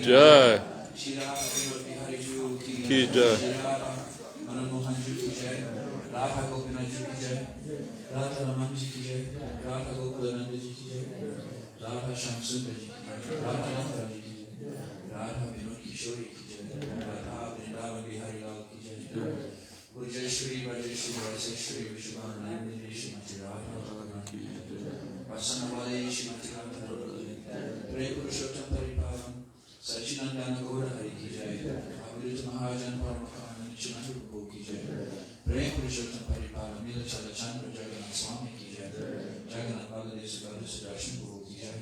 Jai. Ki Jai. Vrishabhanu-nandini Srimati Radhika Vaishnavas Srimati Radhika Purushottam Paripalam Sachinandana Gaura Hari Ki Jai Abhidita Mahajan Paramatma Chantu Ki Jai Prem Purushottam Paripalam Nila Chala Chandra Jagannath Swami Ki Jai Jagannath Baladev Sudarshan Guru Ki Jai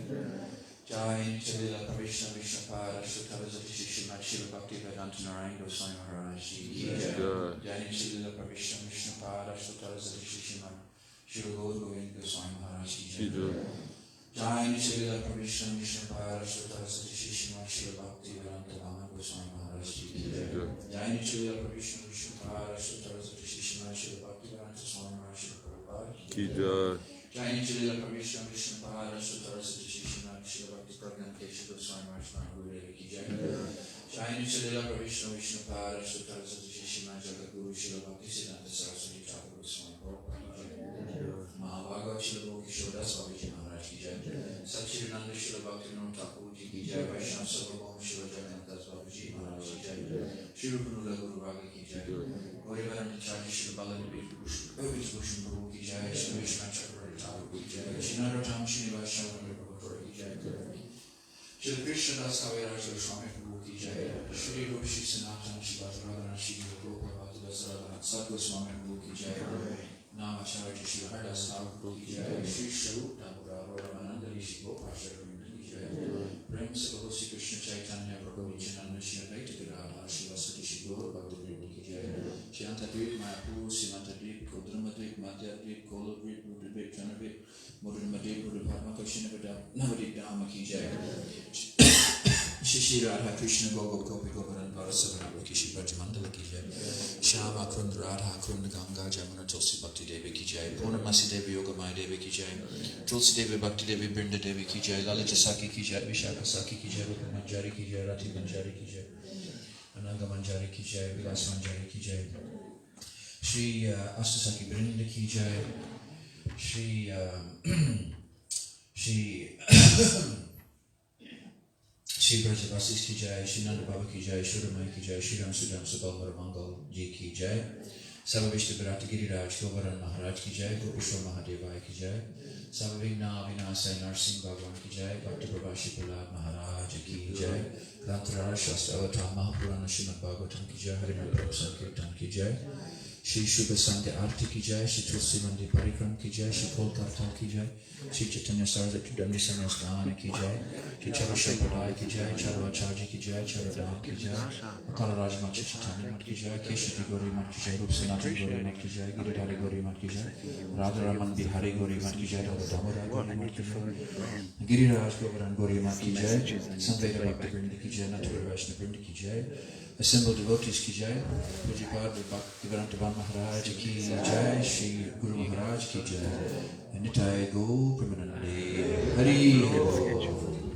Jai Chalila Krishna Vishapara Shuttavazati Srimati Shila Bhakti-latha Narayan Goswami Maharaj Ki Jai Jai Chalila Krishna Vishapara Shuttavazati Srimati Shila Govinda Goswami Maharaj Ki Jai Jai Chalila Krishna Vishapara Shuttavazati Srimati Shila Bhakti-latha Goswami Maharaj Ki Jai Jai Chalila Krishna Vishapara Shuttavazati Srimati Shila Bhakti-latha Swami Maharaj Ki Jai Jai Chalila Krishna Vishapara Shuttavazati Shila Bhakti Goswami Maharaj Ki Jai Jai Chalila Krishna Vishapara Shuttavazati chaitya-guru Shila Bhakti-latha Saraswati Thakur Goswami Mahabhaga Shila Kishore Swamiji Maharaj Ki Jai Satchidananda Shila Bhakti-latha Thakur Ki Jai Vaishnava Sarvabhauma Shila Jagannath Babaji Maharaj Ki Jai Shri-Guru Guru Bhaga Ki Jai Gaurivarani Charya Shila Baladev Bhushan Prabhu Ki Jai Shri Vishnu Chakravarti Thakur Ki Jai Shri Narottam Shri Vaishnava Ki Jai Shri Krishna Das Kavera Shri Swami Prabhu Ki Jai Shri Rupa Shri Sanatana Shri Radha Shri Rupa Radha Sadhu Swami Prabhu Ki Jai Namacharya Shri Hardas Thakur Ki Jai Shri Sharup Thakur Ramanandali Shri Gopal Shri Ki Jai Prem Sabho Shri Krishna Chaitanya Prabhu Nityananda Shri Advaita Radha Shri Vasati Shri Guru Bhakti Ki Jai Shri Antadvip Mayapur Simantadvip Kodramadvip Madhyadvip Koladvip Rudadvip Janadvip Mudradvip Rudadvip Krishna Navadip Dhamma Ki Jai Shri Radha Krishna Gogo Gopi Goparan Varasavara Kishi Brajamandala Ki Jai Shyama Kund Radha Kund Ganga Jamuna Tulsi Bhakti Devi Ki Jai, Purnamasi Devi Yogamaya Devi Ki Jai, Tulsi Devi Bhakti Devi Brinda Devi Ki Jai, Lalita Saki Ki Jai, Vishaka Saki Ki Jai, Rupa Manjari Ki Jai, Rati Manjari Ki Jai, Ananga Manjari Ki Jai, Vilas Manjari Ki Jai, Shri Astasaki Brinda Ki Jai, Shri Brajavasis Ki Jai, Shri Nanda Baba Ki Jai, Shri Ramai Ki Jai, Shri Ram Sudam Subal Mangal Ji Ki Jai, Sarvavishta Bharata Giriraj Govaran Maharaj Ki Jai, Gopishwar Mahadevaya Ki Jai, Sarvavigna Vinasai Narsingh Bhagwan Ki Jai, Bhakti Prabhashi Pulad Maharaj Ki Jai, Grantaraj Shastra Avatar Mahapurana Srimad Bhagavatam Ki Jai, Harinal Sankirtan Ki Jai, Shri Shubha Sangha Arti Ki Jai, Shri Tulsi Mandi Parikram Ki Jai, Shri Kolkartal Ki Jai, Shri Chaitanya Saraswati Dandi Sanyas Gana Ki Jai, Shri Charashapradaya Ki Jai, Charavacharji Ki Jai, Charadam Ki Jai, Akala Raj Mat Chaitanya Mat Ki Jai, Keshati Gori Mat Ki Jai, Rupsanati Gori Mat Ki Jai, Giridhari Gori Mat Ki Jai, Radharaman Bihari Gori Mat Ki Jai, Damodar Gori Mat Ki Jai, Giriraj Govaran Gori Mat Ki Jai, Samveda Bhakti Vrindi Ki Jai, Natura Vaishnava Vrindi Ki Jai, Assembled devotees Ki Jai, Pujapad Bhaktivedanta Maharaj Ki Jai, Shri Guru Maharaj Ki Jai, Nitai Go Pramanande Hari Bo.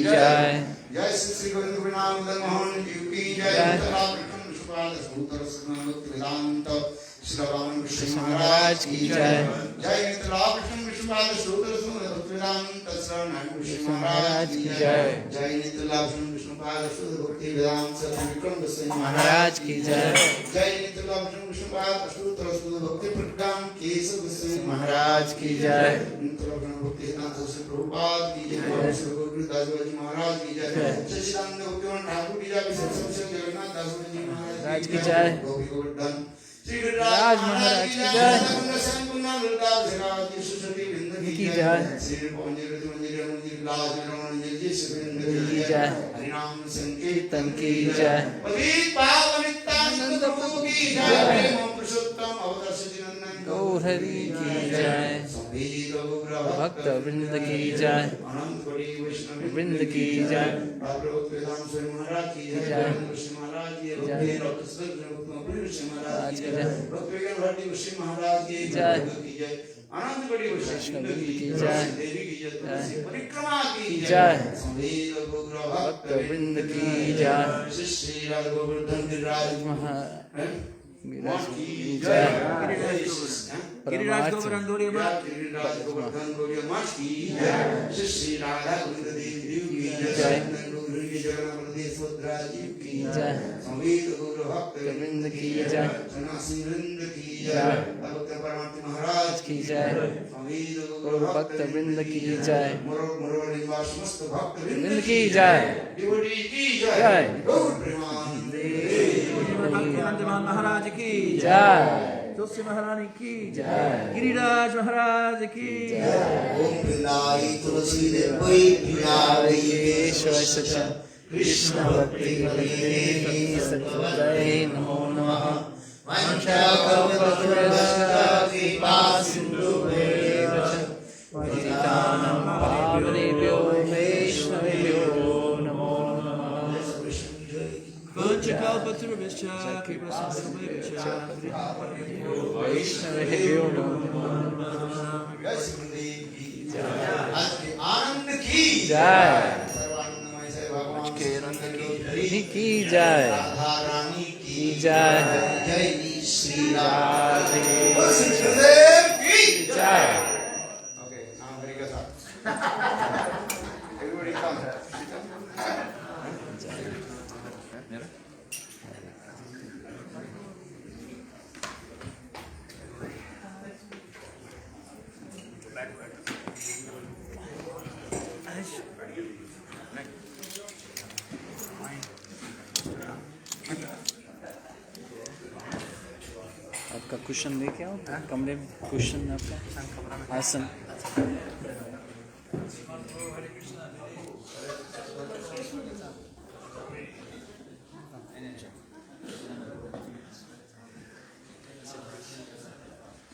jai. Jai Sri Govinda Vinamudar Mohan Ji ki jai. Tala Krishna Vishwapad Sutta Rasana Vedanta Sri Raman Vishnu Maharaj ki jai. Jai Tala Krishna Vishwapad Sutta Rasana Vedanta Sri Raman Vishnu Maharaj ki jai. Jai Tala Krishna Vishwapad Sutta Vedanta Sri Vikram Vishnu Maharaj ki jai. Jai Tala Krishna Vishwapad Sutta Bhakti Pradam Kesava Vishnu Maharaj ki jai. Bhakti-latha Sri Prabhupada ki jai. Sri Guru Das Ji Maharaj ki jai. Sachidanda Bhaktivan Thakur ki jai. Sri Jagannath Das Ji Maharaj ki jai. Gopi Govardhan Sri Raj Maharaj ki jai. Sanpunna Vrindav Siraj Susati Vrinda ki jai. Sri Panjir Manjir Manjir Laj Manjir Ji Sri Vrinda ki jai. Harinam Sankirtan ki jai. Padit Pavanittananda Prabhu ki jai. Prema Purushottam Avatar Sachidanand Gaur Hari ki jai. Bhakta Vrinda ki jai. Vrinda ki jai. Maharaj ki jai. Maharaj ki jai. Anand Kodi Vishnu ki jai. Parikrama ki jai. Bhakta Vrinda ki jai. Shri Radha Govardhan Giraj Maharaj ki jai. Paramatma ki jai. Shri Radha Govardhan ki jai. की जय संगीत गुरु भक्त वृंद की जय सन्यासी वृंद की जय भक्त परमात्मा महाराज की जय संगीत गुरु भक्त वृंद की जय मुरली निवास समस्त भक्त वृंद की जय डिवोटी की जय गौर प्रेमानंदे महाराज की जय तुलसी महारानी की जय गिरिराज महाराज की जय ओम वृंदाई तुलसी देवी प्रियावेश्वर सच्चा Krsna-bhakti Viyogini Sattva-brahman Namo Namaha Vancha-kalpa-tarubhasya Kripa-sindhubheva cha Patitanam Pavanebhyo Vaishnavebhyo Namo Namaha Vancha-kalpa-tarubhasya Kripa-sindhubheva cha Vaishnavebhyo Namo Namaha Anand ki jai की जय रानी की जय जय श्री राधे की जय ओके नाम हरि का एवरीबॉडी कम आपका कुशन लेके आओ कमरे में कुशन आपका आसन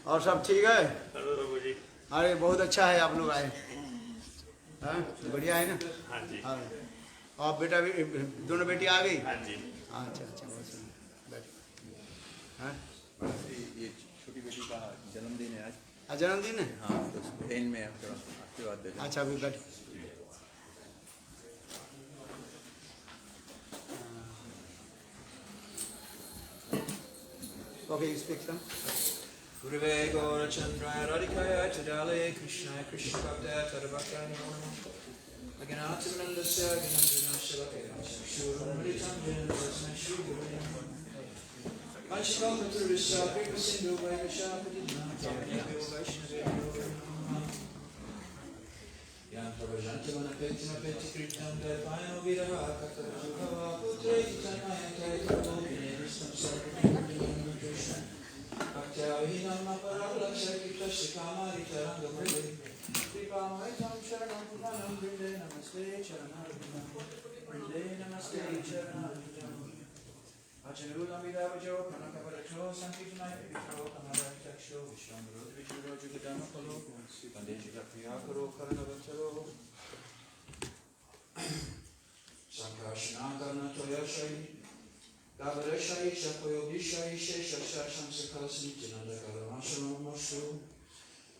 और सब ठीक है अरे बहुत अच्छा है आप लोग आए हाँ बढ़िया है ना हाँ जी और बेटा भी दोनों बेटी आ गई हाँ जी अच्छा अच्छा बहुत सुंदर हाँ ये छोटी बेटी का जन्मदिन है आज जन्मदिन है हाँ तो बहन में आशीर्वाद दे अच्छा अभी बैठ okay speak some Gurave Gaura Chandraya Radhikaya Chadale Krishna Krishna Bhakta Tadabhakya Namo Aganatha Nandasya Ganandana Shalakaya Shuram Ritam Janavasna Shuguraya Panchakal Turvisa Kripa Sindhu Vaivasha Padidna Tamanabhyo Vaishnavyo Yantabhajantamana Petina Petikritam Devayano Viraha Katabhava Putre Itanaya Kaitavo Vinedistam Sarvadhyam Krishna Bhakti-latha Maharaj Kita Shikamari Charangamali Kripamaitam Sharanam Pumanam Brinde Namaste Charanarvina Brinde Namaste Charanarvina Achanulam Vidavajo Pranakavaracho Sankirtanaya Vikaro Kamarataksho Vishwamuro Vishwaro Jugadamapalo Pandeshika Priyakaro Karanavacharo Sankashanakana Toyashai Gavarashai Shakoyodishai Sheshasham Sakalasnitinanda Kalamasharam Moshu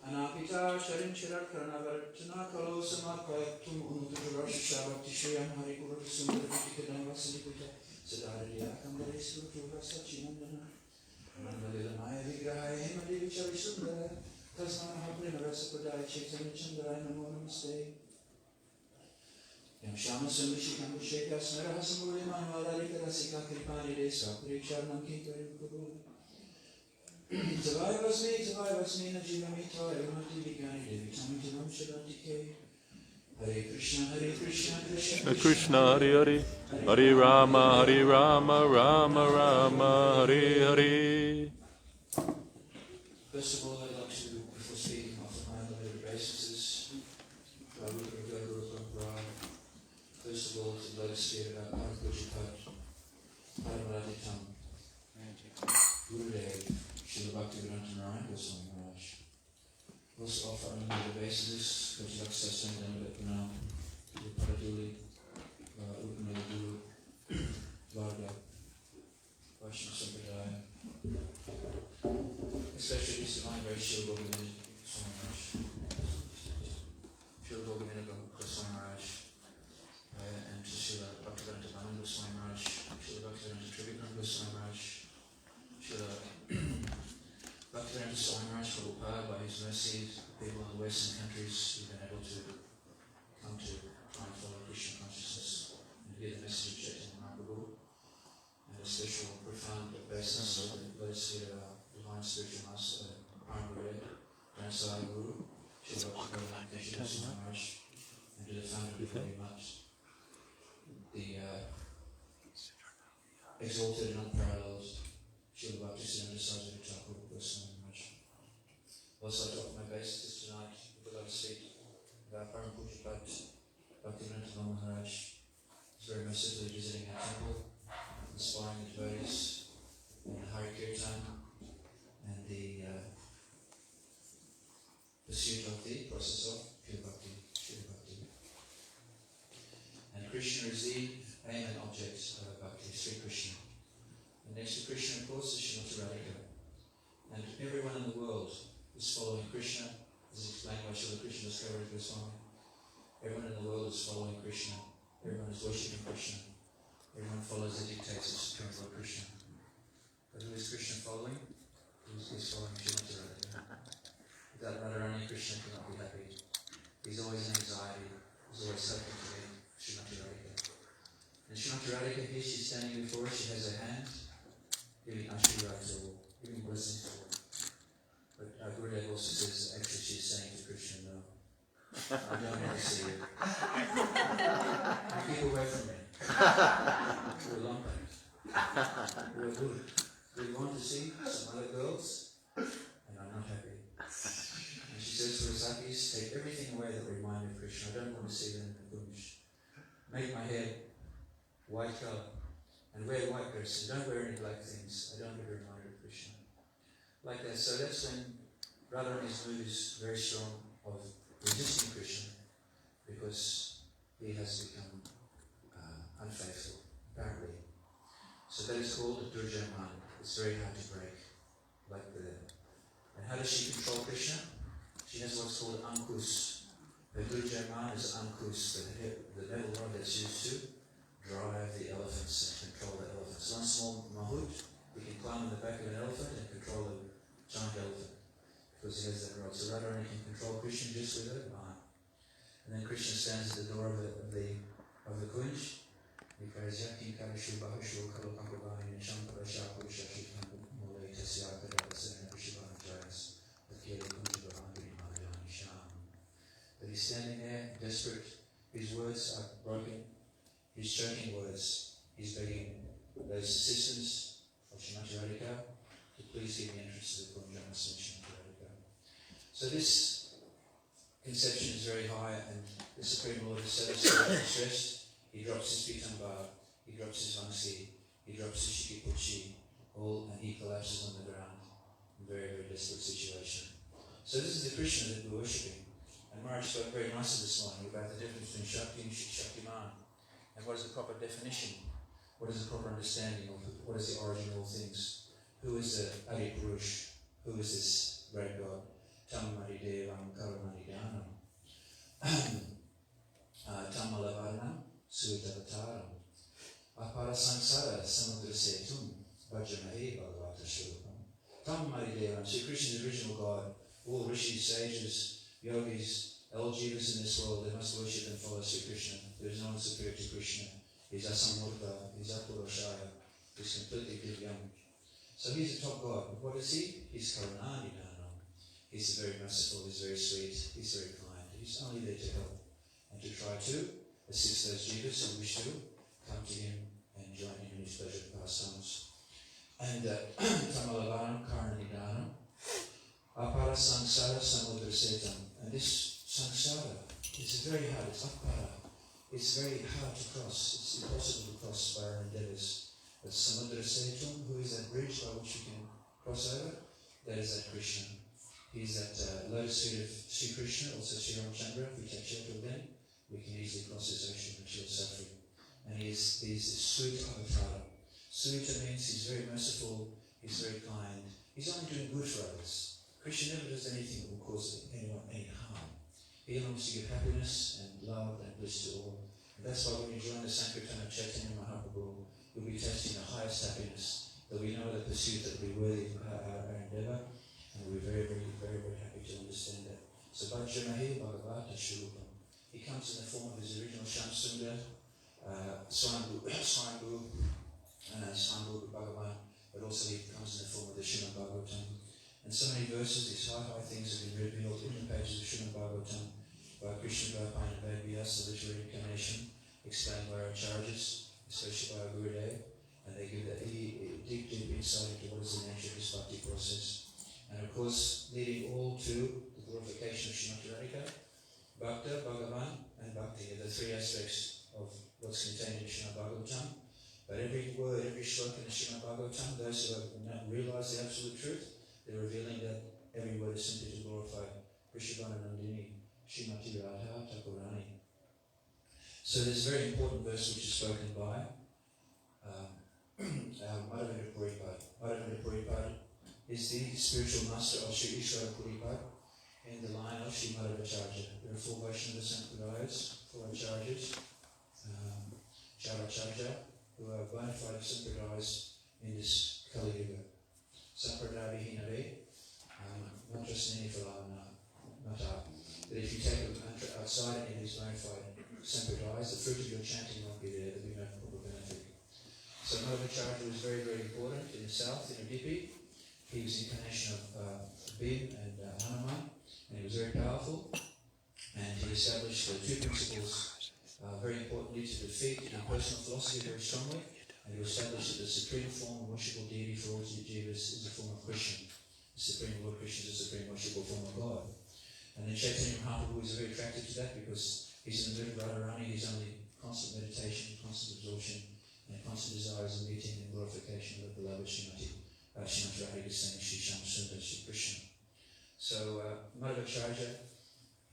Anapita Sharin Shirat Karanavartana Kalo Samakayaktum Unudrasha Bhakti-shayam Hari Guru Sundar Vitikadam Vasalipita Sadariya Kambari Srutu Vasachinandana Mandalila Maya Vigrahaya Himadi Vichari Sundara Tasmana Haprina Rasapadaya Chaitanya Chandara Namo Namaste Yam Shama Sundashikam Sheka Smara Hasamuri Manvalarika Rasika Kripani Desa Puricharnam Kinkari Guru Zavai Vasmi, Najivamita, Evanti Vigani, Devitami Javam Shadantike. Hare Krishna, Krishna Krishna, Hare Hare, Hare Rama, Rama Rama, Hare Hare. First of all, I'd like to, before speaking, offer my beloved obeisances to our Guru Parampara. First of all, to the lotus feet of our Paramatma, Gurudev, Srila Bhakti-latha Goswami Maharaj. Also offer my beloved obeisances to the Krsna-prema, to the Paraduli, Guru, Radha, Vaishnavas, especially His Divine Grace Vrishabhanu-nandini Goswami Maharaj, Vrishabhanu-nandini Goswami Maharaj, and to Srila Bhakti-latha Goswami Maharaj, Srila Bhakti-latha Goswami Maharaj, Srila Bhakti-latha Goswami Maharaj Prabhupada, by His mercy, people in the Western countries who've been able to come to try and follow Krishna consciousness and hear the message of Chaitya Mahaprabhu, and a special profound obeisance to those who are divine spiritual master, Parampara, Sadhu-sanga, Srila Bhakti-latha Maharaj, and to the founder of the Paramatma, the exalted and unparalleled Srila Bhakti-latha Goswami Maharaj. Also, I offer my obeisances tonight with the lotus feet of our Parampara Bhakti-latha Maharaj. He's very mercifully visiting our temple, inspiring the devotees in the Hari Kirtan and the pursuit of the process of pure bhakti, And Krishna is the aim and object of bhakti, Sri Krishna. And next to Krishna, of course, is Srimati Radhika. And everyone in the world is following Krishna, as explained by Srila Krishna Goswami. Everyone in the world is following Krishna. Everyone is worshipping Krishna. Everyone follows the dictates of Supreme Lord Krishna. But who is Krishna following? He's following Srimati Radhika. Without Radharani, Krishna cannot be happy. He's always in anxiety. He's always suffering to me, Srimati Radhika. And Srimati Radhika, here she's standing before us, she has her hand, giving Ashirvad to all, giving blessings to all. But our Gurudev also says, actually she's saying to Krishna, no, I don't want to see you. Keep away from me. We're long we're good. We want to see some other girls, and I'm not happy. And she says to her Sakis, take everything away that remind me of Krishna. I don't want to see them in the kunj. Make my hair white color, and wear white dresses. Don't wear any black things. I don't want to be reminded of Krishna. Like that. So that's when Radharani's mood is very strong of resisting Krishna, because he has become unfaithful, apparently. So that is called a Durjaman. It's very hard to break, like that. And how does she control Krishna? She has what's called Ankus. The Durjaman is Ankus, the metal rod that's used to drive the elephants and control the elephants. One small mahout, he can climb on the back of an elephant and control a giant elephant, because he has that rod. So Radharani can control Krishna just with a mind. And then Krishna stands at the door of the kunj. He cries, Yakin Karishu Bahashu Kalokambhavani Shankara Shaku Shashikan Mule Tasyaka Radhasana Vrishabhanu Jayas Akira Kunjabhavani Madhavendra Sham. But he's standing there, desperate. His words are broken. He's choking words. He's begging those assistants of Srimati Radhika to please give me entrance to the kunj and Srimati Radhika. So this conception is very high, and the Supreme Lord is so distressed. He drops his pitamba, he drops his vansi, he drops his shikipuchi, all, and he collapses on the ground in a very, very desperate situation. So this is the Krishna that we're worshipping. And Maharaj spoke very nicely this morning about the difference between Shakti and Shaktiman, and what is the proper definition, what is the proper understanding of what is the origin of all things, who is the Adi Purush, who is this great God. Tammaridevam Karunaridanam Tammalavarnam Suitavataram Apara Sansara Samudrasetum Vajramahe Bhagavata Shurupam Tammaridevam. Sri Krishna is the original God. All rishis, sages, yogis, all jivas in this world, they must worship and follow Sri Krishna. There is no one superior to Krishna. He's Asamurta, he's Apuroshaya, he's completely divyam. So he's the top God. But what is he? He's Karunanidanam. He's very merciful, he's very sweet, he's very kind. He's only there to help and to try to assist those jivas who wish to come to him and join him in his pleasure pastimes. And Tamalavanam Karunanidanam Apara Sansara Samudrasetam. And this Sansara is very hard, it's Apara. It's very hard to cross, it's impossible to cross by our endeavours. But Samudrasetam, who is that bridge by which you can cross over, that is that Krishna. He is that lotus feet of Sri Krishna, also Sri Ramachandra. If we take shelter of them, we can easily cross this ocean of material suffering. And he's the sweet avatar. Sweet means he's very merciful, he's very kind, he's only doing good for others. Krishna never does anything that will cause anyone any harm. He longs to give happiness and love and bliss to all. And that's why when you join the Sankirtan of Chaitanya Mahaprabhu, you'll be tasting the highest happiness. There'll be no other pursuit that will be worthy of our endeavour. And we're very, very, very, very happy to understand that. So Vajramahe Bhagavata Shurupam. He comes in the form of his original Shamsundar, Swayambhu Bhagavan, but also he comes in the form of the Srimad Bhagavatam. And so many verses, these high things have been revealed in the pages of Srimad Bhagavatam by Krishna Bhagavan and Vyas, the literary incarnation, explained by our acharyas, especially by our Gurudev, and they give that deep insight into what is the nature of this bhakti process. And of course, leading all to the glorification of Srimati Radhika, Bhakta, Bhagavan, and Bhakti are the three aspects of what's contained in Srimad Bhagavatam. But every word, every sloka in the Srimad Bhagavatam, those who have not realized the absolute truth, they're revealing that every word is simply to glorify Vrishabhanu-nandini, Srimati Radha Thakurani. So there's a very important verse which is spoken by Madhavendra Puripada. Madhavendra Puripada is the spiritual master of Sri Ishvara Puripada in the line of Sri Madhavacharya. There are 4 Vaishnavas Sampradayas, 4 acharyas, Characharya, who are bonafide Sampradayas in this Kali Yuga. Sampradaya Hinave, not just any phenomena, not art. But if you take a mantra outside any of these bonafide Sampradayas, the fruit of your chanting won't be there, there'll be no proper benefit. So Madhavacharya was very, very important in the south, in Udipi. He was the incarnation of Bhim and Hanuman, and he was very powerful. And he established the 2 principles very importantly to defeat impersonal philosophy very strongly. And he established that the supreme form of worshipable deity for all jivas is the form of Krishna. The supreme Lord Krishna is the supreme worshipable form of God. And then Chaitanya Mahaprabhu is very attracted to that because he's in the mood of Radharani. He's only constant meditation, constant absorption, and constant desires of meeting and glorification of the beloved Srimati Radhika saying Shri Shamsundar Shri Krishna. So Madhavacharya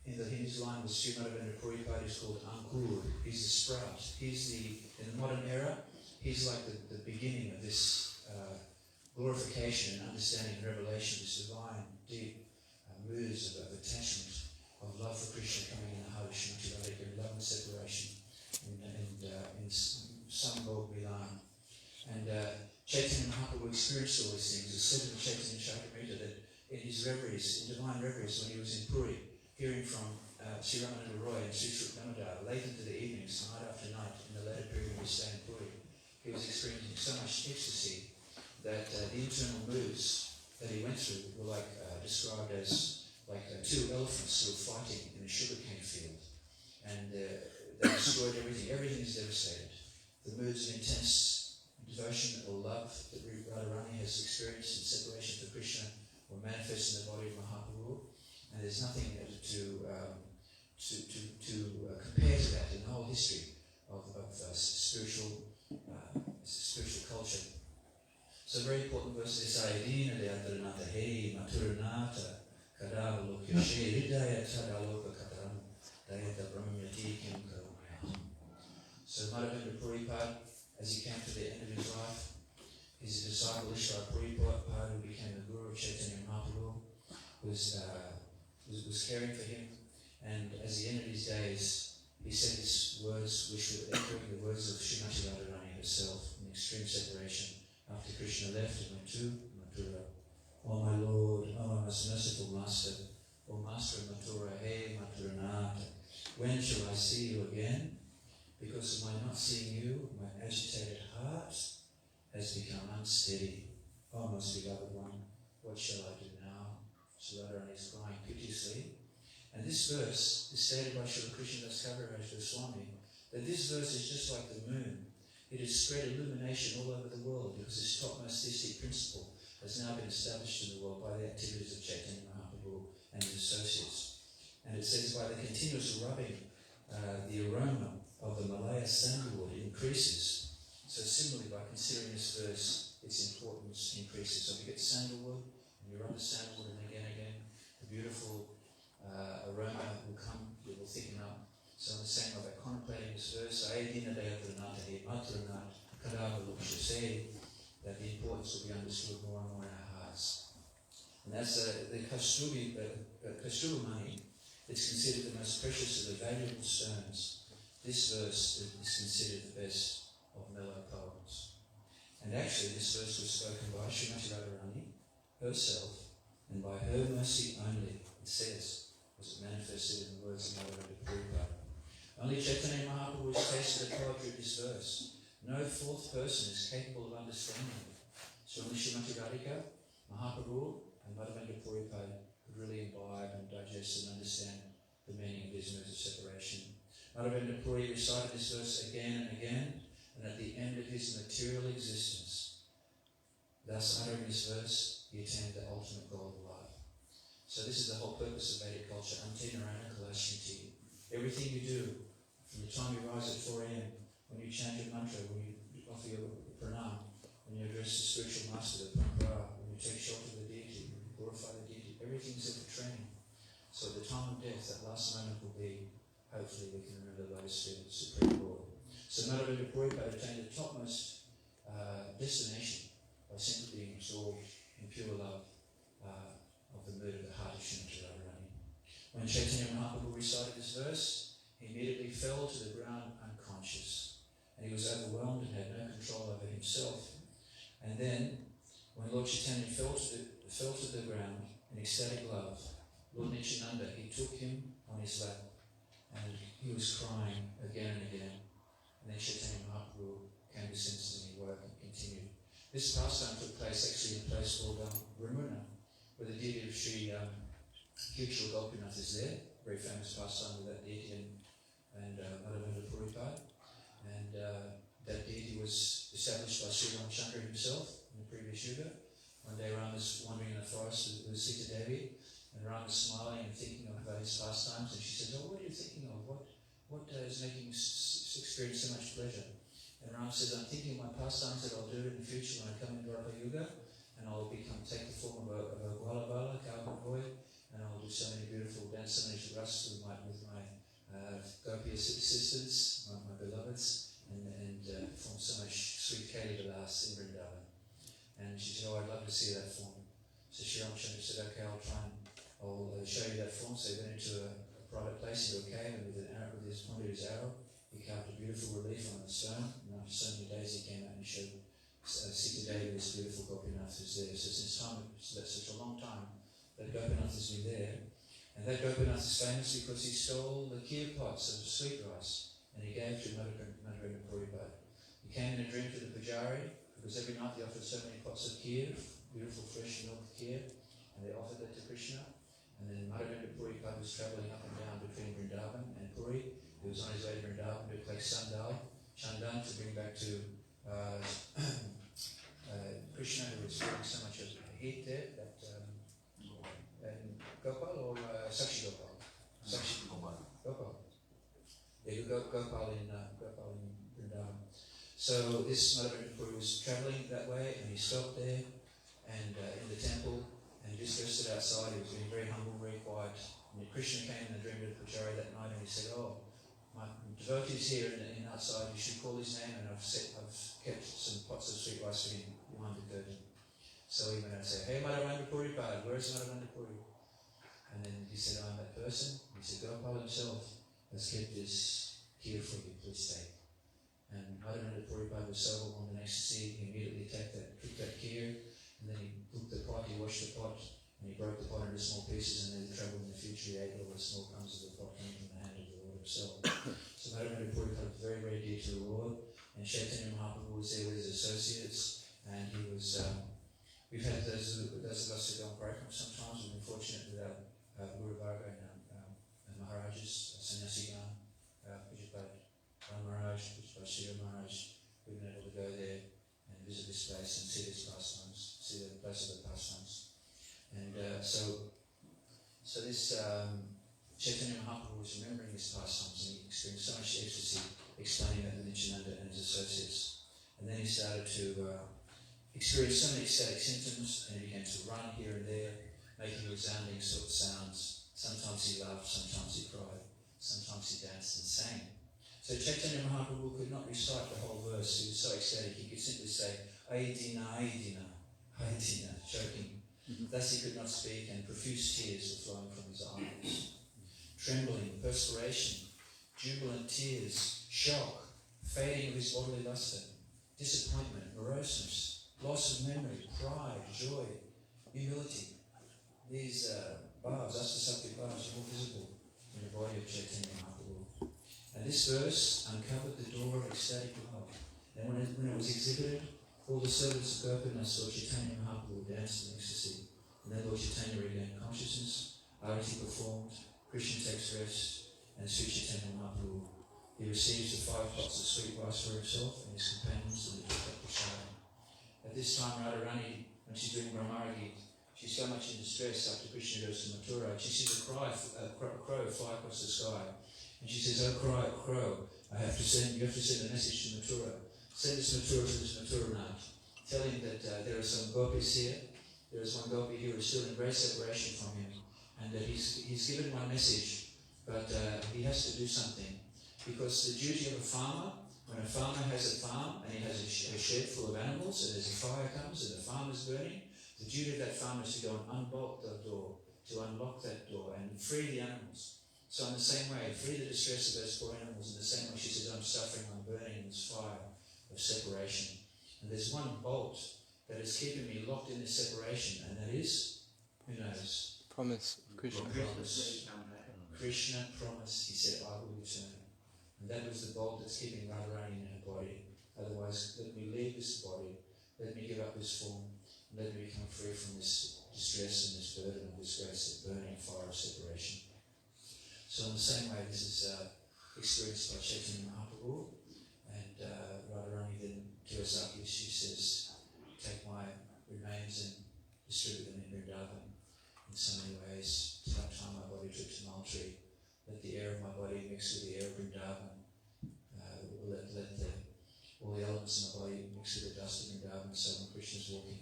in his line with Sri Madhavendra Puripada is called Ankur. He's the sprout. He's in the modern era, he's like the beginning of this glorification and understanding and revelation, this divine, deep moods of attachment, of love for Krishna coming in the heart of Srimati Radhika, love and separation, in Sambhog Milan. And Chaitanya Mahaprabhu experienced all these things. It's said in Chaitanya Charitamrita that in his reveries, in divine reveries, when he was in Puri, hearing from Sri Ramananda Roy and Sri Damodar late into the evenings, night after night, in the later period of his stay in Puri, he was experiencing so much ecstasy that the internal moods that he went through were described as like 2 elephants who were fighting in a sugarcane field, and they destroyed everything. Everything is devastated. The moods of intense devotion or love that Radharani has experienced in separation for Krishna were manifest in the body of Mahaprabhu, and there's nothing to compare to that in the whole history of spiritual culture. So a very important verse is dina, dayadranatha, maturanatha, kadavalokyashe, dayadranatha kataram, dayadranatha kim karumayam. So Madhavendra Puripada, as he came to the end of his life, his disciple Ishvara Puripada, who became the guru of Chaitanya Mahaprabhu, was was caring for him, and as he ended his days, he said these words which were echoing the words of Srimati Radharani herself in extreme separation after Krishna left and went to Mathura. O my Lord, O my most merciful Master, O Master of Mathura, hey Mathuranath, when shall I see you again? Because of my not seeing you, my agitated heart has become unsteady. O most beloved one, what shall I do now? So Radharani is crying piteously. And this verse is stated by Srila Krishnadas Kaviraj Goswami, that this verse is just like the moon. It has spread illumination all over the world because this topmost theistic principle has now been established in the world by the activities of Chaitanya Mahaprabhu and his associates. And it says by the continuous rubbing, the aroma of the Malaya sandalwood increases. So similarly, by considering this verse, its importance increases. So if you get sandalwood, and you rub the sandalwood and again, the beautiful aroma will come, it will thicken up. So in the same way, by contemplating this verse, dina, dayadranatha, that the importance will be understood more and more in our hearts. And that's the Kaustubha money. It's considered the most precious of the valuable stones. This verse is considered the best of mellow poems. And actually, this verse was spoken by Srimati Radharani herself, and by her mercy only, it says, was it manifested in the words of Madhavendra Puripada. Only Chaitanya Mahaprabhu has tasted the poetry of this verse. No fourth person is capable of understanding it. So only Srimati Radhika, Mahaprabhu, and Madhavendra Puripada could really imbibe and digest and understand the meaning of these modes of separation. Madhavendra Puri recited this verse again and again, and at the end of his material existence, thus uttering this verse, he attained the ultimate goal of life. So this is the whole purpose of Vedic culture. Antinarana Kalashniti. Everything you do, from the time you rise at 4 a.m., when you chant your mantra, when you offer your pranam, when you address the spiritual master, the Parampara, when you take shelter of the deity, when you glorify the deity, everything's there for training. So at the time of death, that last moment will be, hopefully we can remember the Lotus feet of the Supreme Lord. So Madhavendra Puripada attained the topmost destination by simply being absorbed in pure love of the mood of the heart of Srimati Radharani. When Chaitanya Mahaprabhu recited this verse, he immediately fell to the ground unconscious, and he was overwhelmed and had no control over himself. And then, when Lord Chaitanya fell to the ground in ecstatic love, Lord Nityananda, he took him on his lap, and he was crying again and again. And then Chaitanya Mahaprabhu came to senses and he woke and continued. This pastime took place actually in a place called Ramuna, where the deity of Sri Kshna Gopinath is there, very famous pastime with that deity and Madhavendra Puripada. And that deity was established by Sri Ramchandra himself in the previous yuga. One day Ram was wandering in the forest with Sita Devi, and Ram was smiling and thinking of his pastimes, and she said, "Oh, what are you thinking of? What is making you experience so much pleasure?" And Ram says, "I'm thinking of my pastimes that I'll do in the future when I come into Dwapara Yuga, and I'll take the form of a Gwala Bala, cowboy boy, and I'll do so many beautiful dance, so many rasts with my Gopi assistants, my beloveds, and perform so much sweet Kali Vilas in Vrindavan." And she said, "Oh, I'd love to see that form." So Sri Ramchandra said, "Okay, I'll show you that form." So he went into a private place, into a cave, and with his point of his arrow, he carved a beautiful relief on the stone. And after so many days, he came out and showed Sita Devi, this beautiful Gopinath who's there. So that's such a long time that Gopinath has been there. And that Gopinath is famous because he stole the kheer pots of sweet rice and he gave to Madhavendra Puripada. He came in a dream to the pujari, because every night they offered so many pots of kheer, beautiful fresh milk kheer, and they offered that to Krishna. And then Madhavendra Puripada was travelling up and down between Vrindavan and Puri. He was on his way to Vrindavan to collect Chandan to bring back to Krishna, who was feeling so much of heat there, that Gopal or Sakshi Gopal? Sakshi Gopal. Yeah, Gopal in Vrindavan. So this Madhavendra Puri was travelling that way, and he stopped there, and in the temple, and just rested outside. He was being very humble, very quiet. And Krishna came in the dream to the pujari that night, and he said, "Oh, my devotee's here in outside. You should call his name, and I've kept some pots of sweet rice for him behind the curtain." So he went out and said, "Hey, Madhavendra Puripada, where's Madhavendra Puri?" And then he said, I'm that person. He said, Gopal himself has kept this here for you, please take. And Madhavendra Puripada was so hooked on the ecstasy, he immediately took that gear, and then he took the pot, he washed the pot, and he broke the pot into small pieces, and then he travelled in the future, he ate all the small crumbs of the pot coming from the hand of the Lord himself. So Madhavendra Puripada was very, very dear to the Lord, and Chaitanya Mahaprabhu was there with his associates, and he was, we've had those of us who go on breakfast sometimes, we've been fortunate with our Guru Varga and Maharajas, Sannyasigan, Pujapad Maharaj, Pujapad Shiva Maharaj, we've been able to go there and visit this place and see these pastimes, see the place of the pastimes. And so this Chaitanya Mahaprabhu was remembering his pastimes, and he experienced so much ecstasy explaining that to Nityananda and his associates. And then he started to experience so many ecstatic symptoms, and he began to run here and there, making resounding sort of sounds. Sometimes he laughed, sometimes he cried, sometimes he danced and sang. So Chaitanya Mahaprabhu could not recite the whole verse, he was so ecstatic, he could simply say, Ay dina, choking. Thus he could not speak, and profuse tears were flowing from his eyes. Trembling, perspiration, jubilant tears, shock, fading of his bodily luster, disappointment, moroseness, loss of memory, pride, joy, humility. These bhavs, astasakti bhavs, are all visible in the body of Chaitanya Mahaprabhu. And this verse uncovered the door of ecstatic love. And when it was exhibited, all the servants of Gopinath saw Chaitanya Mahaprabhu dance in ecstasy. And then Lord Chaitanya regained consciousness, arati performed, Krishna takes rest, and Sri Chaitanya Mahaprabhu, he receives the 5 pots of sweet rice for himself and his companions in the Tattva. At this time, Radharani, when she's doing Brahma-Gaudiya, she's so much in distress after Krishna goes to Mathura. She sees a crow fly across the sky. And she says, oh crow, you have to send a message to Mathura. Send this Mathura to this Mathuranath. Tell him that there are some gopis here. There is one gopi here who is still in great separation from him. And that he's given one message, but he has to do something. Because the duty of a farmer, when a farmer has a farm and he has a shed full of animals, and there's a fire comes and the farm is burning, the duty of that farmer is to go and unbolt the door, to unlock that door and free the animals. So in the same way, free the distress of those poor animals. In the same way, she says, I'm suffering, I'm burning in this fire of separation. And there's one bolt that is keeping me locked in this separation, and that is, who knows? Promise of Krishna. Krishna promised, he said, I will return. And that was the bolt that's keeping Radharani in her body. Otherwise, let me leave this body, let me give up this form, and let me become free from this distress and this burden of this great burning fire of separation. So in the same way, this is experienced by Chaitanya Mahaprabhu, and Radharani then to Asaki, she says, take my remains and distribute them in Vrindavan in so many ways. Time my body drips to Maltree. Let the air of my body mix with the air of Vrindavan. Let all the elements in my body mix with the dust of Vrindavan. So when Krishna's walking,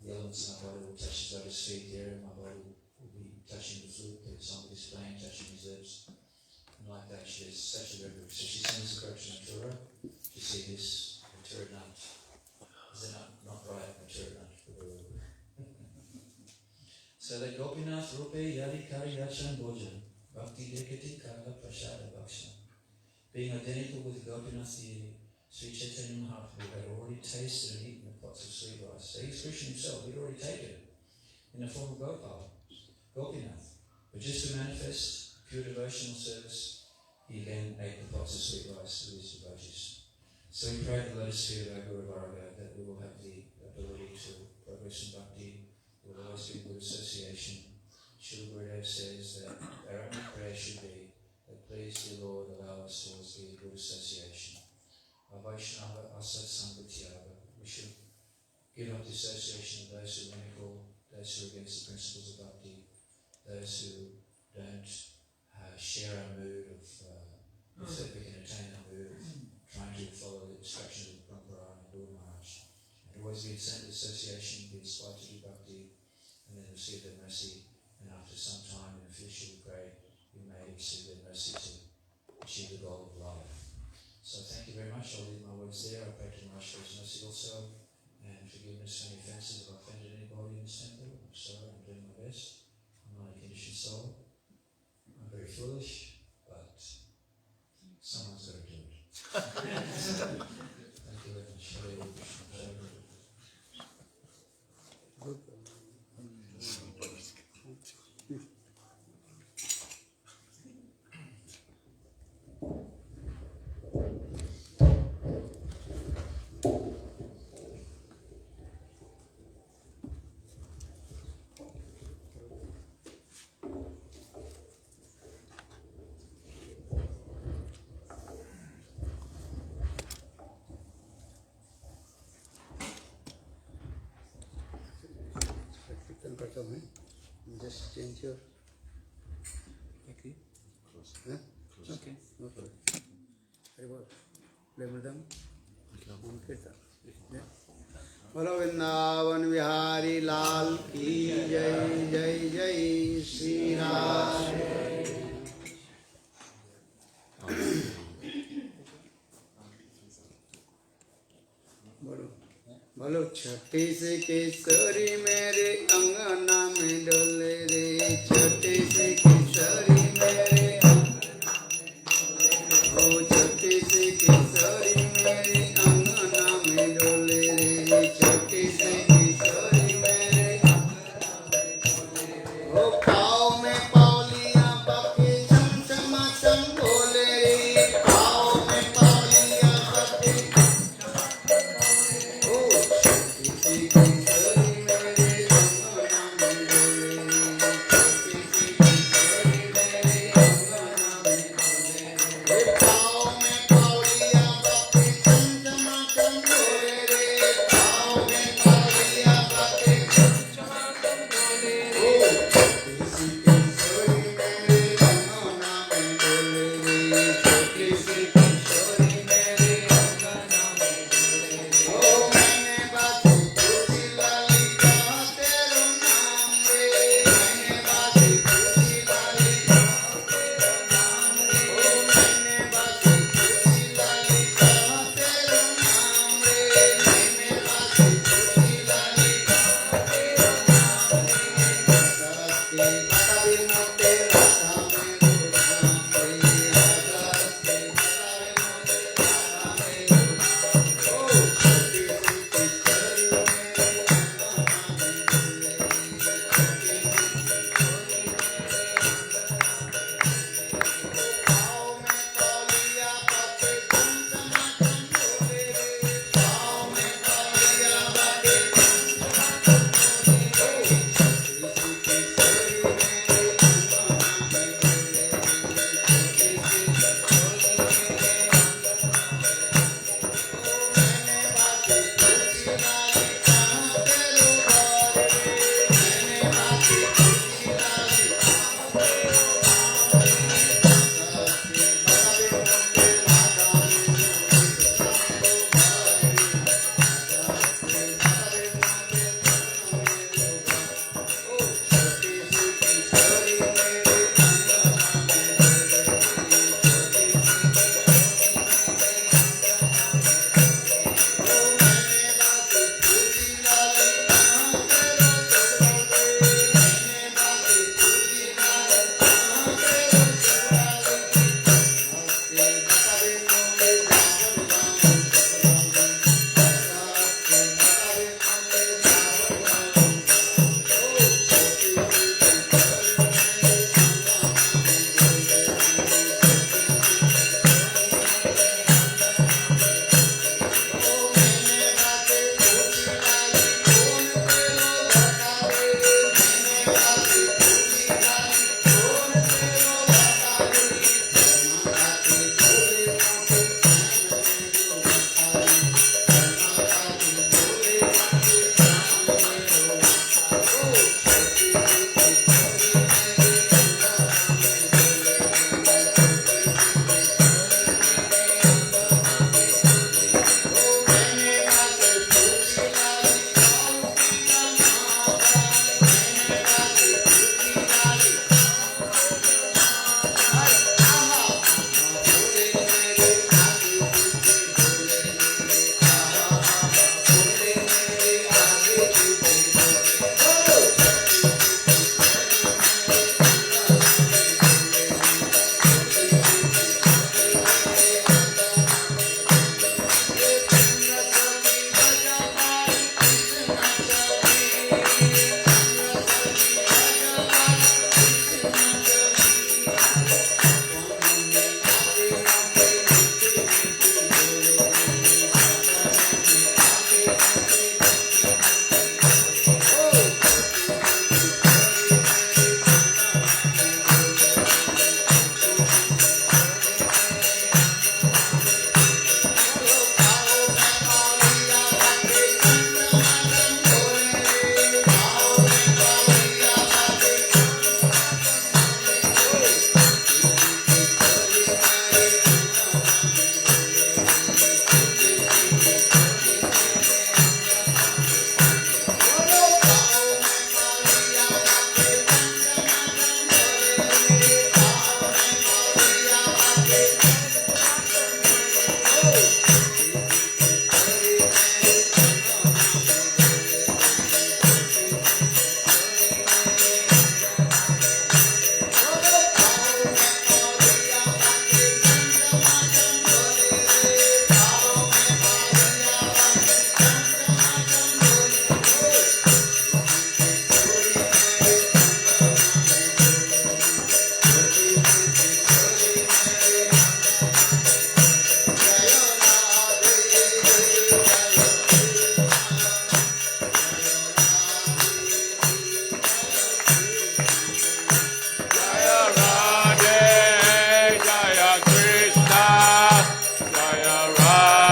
the elements in my body will touch his lotus feet. The air in my body will be touching the flute that somebody's playing, touching his lips. And like that, she has such a reverence. So she sends the correction to Mathura to see this Mathuranath. Is it not right, Mathuranath? So that Gopinath Rupe Yadi Kari Yachan Bhojan Bhakti Dekati Kala Prashada Bhaksha. Being identical with Gopinath Deity, Sri Chaitanya Mahaprabhu had already tasted and eaten the pots of sweet rice. So he's Krishna himself, he'd already taken it in the form of Gopinath. But just to manifest pure devotional service, he then ate the pots of sweet rice with his devotees. So we pray the lotus feet of our Guru Varga that we will have the ability to progress in bhakti. Will always be good association. Srila Gurudev says that our only prayer should be that please, dear Lord, allow us to always be a good association. Our Vaishnava Sadhu-sanga. We should give up the association of those who are cynical, those who are against the principles of bhakti, those who don't share our mood of that we can attain our mood of trying to follow the instructions of Parampara and Guru Maharaj. And always be in sacred association, be inspired to do bhakti, and then receive their mercy, and after some time in the future we pray you may receive their mercy to achieve the goal of life. So thank you very much. I'll leave my words there. I pray to Maharaj for his mercy also, and forgiveness for any offences if I offended anybody in this temple. I'm sorry, I'm doing my best. I'm not a conditioned soul. I'm very foolish, but someone's got to do it. Thank you very much. Hare Krishna. Hare Krishna. Just change your. Okay. Huh? Okay. No problem. Very well. Play rhythm. बोलो वृंदावन बिहारी लाल की जय जय जय श्री राम। बोलो बोलो छठी से केसरी मेरे अंगना में डोले रे, छठी से केसरी मेरे अंगना में डोले रे, ओ छठी से केसरी मेरे अंगना में डोले रे, छठी से केसरी मेरे अंगना में डोले रे, ओ पाँव में पावलियां पके चम चमा चम बोले रे, पाँव में पावलियां पके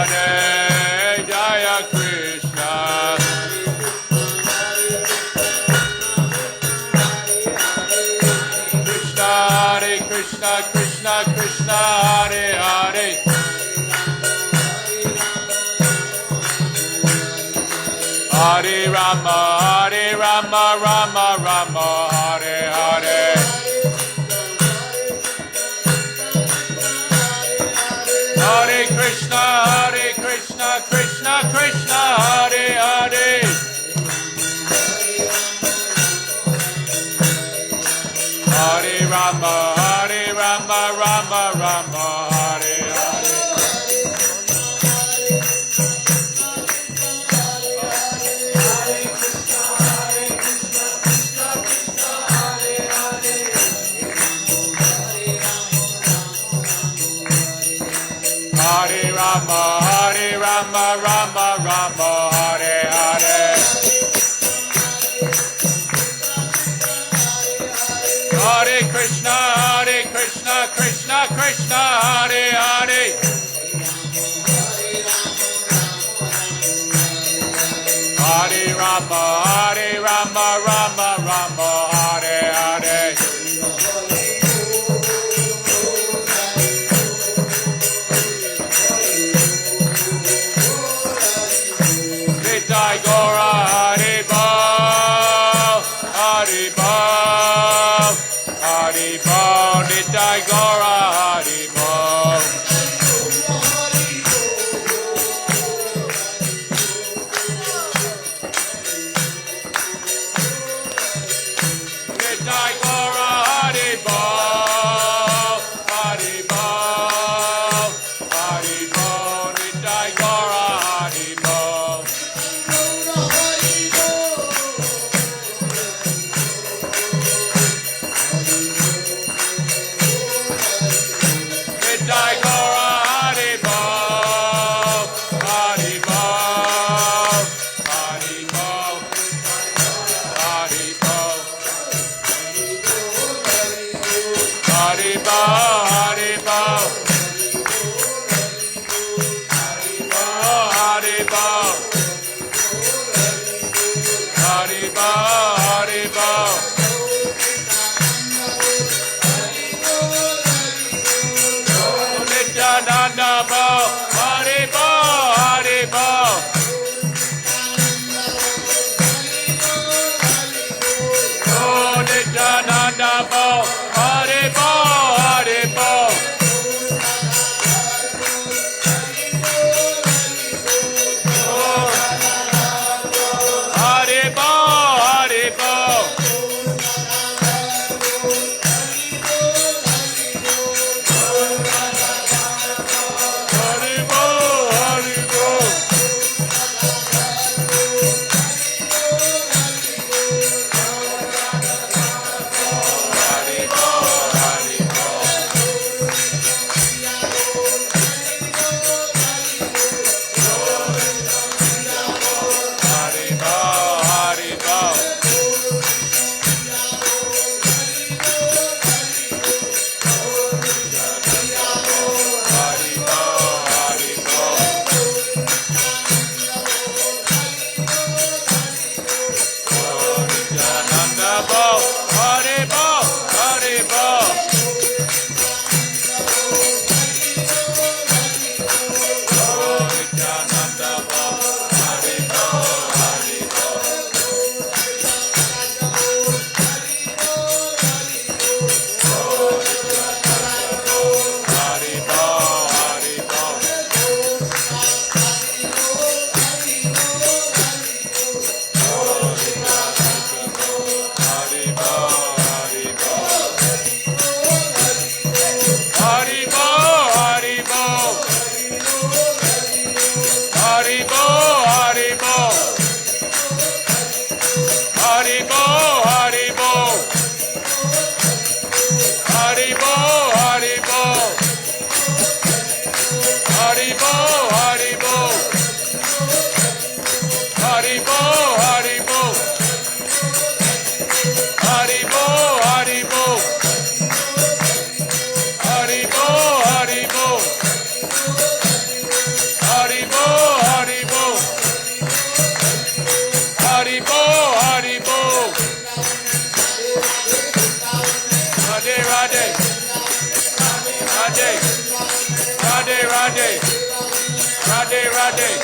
Radhe, Jaya Krishna. Krishna, Hare Krishna, Krishna Krishna, Hare Hare. Hare Rama, Rama Rama, Hare Hare. Hare Krishna, Krishna Krishna, Hare Hare. Hare Rama, Rama Rama, Hare Hare. Hare Rama, Rama Rama, Hare Hare. Hare Krishna, Krishna Krishna, Hare Hare. Hare Rama, Rama Rama, Hare Hare. Nitai Gora, Hare Bal, Hare Bal, Hare Bal, Nitai Gora, Hare Bal. Nitai Gora, Hare Bal, Hare Bal, Hare Bal, Nitai Gora, Hare Bal. Nitai Gora, Hare Bal, Hare Bal, Hare Bal, Hare Bal. Hare Bal, Hare Bal. Hare Bal, Hare Bal. Hare Bal, Hare Bal. Nityananda Bal, Hare Bal, Hare Bal. Oh, Nityananda Bal, Hare Bal, Hare Bal. Oh, Hare Bal, Hare Bal. Hare Bal, Hare Bal. Hare Bal, Hare Bal. Hare Bal, Hare Bal. Hare Bal, Hare Bal. Nityananda Bal, Hare Bal, Hare Bal. Oh, Nityananda Bal, Hare Bal, Hare Bal. Hare Bal, Hare Bal. Hare Bal, Hare Bal. Hare Bal, Hare Bal. Hare Bal, Hare Bal. Hare Bal, Hare Bal. Hare Bal, Hare Bal. Hare Bal, Hare Bal. Hare Bal, Hare Bal. Hare Bal, Hare Bal. Hare Bal, Hare Bal. Hare Radhe Radhe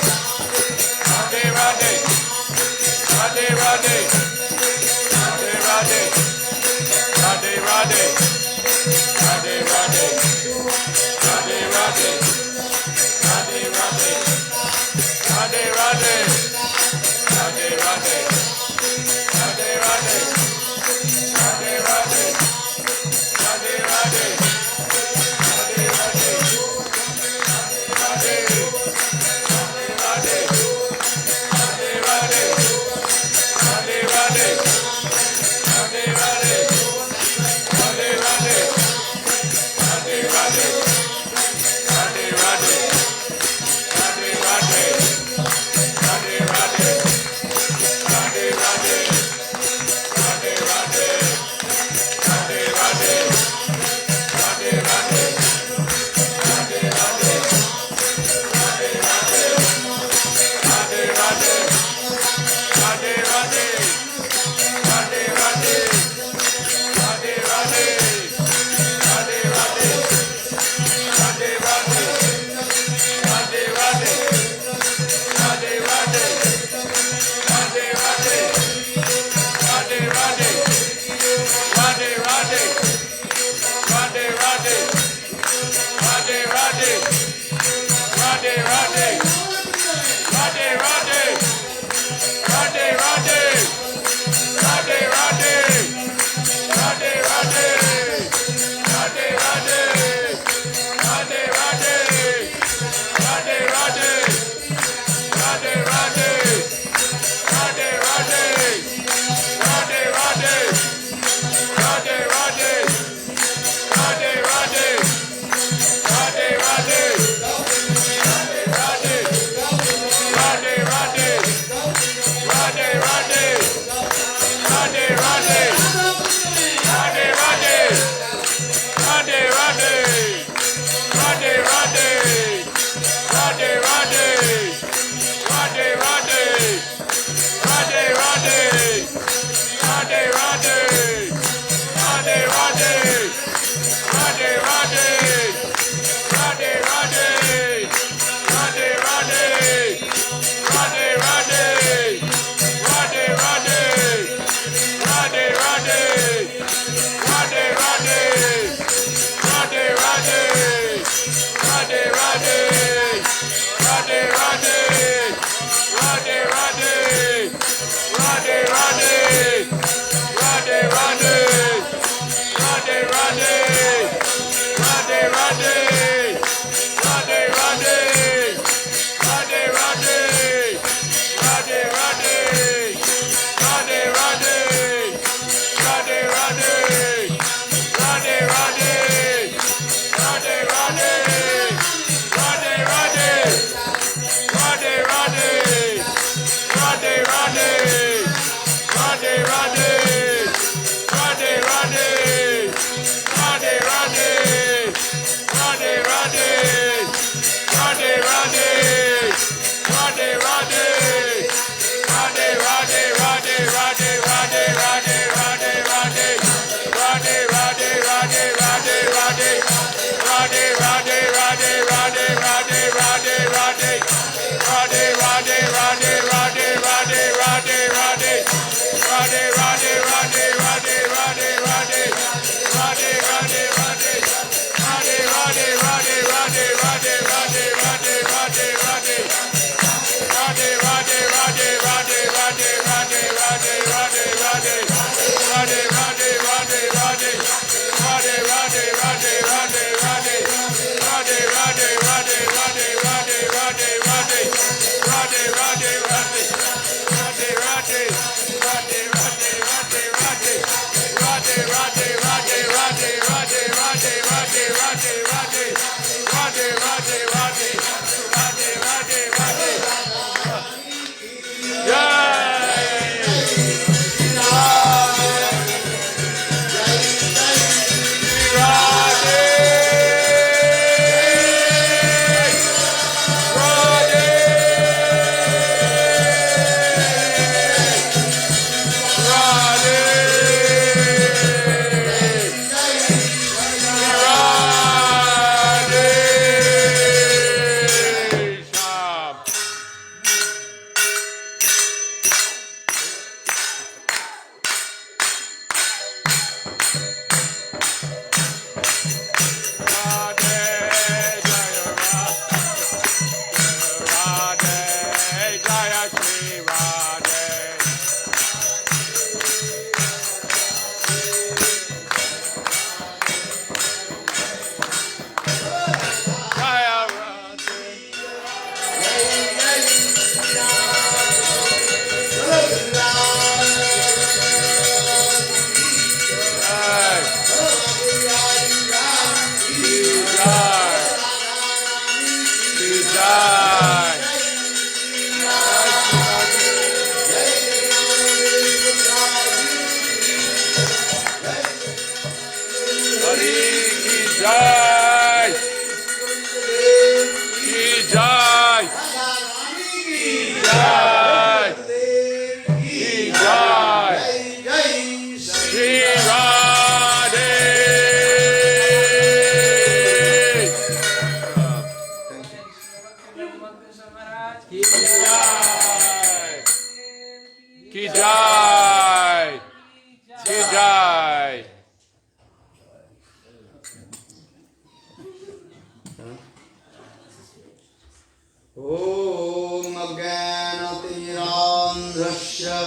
Om Ajnana-tirandhasya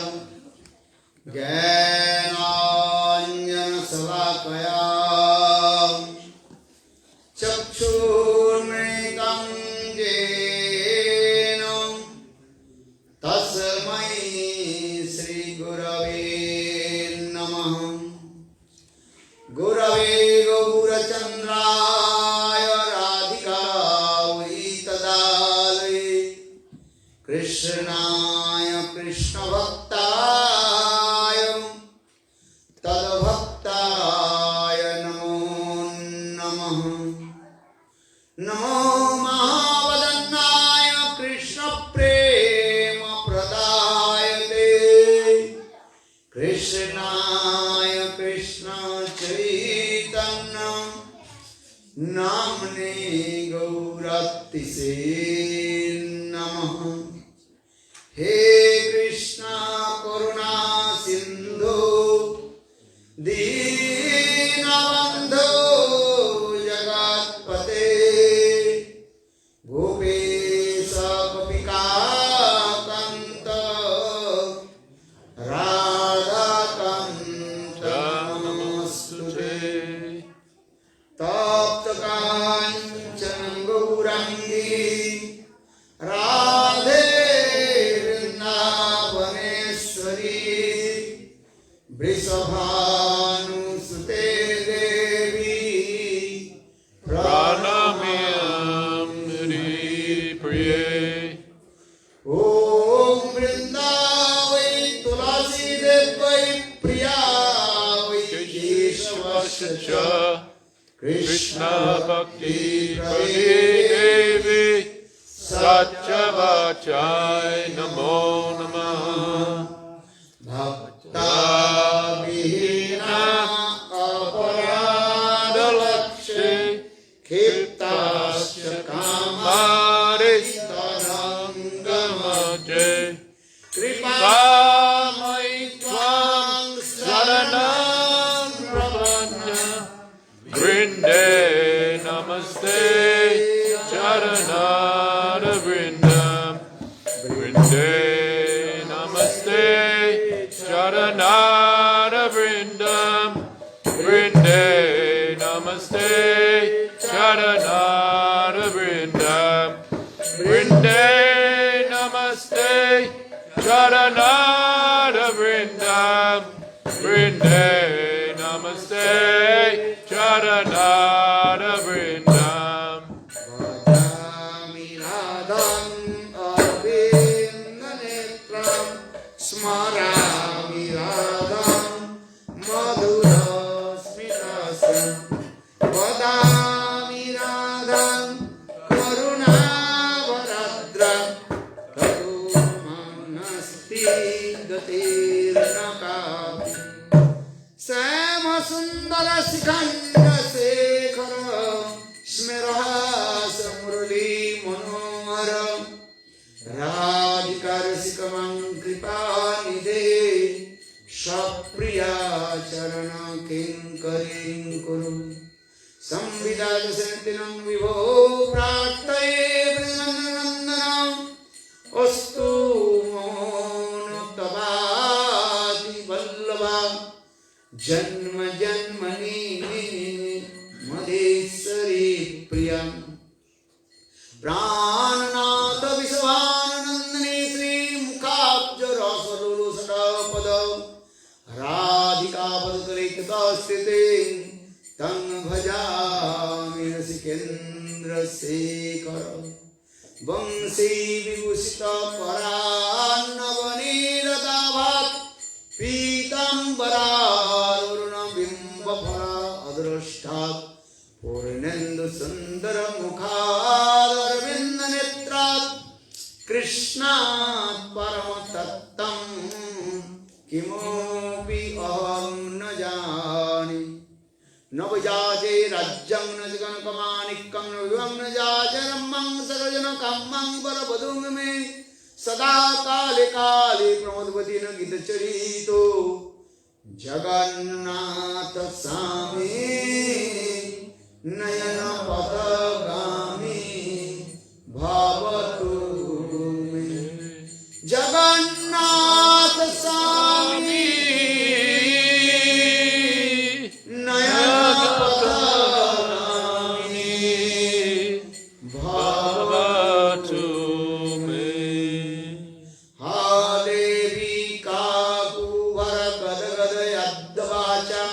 Jnana-salakaya Chakshurmritam jena Tasmai Sri Gurave Namaha Gurave Gaurachandraya Radhikavai Tadale Krishnaya Krishna-bhaktaya Tadbhaktaya Namo Namaha Namo Mahavadannaya Krsna-prema pradayate Krishnaya Krishna Chaitanya Namne Gauratise Namaha He Krishna Karuna Sindhu Dinabandhu Jagatpate Gopesa Gopika Kanta Radha Kanta Namastute Tapta Kancana Gaurangi Radhe Vrindavaneshwari Vrishabhanu-sute Devi Pranamyam Priye. Om Vrindavai Tulasi Devai Priyavai Keshvasya Krishna-bhakti Devi Satyavachai Namo Namaha Bhakta-vihina aparadalakshe Khiptasya Maristanangamaje Kripamai Tvang Saranam Prapanya Vrinde Namaste Charanara Vrindam Vrinde Namaste Charanara Vrindam Vrinde Namaste Charanara Vrindam Vrinde Namaste Charanara Vrindam Vrinde Namaste Charanara Vrindam Bhajami Radham Arvindanetram Smarami Radham Madhurasmitasam Vadami Radham Karunavaradram Tadumanasti Gatirnakapi Sama Sundara Sikanda Sekhara Smerahasa Murali Manohara Radhikar Sikamam Kripanide Shapriya Charana Kinkarin Kuru Samvidad Sentinam Vivo Prataye Vrindanandanam Ostu Monotabati Vallabha Janma Janmani Madhesari Priyam Pranata Vishwana सस्थिते तं भजामि रसिकेन्द्र शेखर वंशी विभूषित परान्नवनीरदाभात् पीताम्बरारुणबिम्बफल अदृष्टात् पूर्णेन्दु सुन्दर मुखारविन्द नेत्रात् कृष्णात् परमतत्त्वं किमपि अहं न जाने न विजाजे राज्यं न जगन्कमानिकं न विवं न जाजे रम्मं सर्वजनकामं वरवधूं मे सदा काले काले प्रमोदवती न गीतचरितो जगन्नाथ स्वामी नयन पथगामी भवतु मे जगन्नाथ स्वामी नयन पथगामी भवतु मे हालेरी काकुभर गदगद यद्वाचा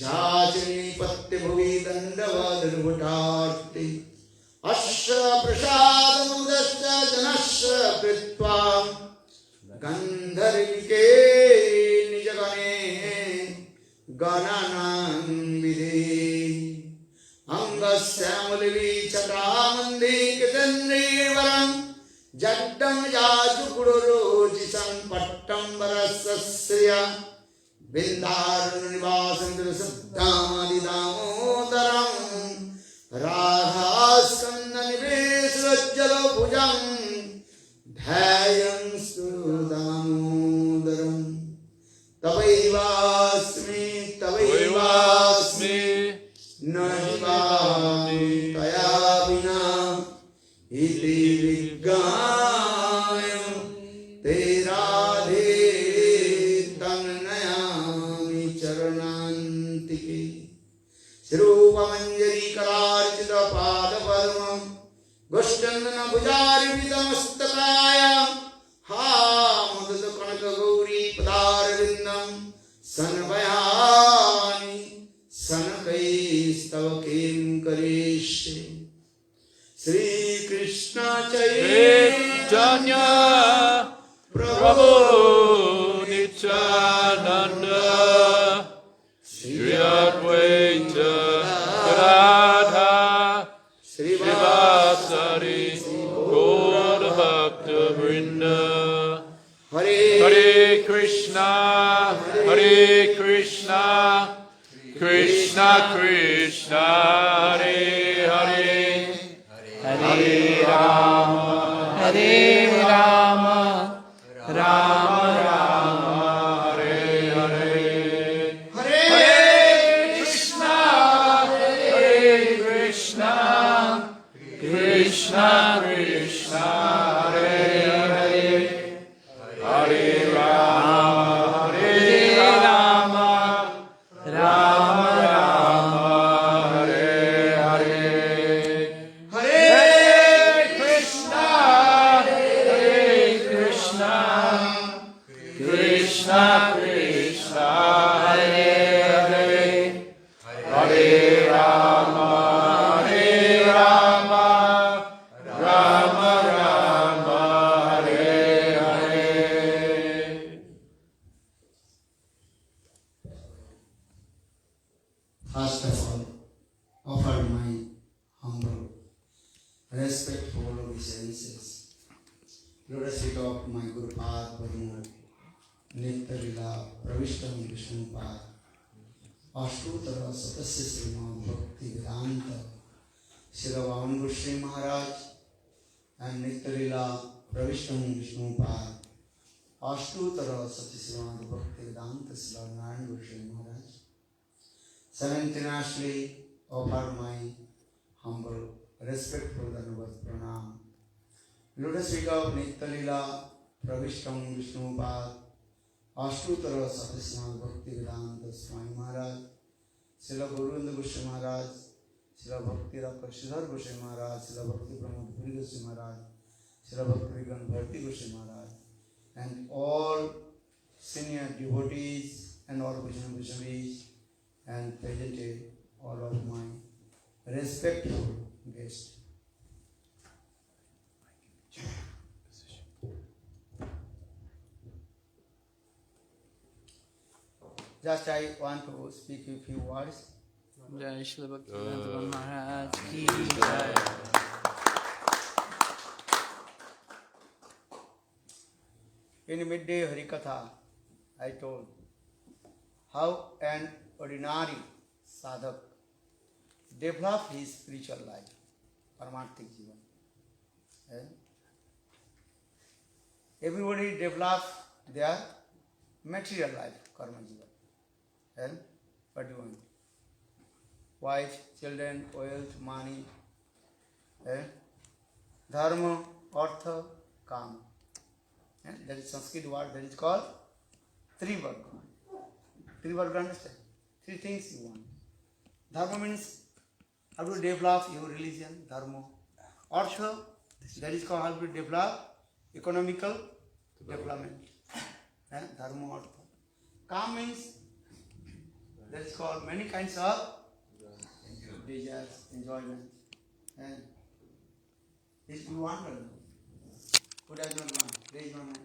जाजनी पत्ते भुवि दंडवदर्भुटार्ति अश्व प्रसादमुदश्च जनश्च कृत्वा गन्धर्विके निजगणे गणनां विधे अंगस्यामलिचटामन्दिकेन्द्रीवरं जड्डं याजुकुरुरोचिषं पट्टम्बरस्य बिन्दारुणनिवासं सिद्धामदिदामोदरं राधास्कन्दनिवेशोज्ज्वलभुजं ध्यायं सुदामोदरं तवैवास्मि न जीवामि तया विना इति विज्ञाय ते राधे तन्नयामि चरणान्तिके श्रीरूपमञ्जरीकरार्चित पादपद्मं गोष्ठन्दनभुजारिवितमस्तकाय हामुदत कनकगौरी पदारविन्दं सन्वयामि सनकैस्तव किं करिष्ये श्रीकृष्ण चैतन्य प्रभु नित्यानन्द श्री अद्वैत राधा श्रीवासरि गौर भक्तवृन्द हरे Krishna Krishna Krishna Hare Hare Hare Ram Ram Ram Hare Hare Hare Krishna Krishna Krishna Hare Hare Hare Ram Ram Ram Hare Hare Hare Krishna Krishna Krishna Hare Hare Hare Ram Ram Ram Hare Hare First of all, offer my humble, respectful obeisances. Lotus feet of my Guru Pad Padma, Nitya-lila Pravishtam Vishnu-pad, Ashtutara Satasya Srimati Bhakti-latha, Vrishabhanu Goswami Maharaj, and Nitya-lila Pravishtam Vishnu-pad, Ashtutara Satasya Srimati Bhakti-latha, Srimati Goswami Maharaj. Simultaneously offer my humble, respectful Dhanuvat Pranam. Lotus feet of Nitya-lila Pravishtam Vishnu-pad, Ashtutara Satasya Bhakti-latha, Swami Maharaj, Srila Govindra Goswami Maharaj, Srila Bhakti-latha Goswami Maharaj, Srila Bhakti-latha Goswami Maharaj, Srila Bhakti-latha Goswami Maharaj, and all senior devotees and all Vaishnavas and presented all of my respectful guests. Just I want to speak a few words. Jai Shri Bhakti Maharaj ki jai. In midday Harikatha, I told how an ordinary sadhak develop his spiritual life, Paramatma Jivan. Everybody develop their material life, Karma Jivan. What do you want? Wife, children, wealth, money, dharma, artha, kama. That is Sanskrit word that is called Trivarga. Trivarga, understand? Three things you want. Dharma means how to develop your religion, dharma. Artha, that is called how to develop economical development. Dharma, artha. Kama means that is called many kinds of desires, enjoyment. This you want or not? Who does not want? Raise your hand.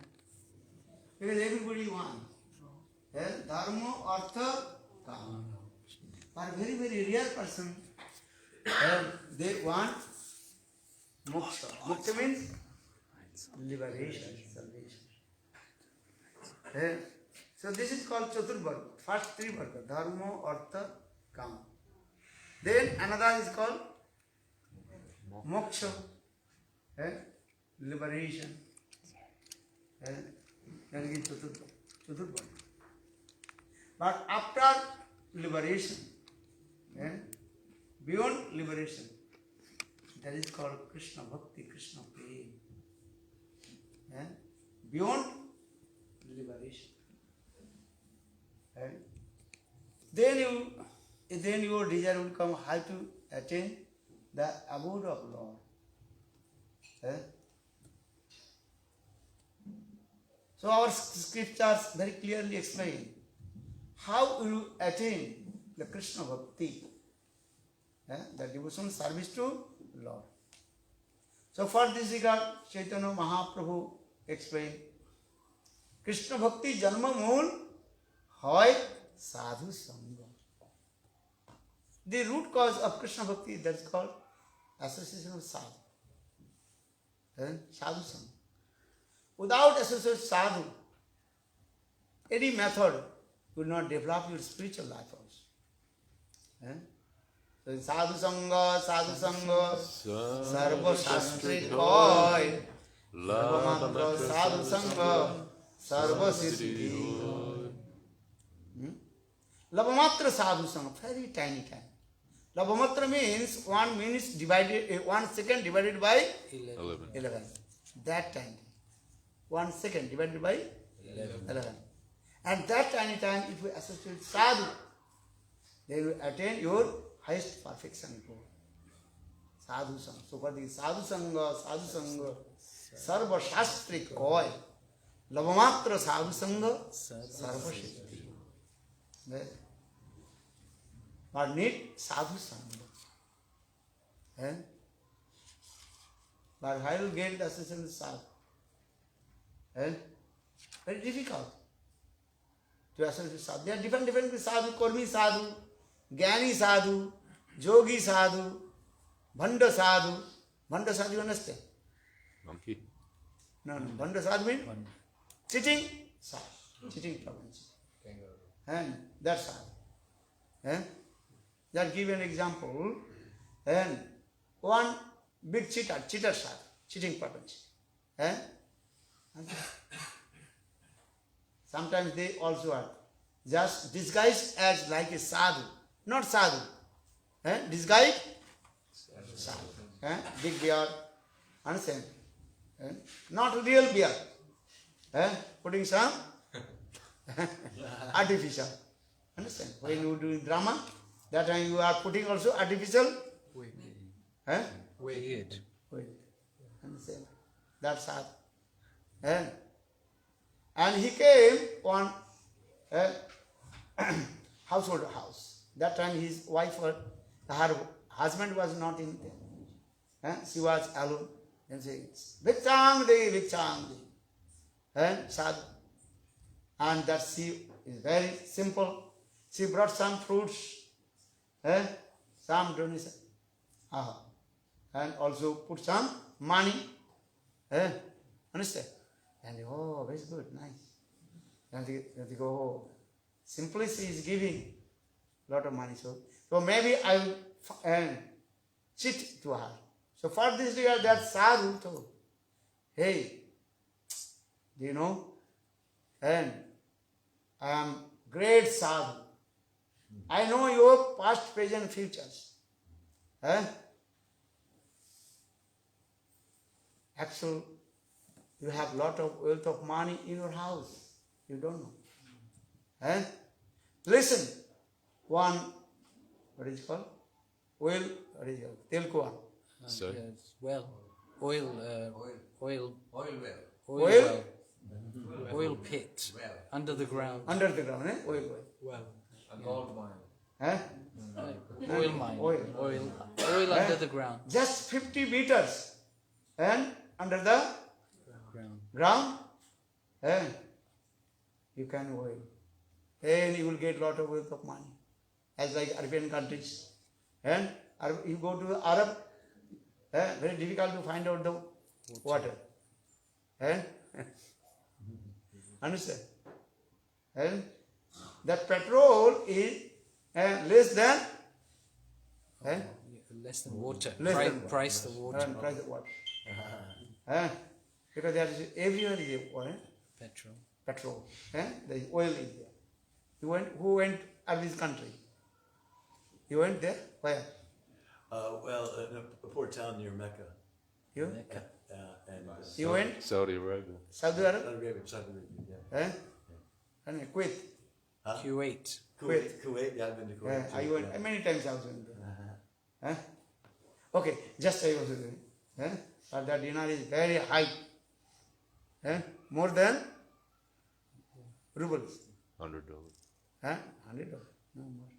Because everybody wants. Dharma, artha, kama. But very, very rare person, they want moksha. Moksha means liberation, salvation. So this is called Chaturvarga. First three varga, dharma, artha, kama. Then another is called moksha, liberation. That is Chaturvarga. But after liberation, beyond liberation, that is called Krsna-bhakti, Krsna-prema. Beyond liberation. Then your desire will come how to attain the abode of Lord. So our scriptures very clearly explain how you attain the Krishna bhakti, the devotion service to Lord. So for this regard, Chaitanya Mahaprabhu explained, Krishna bhakti janma mool hoy sadhu-sanga. The root cause of Krishna bhakti, that is called association of sadhu. Sadhu-sanga. Without association of sadhu, any method will not develop your spiritual life also. So sadhu-sanga, sarva shastri koi, lavamatra sadhu-sanga, sarva siddhi. Lavamatra sadhu-sanga, very tiny time. Lavamatra means 1 minute divided, 1 second divided by 11. That time. 1 second divided by 11. At that tiny time, if you associate sadhu, then you attain your highest perfection goal. Sadhu-sanga. So for the sadhu-sanga, sarva shastri koi, lavamatra sadhu-sanga, sarva siddhi. But need sadhu-sanga. But how you get the association with sadhu? Very difficult to associate with sadhu. There are different sadhu, kormi sadhu, jnani sadhu, yogi sadhu, bhanda sadhu. Bhanda sadhu, you understand? Monkey. No. Bhanda sadhu means cheating sadhu. Cheating province. And that's sadhu. Just give an example. And one big cheater sadhu, cheating province. Sometimes they also are just disguised as like a sadhu, not sadhu. Disguised sadhu. Big beard, understand? Not real beard. Putting some artificial. Understand? When you do drama, that time you are putting also artificial. Wait. Understand? That's sadhu. And he came on a household house. That time his wife, her husband was not in there. She was alone. And says, Vichangdi, Vichangdi. Sadhu. And that she is very simple. She brought some fruits, some donation, and also put some money. Understand? And they, oh, very good, nice. And they go, oh, simply she is giving lot of money. So maybe I will cheat to her. So for this regard, that sadhu told, hey, do you know? And I am great sadhu. I know your past, present, futures. Actually, you have lot of wealth of money in your house. You don't know. Listen, one, what is it called? Oil, what is it called? Telkuan. Sorry? Yes, well, oil Oil? well, oil pit under the ground. Under the ground, Oil. Well, A gold mine. oil mine. Oil. Oil under the ground. Just 50 meters. And under the ground, you can oil. And you will get lot of wealth of money. As like Arabian countries. And you go to Arab, very difficult to find out the water. Understand? And that petrol is less than Less than water. Less than price the water. price of water. Because there is everywhere is Petrol. petrol. There is oil is there. Who went out of this country? You went there? Where? Well, in a poor town near Mecca. You? And You went? Saudi Arabia. Saudi Arabia? Saudi Arabia, yeah. And Kuwait. Huh? Kuwait. Kuwait, yeah, I've been to Kuwait. I too, went yeah. many times I was in there. Okay, just I was doing. But the dinar is very high. More than rubles. $100. $100. No more.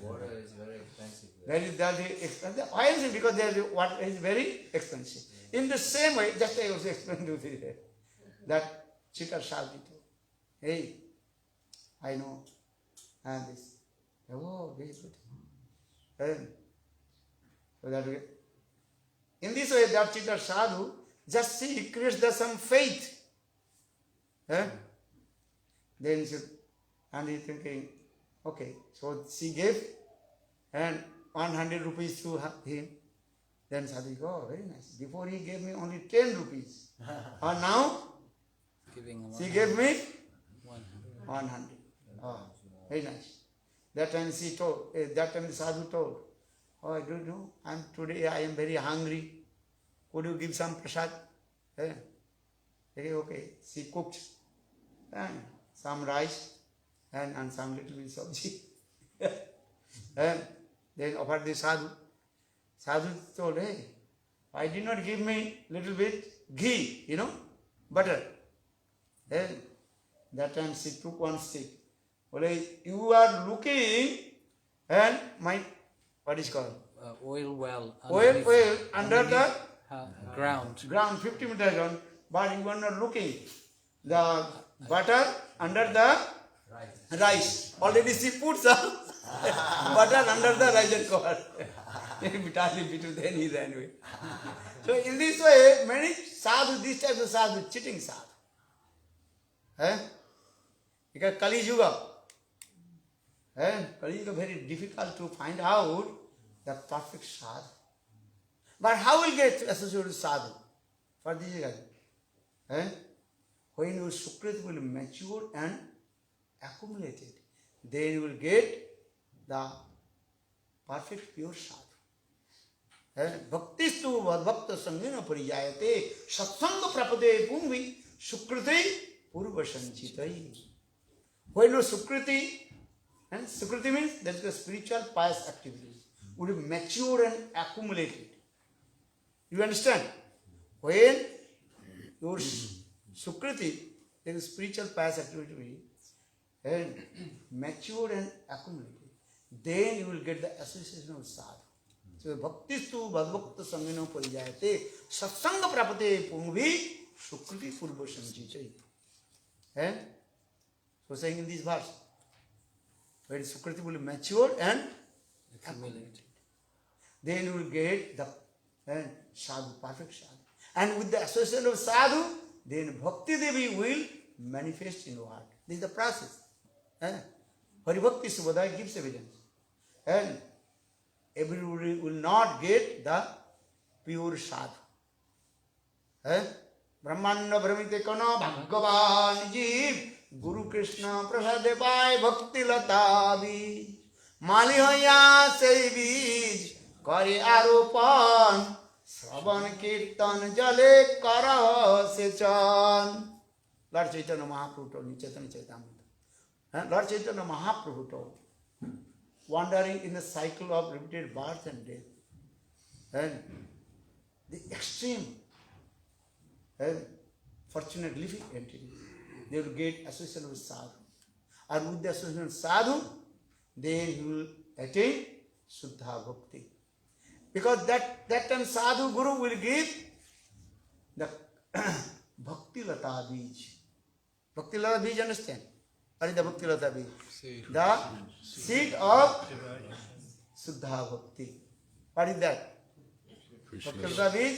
Water is very expensive. That is expensive. Why is it? Because there is water is very expensive. In the same way, just I also explained to you that cheater sadhu told, hey, I know. And this. Oh, very good. So that way. In this way, that cheater sadhu, just see, he creates some faith. Then she, and he's thinking, okay, so she gave and 100 rupees to him. Then sadhu goes, oh, very nice. Before he gave me only 10 rupees. And now she gave me 100. Oh, very nice. That time she told, that time the sadhu told, oh, I don't know, today I am very hungry. Could you give some prasad? Okay. She cooked some rice and some little bit sabji. Then offered the sadhu. Sadhu told, hey, why did not give me little bit ghee, butter? That time she took one stick. Well, you are looking and my, what is called? Oil well. Oil under the ground. 50 meters down, but you are not looking. The butter under the rice. Already she put some butter under the rice and cover. Then he ran away. So in this way, many sadhu, this type of sadhu, cheating sadhu. Because Kali Yuga. Kali Yuga very difficult to find out the perfect sadhu. But how will get associated with sadhu? For this reason. When your sukriti will mature and accumulate it, then you will get the perfect pure sadhu. Bhakti-stu bhakta-sangena pariyayate satsanga prapade pungvi sukriti purva-sanchitai. When your sukriti, and sukriti means that is the spiritual pious activity, would mature and accumulate it. You understand? When your sukriti, is spiritual pious activity, and mature and accumulated, then you will get the association of sadhu. So bhaktistu bhadbhakta sangino parijayate satsanga prapate pungvi sukriti purva sanchicai. So saying in this verse, when sukriti will mature and accumulate, then you will get the sadhu, perfect sadhu. And with the association of sadhu, then bhakti devi will manifest in your heart. This is the process. Hari Bhakti Subhadaya gives evidence. And everybody will not get the pure sadhu. Brahmanda Brahmite Kana Bhagavan Jeev Guru Krishna Prasade Pai bhakti-latha bheej Mali hoya sei bheej Kare aropan Shravan Kirtan Jale Kara Sechan. Lord Chaitanya Mahaprabhu told in Chaitanya Chaitamrita. Lord Chaitanya Mahaprabhu told, wandering in the cycle of repeated birth and death, and the extreme fortunate living entity, they will get association with sadhu. And with the association with sadhu, then he will attain Shuddha Bhakti. Because that time sadhu guru will give the bhakti-latha bheej. Bhakti-latha bheej, understand? What is the bhakti-latha bheej? The seed of Shuddha Bhakti. What is that? Bhakti-latha bheej?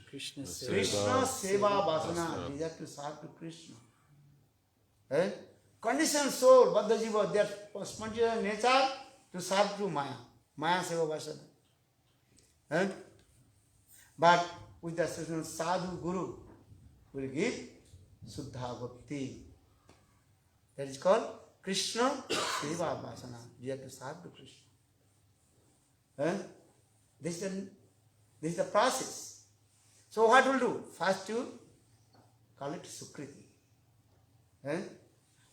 Krishna Seva Vasana, desire to serve to Krishna. Conditioned soul, Baddha Jiva, their spontaneous nature to serve to Maya. Maya Seva Vasana. But with the association of sadhu guru, will give Shuddha Bhakti. That is called Krishna Seva Vasana. We have to serve to Krishna. This is the process. So what will do? First you call it sukriti.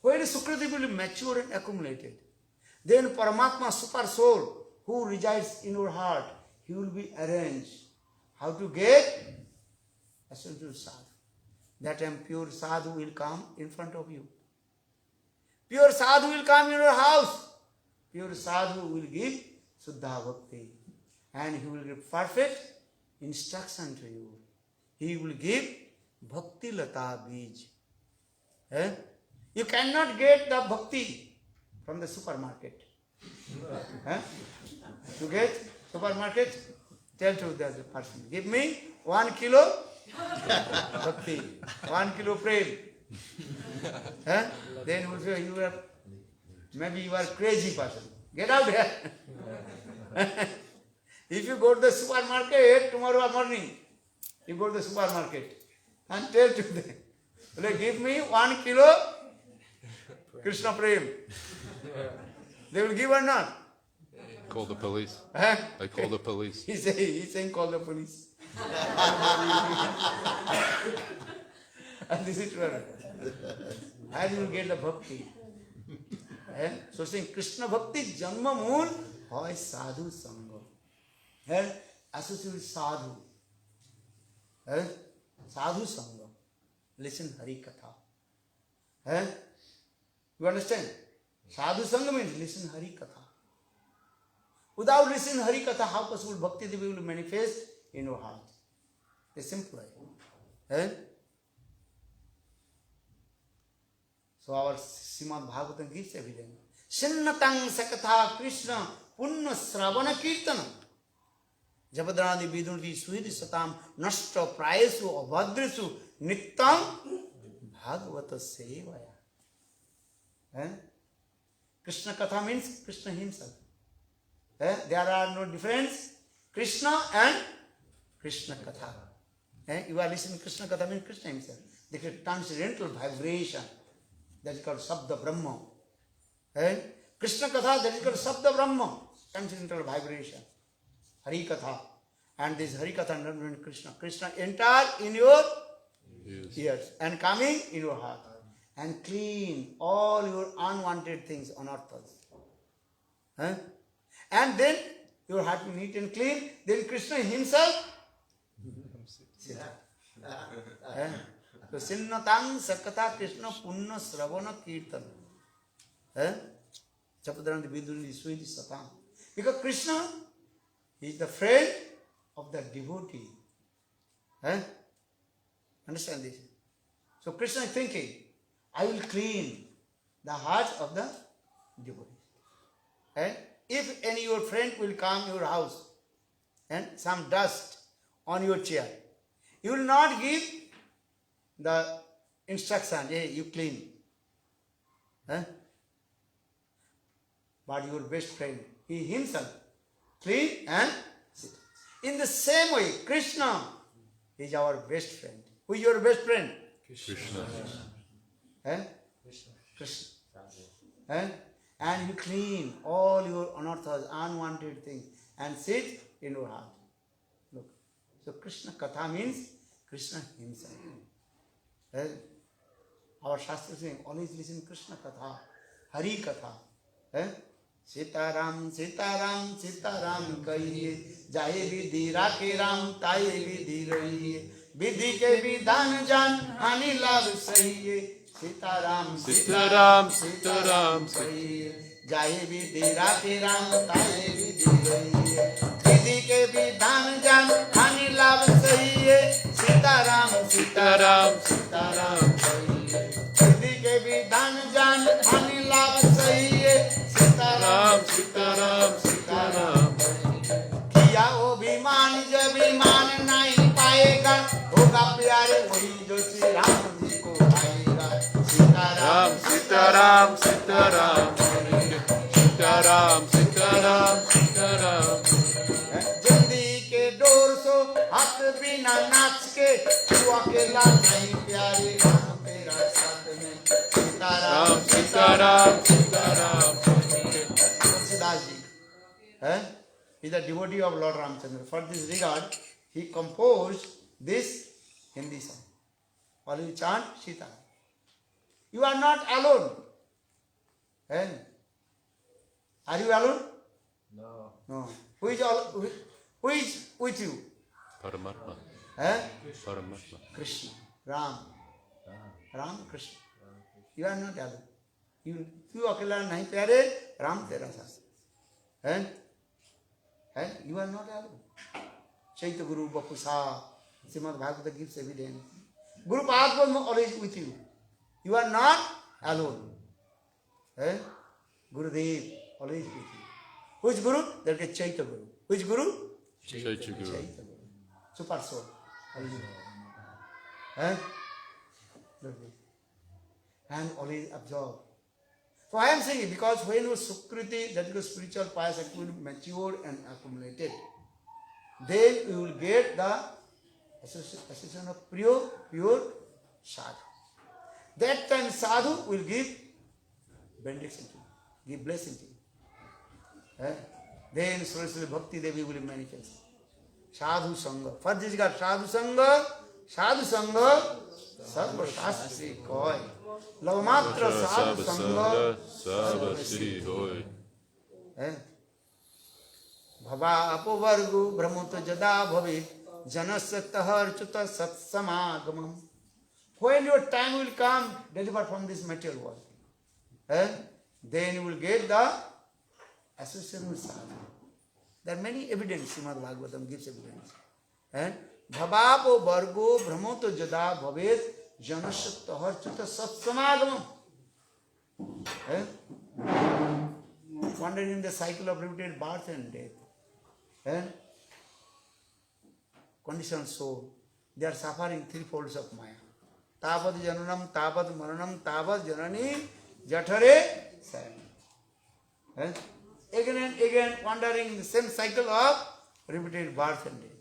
When sukriti will be mature and accumulated, then Paramatma, super soul, who resides in your heart, he will be arranged. How to get? Essential sadhu. That time pure sadhu will come in front of you. Pure sadhu will come in your house. Pure sadhu will give Shuddha Bhakti. And he will give perfect instruction to you. He will give bhakti-latha bheej. You cannot get the bhakti from the supermarket. To get supermarket, tell to the person, give me 1 kilo bhakti, 1 kilo prem. Then you will say maybe you are a crazy person. Get out here. If you go to the supermarket tomorrow morning, you go to the supermarket and tell to them, give me 1 kilo Krishna-prema. They will give or not? Call the police. I call the police. He's saying call the police. And this is true. How do you get the bhakti? So saying Krishna Bhakti Janma Mool hoy Sadhu-sanga. Associate with sadhu. Sadhu-sanga. Listen Hari Katha. You understand? Sadhu-sanga means listen Hari Katha. Without listening Hari Katha, how possible Bhakti Devi will manifest in your heart? It's simple. So our Srimad Bhagavatam gives evidence. Shinnatang sakatha Krishna punna sravana kirtana Jabadranadi vidunti suhidi satam nashta prayesu avadrisu nittam bhagavata sevaya. Krishna Katha means Krishna himself. There are no difference. Krishna and Krishna Katha. You are listening Krishna Katha means Krishna himself. They get transcendental vibration. That is called sabda-brahman. Krishna Katha, that is called sabda-brahman. Transcendental vibration. Hari Katha. And this Hari Katha and Krishna. Krishna enter in your ears and coming in your heart. And clean all your unwanted things on earth. And then your heart will neat and clean. Then Krishna himself. So Sinnatang Sakata Krishna Punna Sravana Kirtan. Chapadranti Viduni Switi Satam. Because Krishna is the friend of the devotee. Understand this? So Krishna is thinking, I will clean the heart of the devotee. If any your friend will come your house and some dust on your chair, you will not give the instruction, hey, you clean. But your best friend, he himself, clean and sit. In the same way, Krishna is our best friend. Who is your best friend? Krishna. Krishna. And you clean all your anarthas, unwanted things, and sit in your heart. Look. So Krishna Katha means Krishna himself. Our Shastra saying, always listen Krishna Katha, Hari Katha. Sitaram, Sitaram, Sitaram kahiye, jaye vidhi rakhe Ram, taye vidhi rahiye, vidhi ke vidhan jan, hani labh sahiye. Sitaram, Sitaram, Sitaram, kahiye, jaye vidhi rakhe Ram, taye vidhi rahiye, vidhi ke vidhan jan, hani labh sahiye. Sitaram, Sitaram, Sitaram kahiye, vidhi ke vidhan jan, hani labh sahiye. Sitaram, Sitaram, Sitaram. किया अभिमान जब ईमान नहीं पाएगा, होगा प्यारे वही जो श्री राम जी को पाएगा. Sitaram, Sitaram, Sitaram, Sitaram, Sitaram, Sitaram. जिंदगी के डोर सो हाथ बिना नाच के, तू अकेला नहीं प्यारे राम तेरा साथ में. Sitaram, Sitaram, Sitaram. He is a devotee of Lord Ramchandra. For this regard, he composed this Hindi song. All you chant Sita. You are not alone. Are you alone? No. Who is with you? Paramatma. Paramatma. Krishna. Ram. Ram Krishna. You are not alone. You akela nahi pyare, Ram tera sath. You are not alone. chaitya-guru Bapusa, Srimati-Bhagavata gives evidence. Guru Padma is always with you. You are not alone. Gurudev always with you. Who is Guru? That is chaitya-guru. Who is Guru? Chaitya-guru. Chaitya-guru. Super soul. And always absorb. So I am saying because when your sukriti, that is spiritual pious activity, matured and accumulated, then you will get the association of pure sadhu. That time sadhu will give benediction to you, give blessing to you. Then Srimati Bhakti Devi will manifest. Sadhu-sanga. For this God, Sadhu-sanga, Sadhu-sanga, Sarva Shastri Koi. Lavamatra Sadhu-sanga, Sarva Shri Hoy. Bhava apovargu brahmata jada bhavi janasya taharchuta satsamadamam. When your time will come, deliver from this material world, then you will get the association with sadhu. There are many evidence, Srimad-Bhagavatam gives evidence. Bhava apovargu brahmata jada bhavi janasya taharchuta satsamadamam. Wandering in the cycle of repeated birth and death. Conditioned soul, they are suffering three folds of Maya. Tapat jananam, tapat maranam, tapat janani, jathare, sayan. Again and again wandering in the same cycle of repeated birth and death.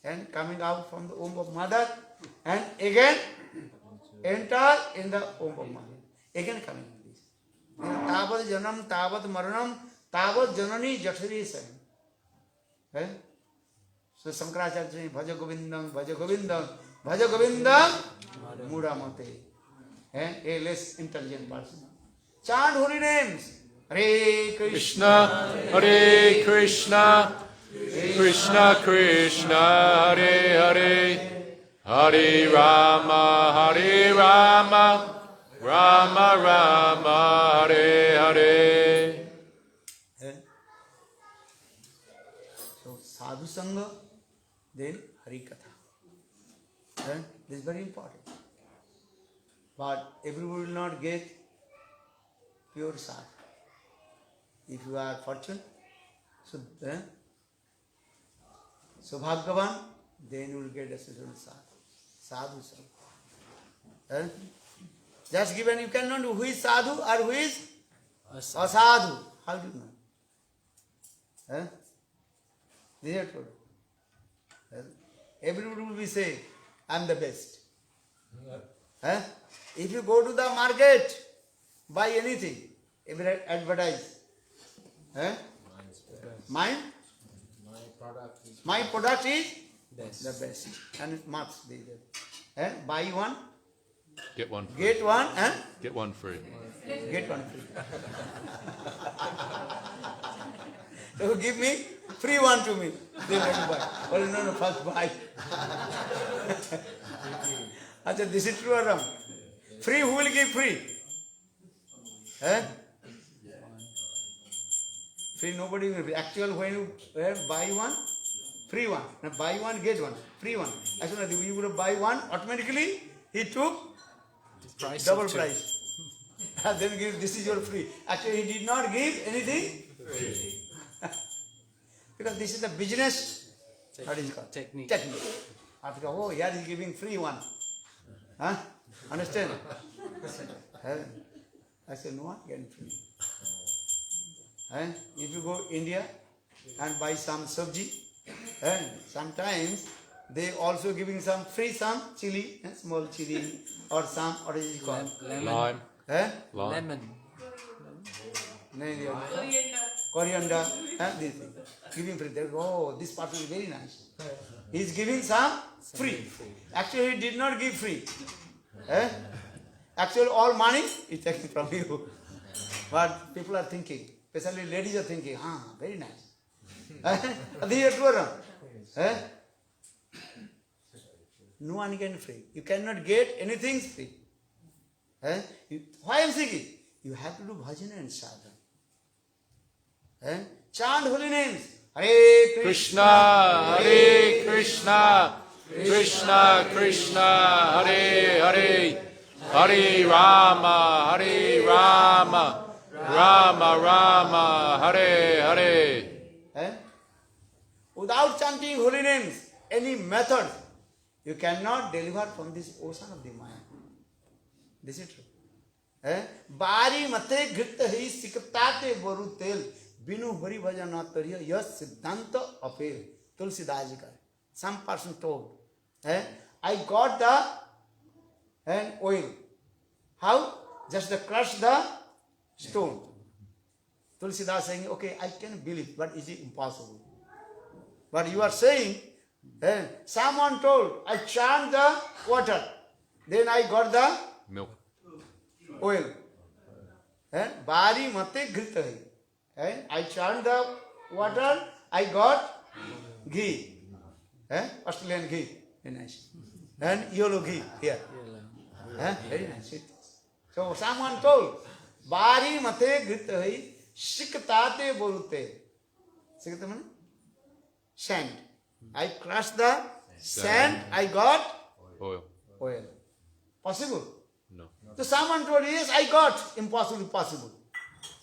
And coming out from the womb of mother and again enter in the womb of mother. Again coming in this. Tavat janam, tavat maranam, tavat janani, jathare, sayan. So Sankaracharya saying, Bhaja Govindam, Bhaja Govindam, Bhaja Govindam, Mudamate. A less intelligent person. Chant holy names. Hare Krishna, Hare Krishna, Krishna Krishna, Hare Hare, Hare Rama, Hare Rama, Rama Rama, Hare Hare. This is very important. But everybody will not get pure sadhu. If you are fortunate, so bhagavan, then you will get a special sadhu. Just given, you cannot know who is sadhu or who is asadhu. How do you know? This is true. Everybody will be saying, I am the best. If you go to the market, buy anything, advertise. My product is the best. And it must be there. Buy one, Get one free. get one, Get one free. get one free. So give me free one to me. Then I will buy. Oh no, first buy. Achha, this is true or wrong? Free, who will give free? Free, nobody will be. Actually, when you buy one, free one. Now buy one, get one. Free one. As soon as you will buy one, automatically he took double price. And then give, this is your free. Actually, he did not give anything free. Because this is the business, what is it called? Technique. After all, here he is giving free one. Understand? I said, no one getting free. If you go India and buy some sabji, sometimes they also giving some free, some chili, small chili, or some, what is it called? Lime. Lemon. Coriander, this thing. Giving free. They go, oh, this part is very nice. He is giving some free. Actually, he did not give free. Actually, all money is taken from you. But people are thinking, especially ladies are thinking, very nice. This is true or not? No one can free. You cannot get anything free. Why I am singing? You have to do bhajan and sadhana. Chant holy names. Hare Krishna, Hare Krishna, Krishna Krishna, Hare Hare, Hare Rama, Hare Rama, Rama Rama, Hare Hare. Without chanting holy names, any method, you cannot deliver from this ocean of the mind. This is true. Bari mate grit hi siktate baru tel binu hari bhajan tariya yas siddhanta apel. Tulsidas ji ka. Some person told, I got the oil. How? Just to crush the stone. Tulsidas saying, okay, I can believe, but is it impossible? But you are saying, someone told, I churned the water, then I got the Milk. oil. Bari mate grit hai. I churned the water, I got ghee. Australian ghee. Very nice. And yellow ghee here. Very nice. So someone told, Bari mate grit hai, siktate borute. Siktate means sand. I crushed the sand, I got Oil. oil. Possible? No. So someone told, yes, I got. Impossible, possible.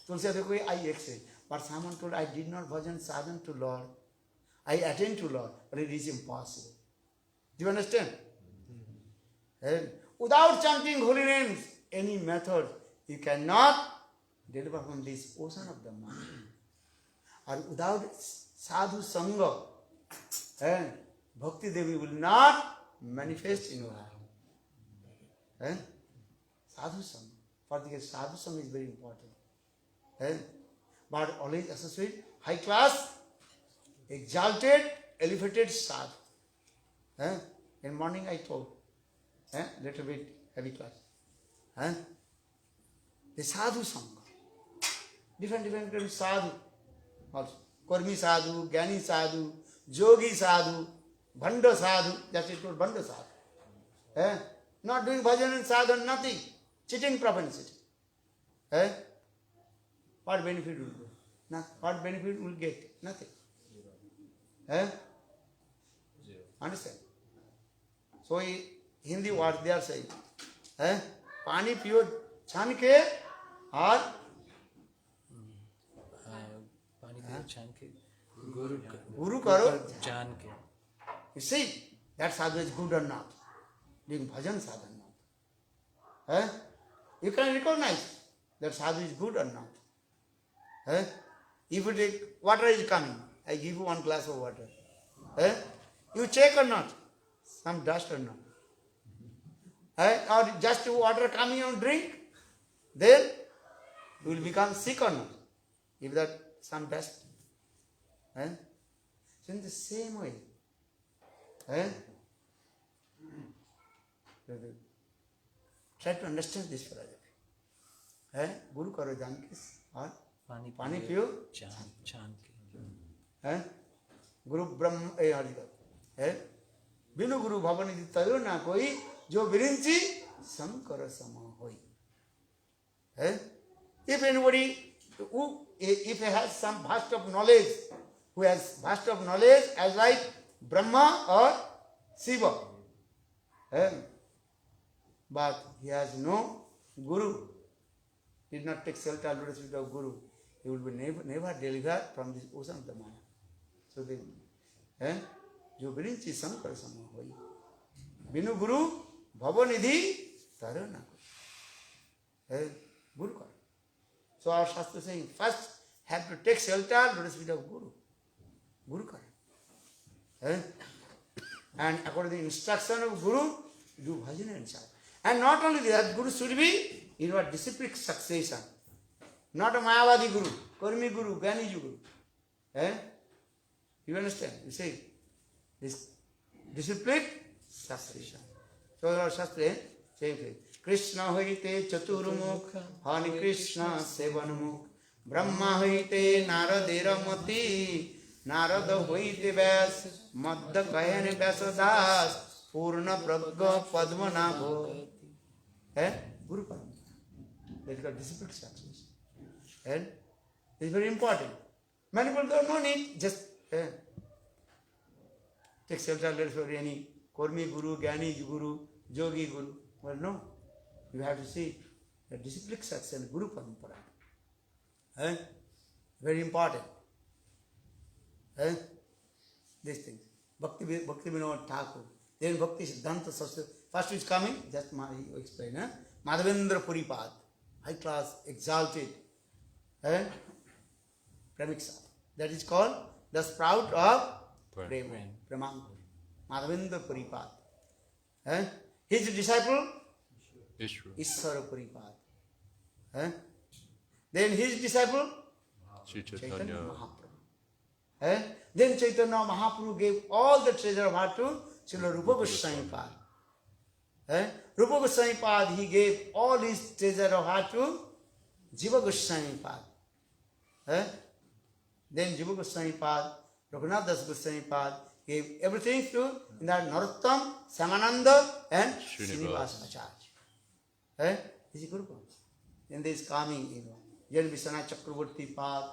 Tulsi Adhikoi, I accept. But someone told, I did not bhajan sadhan to Lord. I attend to Lord, but it is impossible. Do you understand? Without chanting holy names, any method, you cannot deliver from this ocean of the mind. Or without Sadhu-sanga, Bhakti Devi will not manifest in your life. Sadhu-sanga. For the Sadhu-sanga is very important. But always associate high class, exalted, elevated sadhu. In morning I told, little bit heavy class. The sadhu-sanga. Different sadhu. Also, Karmi sadhu, Gyani sadhu, Yogi sadhu, Bhanda sadhu. That's it called Bhanda sadhu. Not doing bhajan and sadhana, nothing. Cheating propensity. What benefit will go? What benefit will get? Nothing. Understand? So Hindi what they are saying. Pani piyo chan ke or पानी पियो छान के गुरु guru karo. जान के. You see, that sadhu is good or not. Doing bhajan sadhana. You can recognize that sadhu is good or not. If you take water is coming, I give you one glass of water. You check or not? Some dust or not? Or just water coming and drink, then you will become sick or not? If that some dust. So in the same way. Try to understand this philosophy. Guru karo jankis or pani piyo छान के. गुरु ब्रह्म बिनु गुरु भवन तयो ना कोई जो विरिंची शंकर सम होई. If anybody if he has some vast of knowledge, who has vast of knowledge as like Brahma or Shiva, but he has no guru, did not take shelter lotus feet of guru, he will be never delivered from this ocean of the Maya. So they, जो विरिंची शंकर सम होई बिनु गुरु भवनिधि तरो ना कोई. Guru karo. So our Shastra saying, first have to take shelter lotus feet of guru. Guru karo. And according to the instruction of guru, do bhajan and chant. And not only that, guru should be in your disciplic succession. Not a Mayavadi guru, Karmi guru, Gyani guru. You understand? You say, this disciplic succession. So our Shastra saying, Krishna hoite chaturmukh, Hani Krishna sevanmukh, Brahma hoite Naradera mati, Narada hoite Vyas, Madda Kayane Vyasadas, Purna Pragga Padmanabho. Guru Parampara. That is called disciplic success. And it is very important. Many people don't know it, just take shelter for any Kormi Guru, Gyani Guru, Yogi Guru. Well, no. You have to see the disciplic success, Guru Parampara. Very important. These things. Bhakti Vinod Thakur. Then Bhakti Siddhanta Sastra. First is coming, just you explain. Madhavendra Puripada. High class, exalted. Premixa. That is called the sprout of Prema. Paramatma. Madhavendra Puripada. His disciple, Ishvara Puripada. Then his disciple, Chaitanya Mahaprabhu. Then Chaitanya Mahaprabhu gave all the treasure of heart to Srila Rupa Goswami Pad. Rupa Goswami Pad, he gave all his treasure of heart to Jiva Goswami Pad. Then Jiva Goswami Pad, Raghunath Das Goswami Pad gave everything to Narottam, Samananda and Srinivasa Acharya. This is Guru Parampara. Then there is coming, Jan Vishwanath Chakravarti Pad,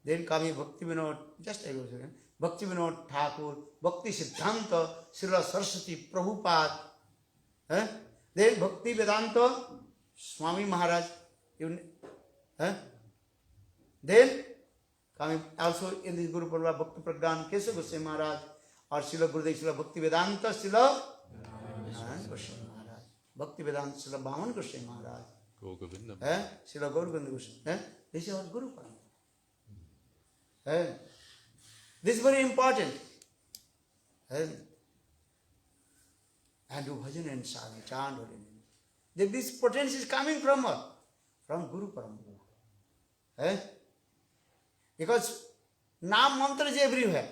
then coming Bhakti Vinod, just I go again, Bhakti Vinod Thakur, Bhakti Siddhanta, Srila Saraswati Prabhupada, then Bhakti Vedanta, Swami Maharaj, then coming also in this Guru Parampara, Bhakti Pragyan, Kesha Goswami Maharaj, or Srila Gurudev, Srila Bhakti Vedanta, Srila Goswami Maharaj, Bhakti Vedanta, Srila Bhaman Goswami Maharaj, Srila Gauraganda Goswami. This is our Guru Parampara. This is very important. And do bhajan and sadhu, chant. This potential is coming from what? From Guru Parampara. Because Naam mantra is everywhere.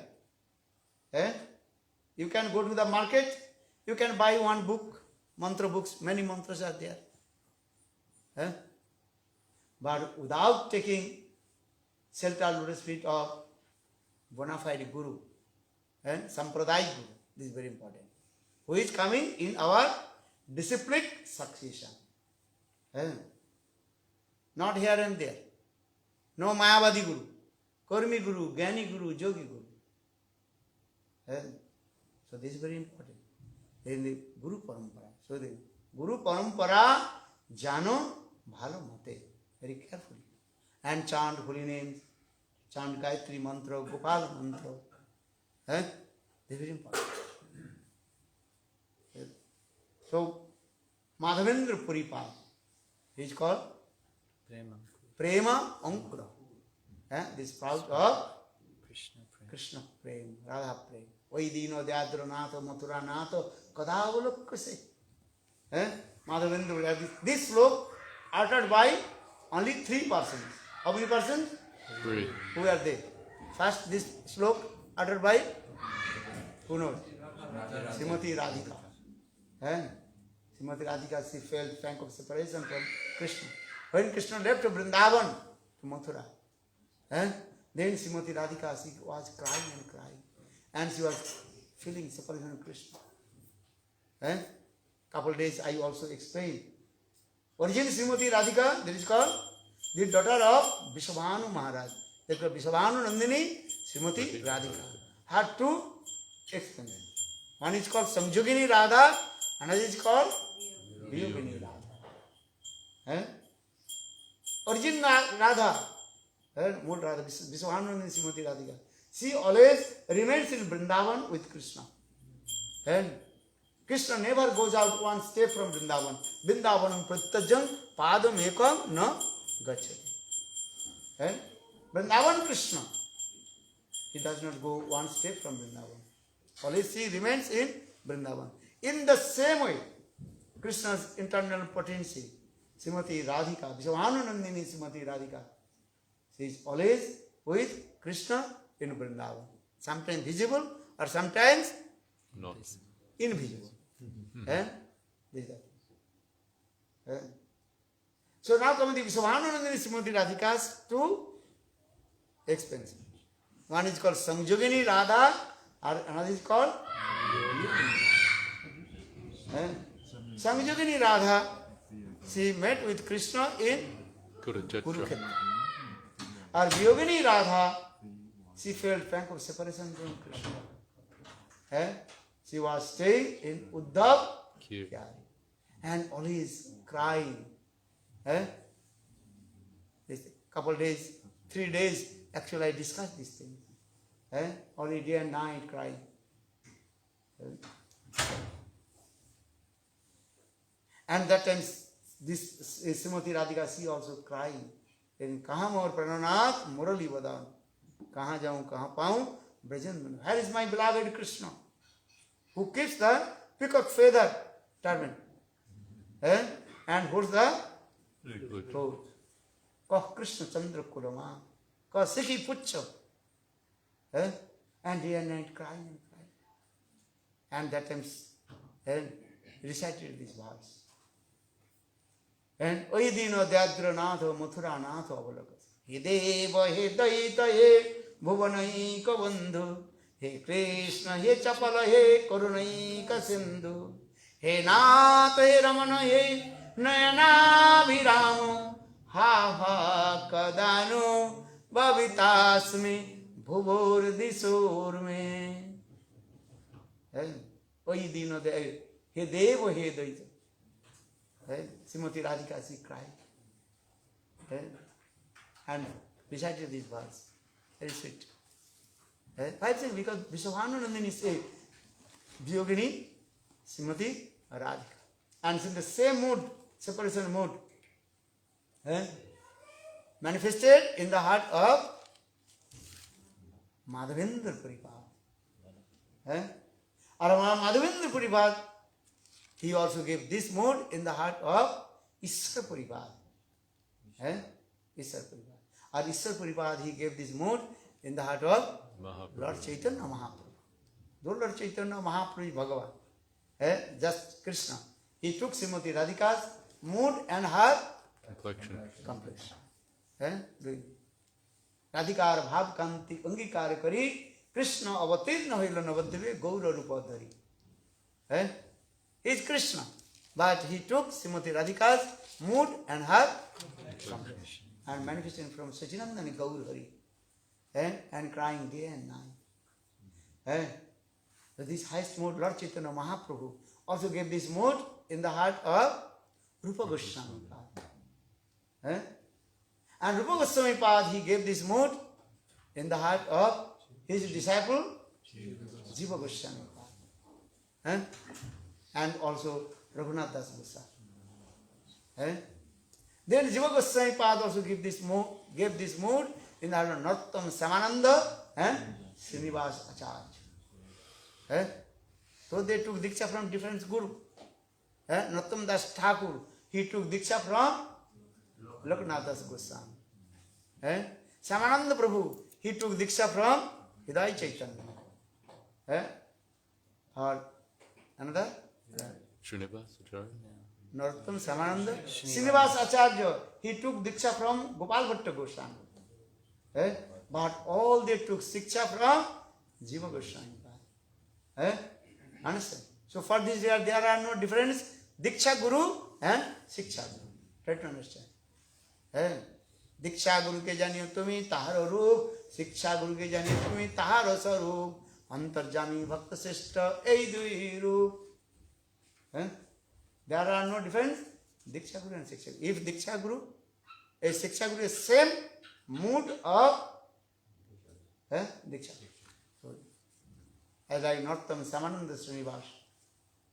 You can go to the market, you can buy one book, mantra books, many mantras are there. But without taking shelter lotus feet of bonafide Guru and Sampradaya Guru, this is very important, who is coming in our disciplic succession. Not here and there. No Mayavadi Guru, Karmi Guru, Gyani Guru, Yogi Guru. So this is very important. Then the Guru Parampara. So the Guru Parampara jano bhalo mate. Very carefully. And chant holy names. Chant Gayatri mantra, Gopal mantra. They're very important. So, Madhavendra Puripada, he is called Prema Ankura. This sprout of Krishna-prema, Radha-prema. Oi dina, dayadranatha, mathura-natha, kadavalakkase. Madhavendra will have this sloka uttered by only 3 persons. How many persons? 3. Who are they? First, this sloka uttered by, who knows? Srimati Radhika. Srimati Radhika, she felt pang of separation from Krishna. When Krishna left Vrindavan to Mathura, then Srimati Radhika, she was crying and crying. And she was feeling separation from Krishna. Couple days I also explained. Origin Srimati Radhika, that is called the daughter of Vrishabhanu Maharaj. They called Vrishabhanu-nandini, Srimati Radhika. Had 2 explanations. One is called Samyogini Radha, another is called Viyogini Radha. Origin Radha, Mool Radha, Vrishabhanu-nandini, Srimati Radhika. She always remains in Vrindavan with Krishna. And Krishna never goes out one step from Vrindavan. Vrindavanam pratyajam padam ekam na gacchati. Vrindavan Krishna, he does not go one step from Vrindavan. Always he remains in Vrindavan. In the same way, Krishna's internal potency, Srimati Radhika, Vrishabhanu-nandini Srimati Radhika, she is always with Krishna in Vrindavan. Sometimes visible or sometimes Not. invisible. So now come the Vrishabhanu-nandini Srimati Radhika's 2 expenses. One is called Samyogini Radha, or another is called Samyogini Radha. She met with Krishna in Kurukshetra. Or Viyogini Radha, she felt pang of separation from Krishna. She was staying in Uddhav and always crying. This couple days, 3 days, actually I discussed this thing. Only day and night crying. And that time, this Srimati Radhika, she also crying. In Kaha Maur Prananath Murali Vadan. Kaha jaun, kaha paun, Brajan. Where is my beloved Krishna? Who keeps the peacock feather turban? And holds the throat. Kah Krishna Chandra Kurama. Kah Sikhi Pucha. And day and night crying and crying. And that time recited this verse. And Oi dina dayadranatha mathura-natha avalakas. He deva he daita he bhuvanai ka bandhu. He Krishna he chapala he karunai ka sindhu. He nath he ramana he nayana viramo. Ha ha kadanu bhavitasmi bhuvor disur me. Oi dina de he deva he daita. Srimati Radhika, she cried. And recited this verse. Very sweet. Why is it? Because Vrishabhanu-nandini say Viyogini, Srimati Radhika. And in the same mood, separation mood, manifested in the heart of Madhavendra Puripada. Madhavendra Puripada, he also gave this mood in the heart of Ishwar Puripada. Ishwar Puripada. Or Ishwar Puripada, he gave this mood in the heart of Lord Chaitanya Mahaprabhu. Though Lord Chaitanya Mahaprabhu is Bhagavan, just Krishna, he took Srimati Radhika's mood and her complexion. Radhikar bhav kanti angikar kari Krishna avatirna hoila navadhyave gaura rupa dhari. He is Krishna, but he took Srimati Radhika's mood and her complexion and manifesting from Sachinandani Gaur Hari and crying day and night. This highest mood, Lord Chaitanya Mahaprabhu, also gave this mood in the heart of Rupa Goswami Pad. And Rupa Goswami Pad, he gave this mood in the heart of his disciple Jiva Goswami Pad. And also Raghunath Das Goswami. Then Jiva Goswami Pad also gave this mood in the heart of Narottam Samananda and Srinivas Acharya. So they took Diksha from different guru. Narottam Das Thakur, he took Diksha from Loknath Das Goswami. Samananda Prabhu, he took Diksha from Hidaya Chaitanya. Or another? Srinivas Acharya. Narottam Samananda, Srinivas Acharya, he took Diksha from Gopal Bhatta Goswami. But all they took Siksha from Jiva Goswami. Understand? So for this there are no difference. Diksha Guru and Siksha Guru. Try to understand. Diksha Guru ke janiyo tumi taharo roop, Siksha Guru ke janiyo tumi taharo saroop, Antarjami Bhakta Sishta ei dui roop. There are no difference. Diksha Guru and Siksha Guru. If Diksha Guru, a Siksha Guru is same mood of Diksha. So, as I Narottam Samananda Srinivas,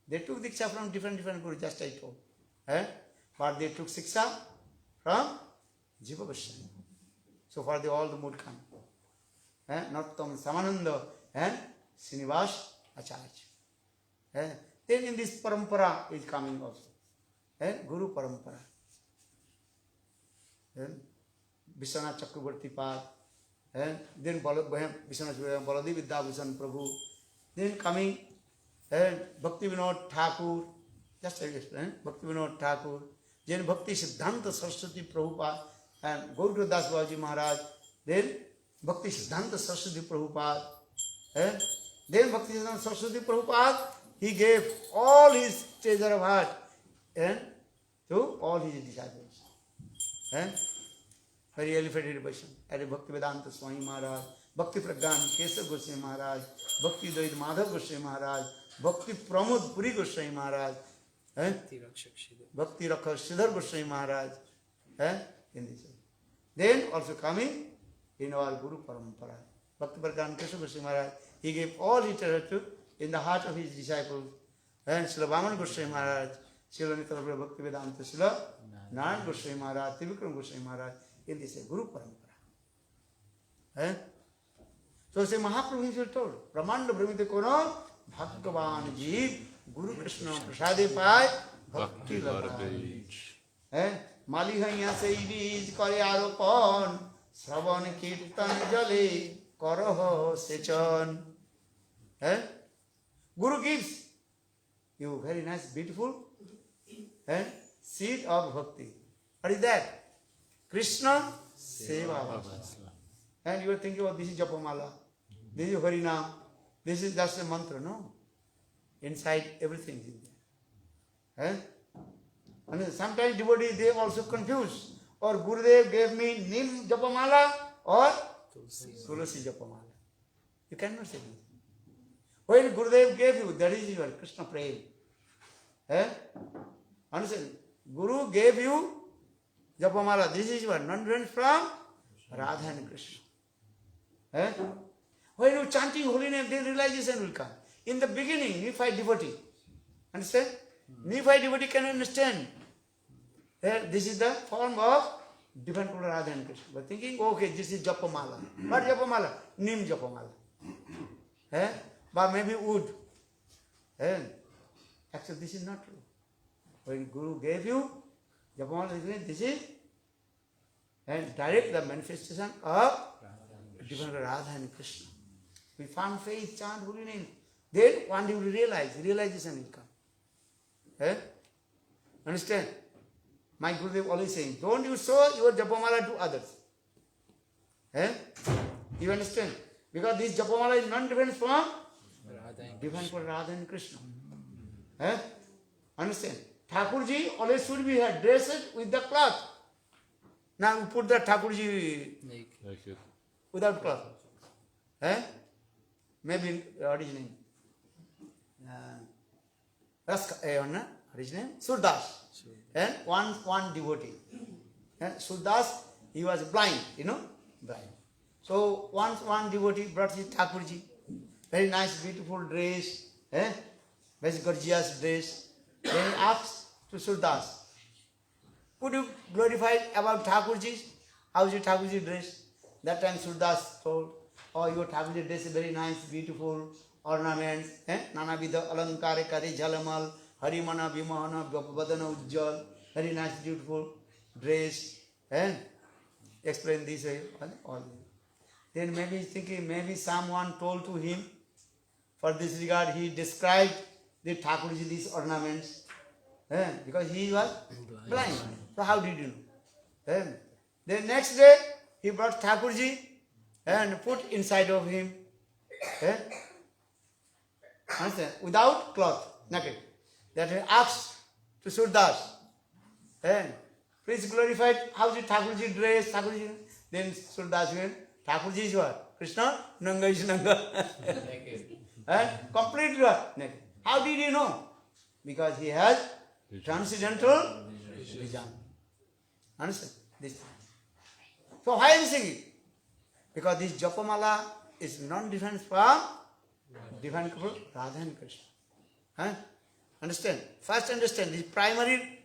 they took Diksha from different Guru, just I told. But they took Siksha from Jiva Goswami. So for all the mood come. Narottam Samananda and Srinivas Acharya. Then in this Parampara is coming also. Guru Parampara. Vishwanath Chakravarti Pad. Then Vishwanath Baladi Vidyabhushan Prabhu. Then coming Bhakti Vinod Thakur. Just I explain. Bhakti Vinod Thakur. Then Bhakti Siddhanta Saraswati Prabhupada and Gaurav Das Babaji Maharaj. Then Bhakti Siddhanta Saraswati Prabhupada. Then Bhakti Siddhanta Saraswati Prabhupada, he gave all his treasure of heart to all his disciples. Very elevated Vaishnava. As Bhakti Vedanta Swami Maharaj, Bhakti Pragyan Kesar Goswami Maharaj, Bhakti Dayadranatha Madhav Goswami Maharaj, Bhakti Pramod Puri Goswami Maharaj, Bhakti Rakha Sridhar Goswami Maharaj. In this way. Then also coming in our Guru Parampara. Bhakti Pragyan Kesar Goswami Maharaj, he gave all his treasure in the heart of his disciples. And Srila Vamana Goswami Maharaj, Srila Nityabhakti Bhakti Vedanta, Srila Narayana Goswami Maharaj, Trivikram Goswami Maharaj, in this Guru Parampara. So say Mahaprabhu himself told, Brahmanda Brahmite Kono, Bhagavan Jeev, Guru Krishna Prasade Pai, bhakti-latha. Mali haiya se beej kare aropon, Shravan kirtan jale, karaho sechan. Guru gives you very nice, beautiful seed of bhakti. What is that? Krishna Seva. And you are thinking, oh, this is Japamala, this is Harinam, this is just a mantra. No. Inside everything is there. And sometimes devotees, they also confuse. Or Gurudev gave me Nim Japamala or Tulasi Japamala. You cannot say this. When Gurudev gave you, that is your Krsna-prema. Understand? Guru gave you Japamala. This is your non-different from Radha and Krishna. When you chanting holy name, then realization will come. In the beginning, Nephi devotee. Understand? Nephi devotee can understand. This is the form of different from Radha and Krishna. But thinking, okay, this is Japamala. What Japamala? Nim Japamala. But maybe wood. Actually, this is not true. When Guru gave you Japamala, this is direct the manifestation of different Radha and Krishna. We found faith, chant holy name. Then one day we realization will come. Understand? My Gurudev always saying, don't you show your Japamala to others. You understand? Because this Japamala is non-different from different from Radha and Krishna. Understand? Thakurji always should be dressed with the cloth. Now we put the Thakurji without cloth. Maybe originally. his name? Surdas. And one devotee. Surdas, he was blind, blind. So once one devotee brought his Thakurji, very nice, beautiful dress, very gorgeous dress. Then he asked to Surdas, could you glorify about Thakurji? How is your Thakurji dress? That time Surdas told, oh, your Thakurji dress is very nice, beautiful, ornaments, Nanavidha alankare kare jalamal, harimana vimahana vadana ujjal, very nice, beautiful dress, explain this way, all. Then maybe thinking, maybe someone told to him, for this regard he described the Thakurji these ornaments, because he was blind. So how did you know? Then next day he brought Thakurji and put inside of him, understand? Without cloth, naked. That he asked to Surdas, please glorify how the Thakurji dress, Thakurji. Then Surdas went, Thakurji is what? Krishna, Nanga is Nanga. Completely what? Naked. How did he know? Because he has transcendental vision. Understand? This. So why I am saying it? Because this Japamala is non-different from divine couple Radha and Krishna. Understand? First understand this primary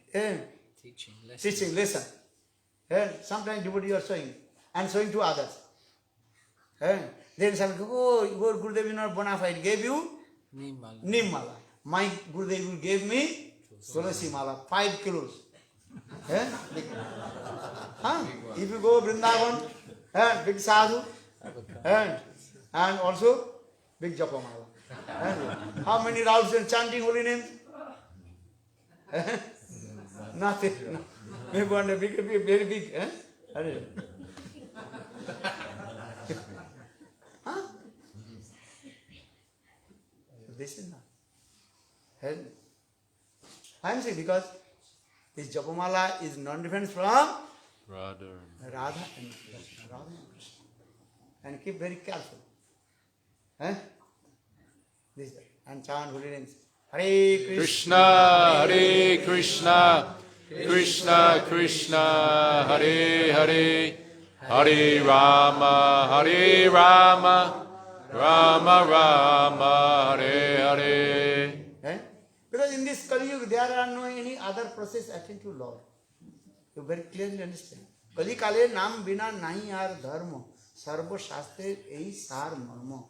teaching lesson. Sometimes devotee are showing and showing to others. Then some go, oh, your Gurudev is not bonafide, gave you Neem mala. My Gurudev gave me Tulasi mala, 5 kilos. If you go Vrindavan, big sadhu, and also big japamala. How many rounds in chanting holy names? Nothing. Maybe one big, very big. This is not. I am saying because this Japamala is non-different from Radha and Krishna. And keep very careful. This and chant holy names. Hare Krishna, Hare Krishna, Krishna Krishna, Hare Hare, Hare Rama, Hare Rama, Rama Rama, Hare Hare. Because in this Kali Yuga there are no any other process akin to Lord. You very clearly understand. Kali Kale Nam Bina Nahi Ar Dharma, Sarva Shastre Ei Sar Marma.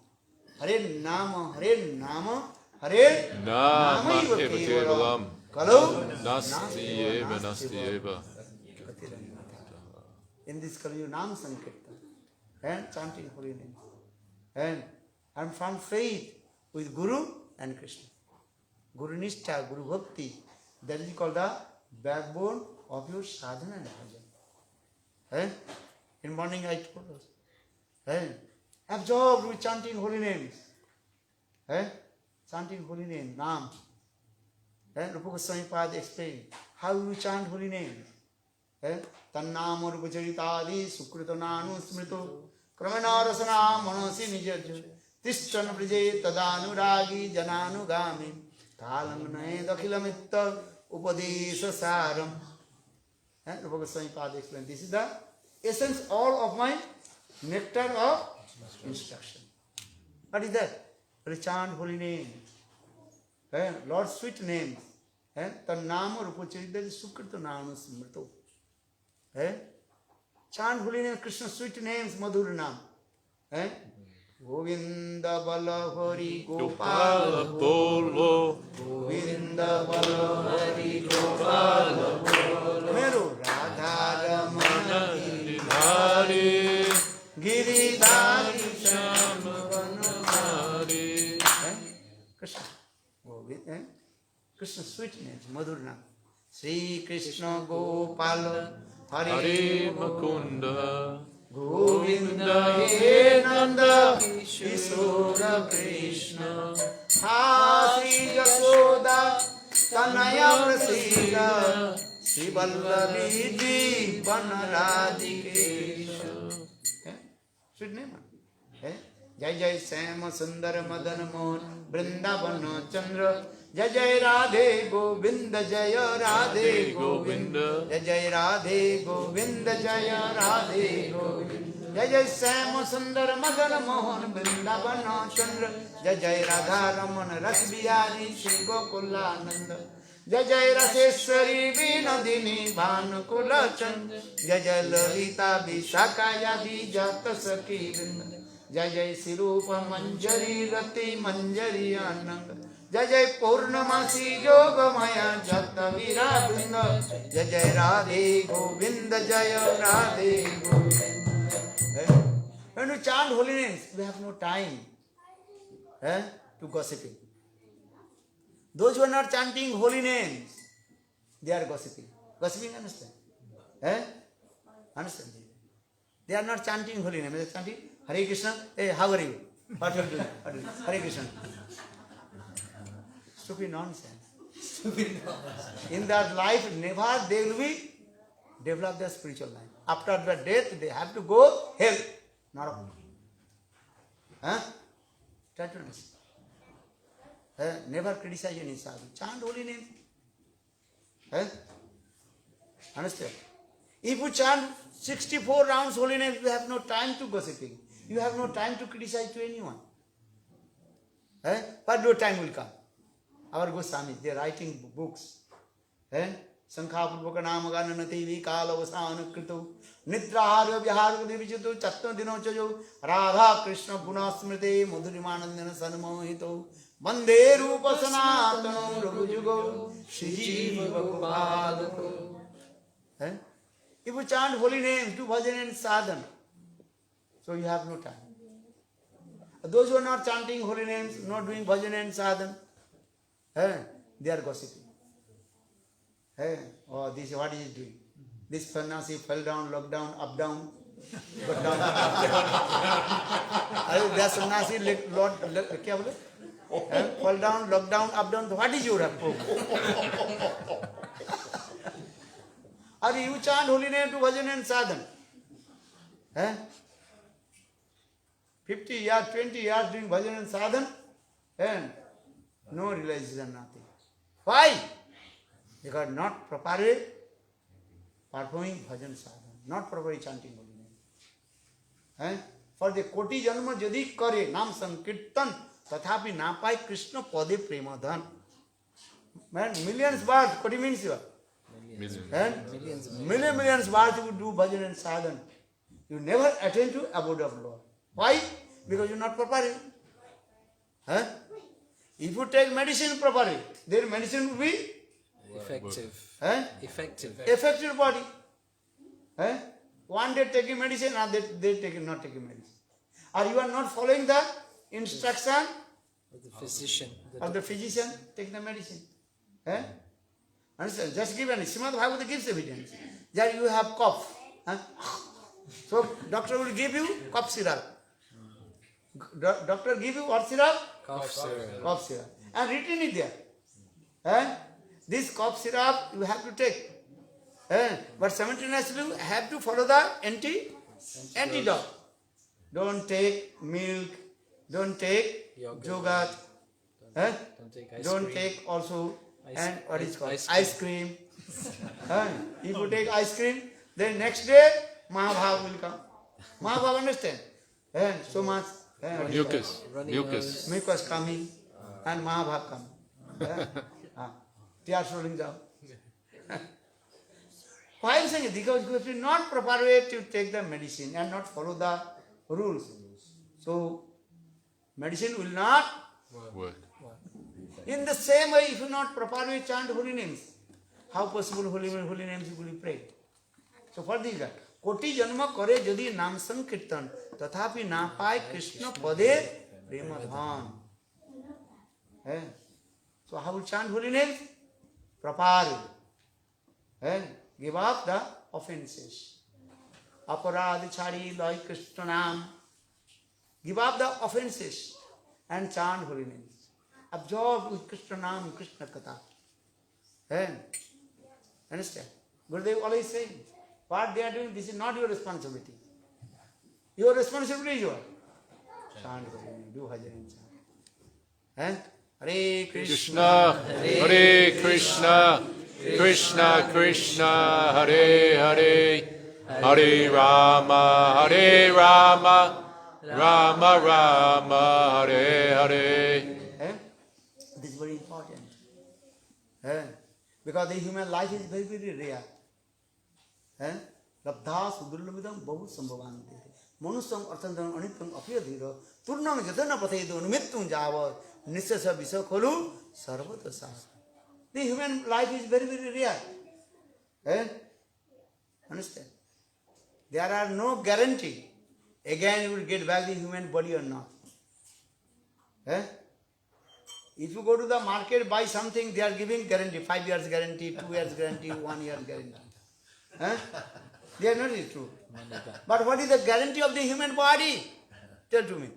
Hare Nama, Hare Nama, Hare Nama Eva Kevalam. Kalau Nasti Eva, Nasti Eva. In this Kali Yuga Nam Sankirtan and chanting holy name. And from faith with Guru and Krishna. Guru Nishtha, Guru Bhakti, that is called the backbone of your sadhana and bhajan. In morning I told us, absorbed with chanting holy names. Chanting holy name, Nam. Rupa Goswami Pada explained how you chant holy names. Tannam Rupa Charitadi, Sukrito Nanu Smrito, Kramana Rasana Manasi Nijaj, Tishtan Prije Tadanuragi Jananugami. Talam nae dakilamitta upadesha saram. Rupa Goswami Pada explained, this is the essence all of my nectar of instruction. What is that? Chant holy names. Lord's sweet names. Tannama Rupa Charita Sukrita Nanu Smrito. Chant holy names, Krishna's sweet names, Madhur Nam. Govinda Bala Hari Gopala Bolo, Govinda Bala Hari Gopala Bolo, Meru Radha Ramana Giridhari, Giridhari Shama Vanamari. Krishna, Govinda, Krishna's sweet names, Madhur Nam. Sri Krishna Gopala Hari Makunda. Govinda He Nanda Kishora Krishna Hasi Yasoda Tanaya Prasida Sri Vallavi Jeevan Radhikesha. Sweet name. Jai Jai Sama Sundar Madan Mohan Vrindavana Chandra Jai Jai Radhe Govinda Jaya Radhe Govinda Jai Jai Radhe Govinda Jaya Radhe Govinda Jai Jai Syama Sundar Madan Mohan Vrindavana Chandra Jai Jai Radha Raman Ras Bihari Shri Gokula Nanda Jai Jai Raseshwari Vinodini Bhanukula Chandra Jai Jai Lalita Vishakaya Vijata Saki Vrinda Jai Jai Sirupa Manjari Rati Manjari Ananga Jai Jai Purnamasi Yoga Maya Jata Viradunda Jai Jai Radhe Govinda Jaya Radhe Govinda. When we chant holy names, we have no time to gossiping. Those who are not chanting holy names, they are gossiping. Gossiping, understand? Understand? They are not chanting holy names. They are chanting Hare Krishna. Hey, how are you? What are you doing? Hare Krishna. Stupid nonsense. In their life, never they will be develop their spiritual life. After their death, they have to go hell. Not try to understand. Never criticize any sadhu. Chant holy name. Understand? If you chant 64 rounds holy name, you have no time to gossiping. You have no time to criticize to anyone. But no time will come. Our Goswamis, they are writing books. Sankha-purvaka nama-gana-nati vi-kala-vasana-krito Nidraharya-vyahara-vivichito Chatno-dino-chayo Radha Krishna-guna-smrite Madhurimanandana-sanmohito Vande Rupa-sanatano Raghujugo Shri-jiva-gopalako. If you chant holy names, do bhajan and sadhana, so you have no time. Those who are not chanting holy names, not doing bhajan and sadhana, they are gossiping. Oh, this what is he doing? This sannyasi fell down, locked down, up down, got down. That sannyasi क्या बोले? Fall down, locked down, up down. What is your problem? Or you chant holy name to bhajan and sadhana. 50 years, 20 years doing bhajan and sadhana, and no realization, nothing. Why? Because not properly performing bhajan sadhana, not properly chanting holy name. For the koti janma jadi kare nam sankirtan tathapi na pai Krishna pade premadhan. Man, millions words, koti means what? Millions words you do bhajan and sadhana. You never attain to abode of Lord. Why? Because you are not properly. If you take medicine properly, then medicine will be effective. Effective body. One day taking medicine, another day not taking medicine. Or you are not following the instruction Of the physician. of the physician, take the medicine. Understand? Just give an Srimati Bhagavata gives evidence that you have cough. So doctor will give you cough syrup. Doctor give you what syrup? Cough syrup. Cough syrup. And written it there. This cough syrup you have to take. But simultaneously you have to follow the antidote. Don't take milk. Don't take yogurt. Don't take also and what is called ice cream. If you take ice cream, then next day Mahabhav will come. Mahabhav understand? So much mucus coming and Mahabhav coming. Tears rolling down. Why I am saying it? Because you have to not proper way to take the medicine and not follow the rules. So medicine will not work. In the same way, if you not properly chant holy names, how possible holy names will be prayed? So for this, koti janma kare jadi nam sankirtan tathapi na pai Krishna pade premadhan. So how will chant holy names? Properly. Give up the offenses. Aparadhi chari loy Krishna nam. Give up the offenses and chant holy names. Absorb with Krishna nam, Krishna katha. Understand? Gurudev always saying, what they are doing, this is not your responsibility. Your responsibility is what? Chant holy name, do bhajan and chant. Hare Krishna, Hare Krishna, Krishna Krishna, Hare Hare, Hare Rama, Hare Rama, Rama Rama, Hare Hare. This is very important. Because the human life is very, very rare. Labdha sudurlabhidam bahu sambhavante. Manusam arthandam anittam apyadhira. Turnam jatana pathaido numittum java. Nisasa visakholu sarvatasa. The human life is very, very rare. Understand? There are no guarantee. Again you will get back the human body or not. If you go to the market, buy something, they are giving guarantee. 5 years guarantee, 2 years guarantee, 1 year guarantee. They are not true. But what is the guarantee of the human body? Tell to me.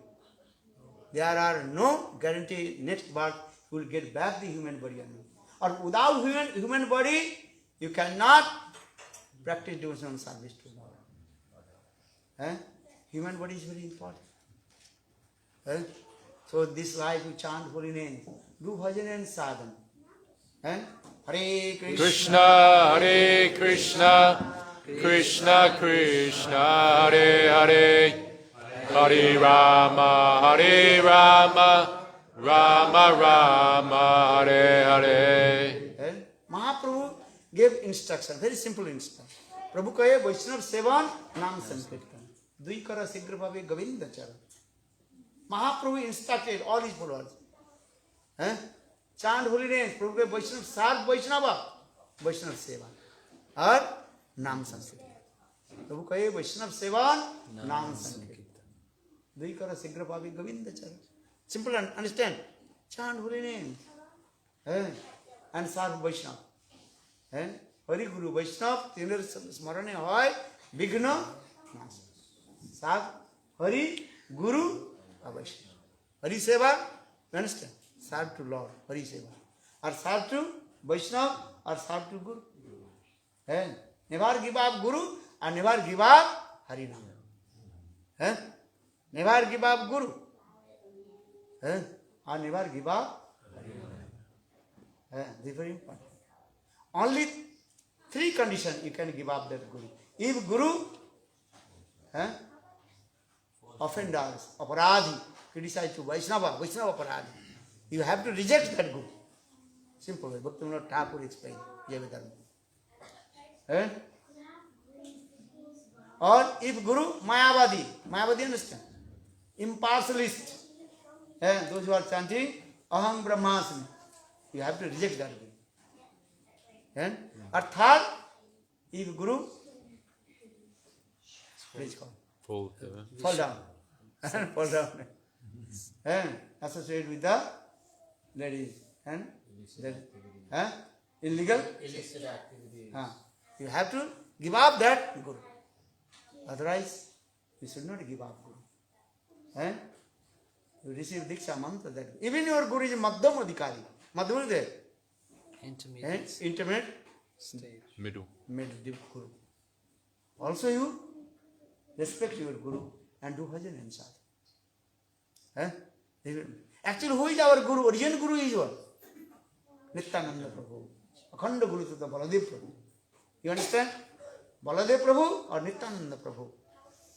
There are no guarantee next birth you will get back the human body or not. Or without human body, you cannot practice devotional service to God. Human body is very important. So this life you chant holy name, do bhajan and sadhana. Hare Krishna, Hare Krishna, Krishna Krishna, Hare Hare, Hare Rama, Hare Rama, Rama Rama, Hare Hare. Mahaprabhu gave instruction, very simple instruction. Prabhu kahe Vaishnav sevan nam sankirtan. Dui kara sigra bhave govinda charan. Mahaprabhu instructed all his followers. Chant holy names, Prabhu kahe Vaishnav sarv Vaishnava, Vaishnav sevan. Or nam sankirtan. Prabhu kahe Vaishnav sevan nam sankirtan. Dui kara sigra bhave govinda charan. Simple, understand? Chant holy names. And serve Vaishnava. Hari Guru Vaishnava, Tinir Smarane Hoy, Vigna, Serve Hari Guru Vaishnava. Hari Seva, you understand? Serve to Lord, Hari Seva. Or serve to Vaishnava, or serve to Guru. Never give up Guru, and never give up Harinam. Never give up Guru. Or never give up Harinam. This is very important. Only 3 conditions you can give up that Guru. If Guru offenders, aparadhi, criticize you, Vaishnava aparadhi, you have to reject that Guru. Simple way. Bhaktivinoda Thakur explained. Or if Guru Mayavadi understand? Impartialist. Those who are chanting Aham Brahmasmi, you have to reject that Guru. Or third, if Guru, please call. Fall down. Fall down. Associate with the ladies. And illegal? Illicit activity. You have to give up that Guru. Otherwise, you should not give up Guru. You receive Diksha mantra that. Even your Guru is Madhyam Adhikari. Madhyam is there. Intermediate stage. Middle Guru. Also you respect your Guru and do bhajan and sadhana. Actually, who is our Guru? Original Guru is what? Nityananda Prabhu. Akhanda Guru Tattva Baladev Prabhu. You understand? Baladev Prabhu or Nityananda Prabhu.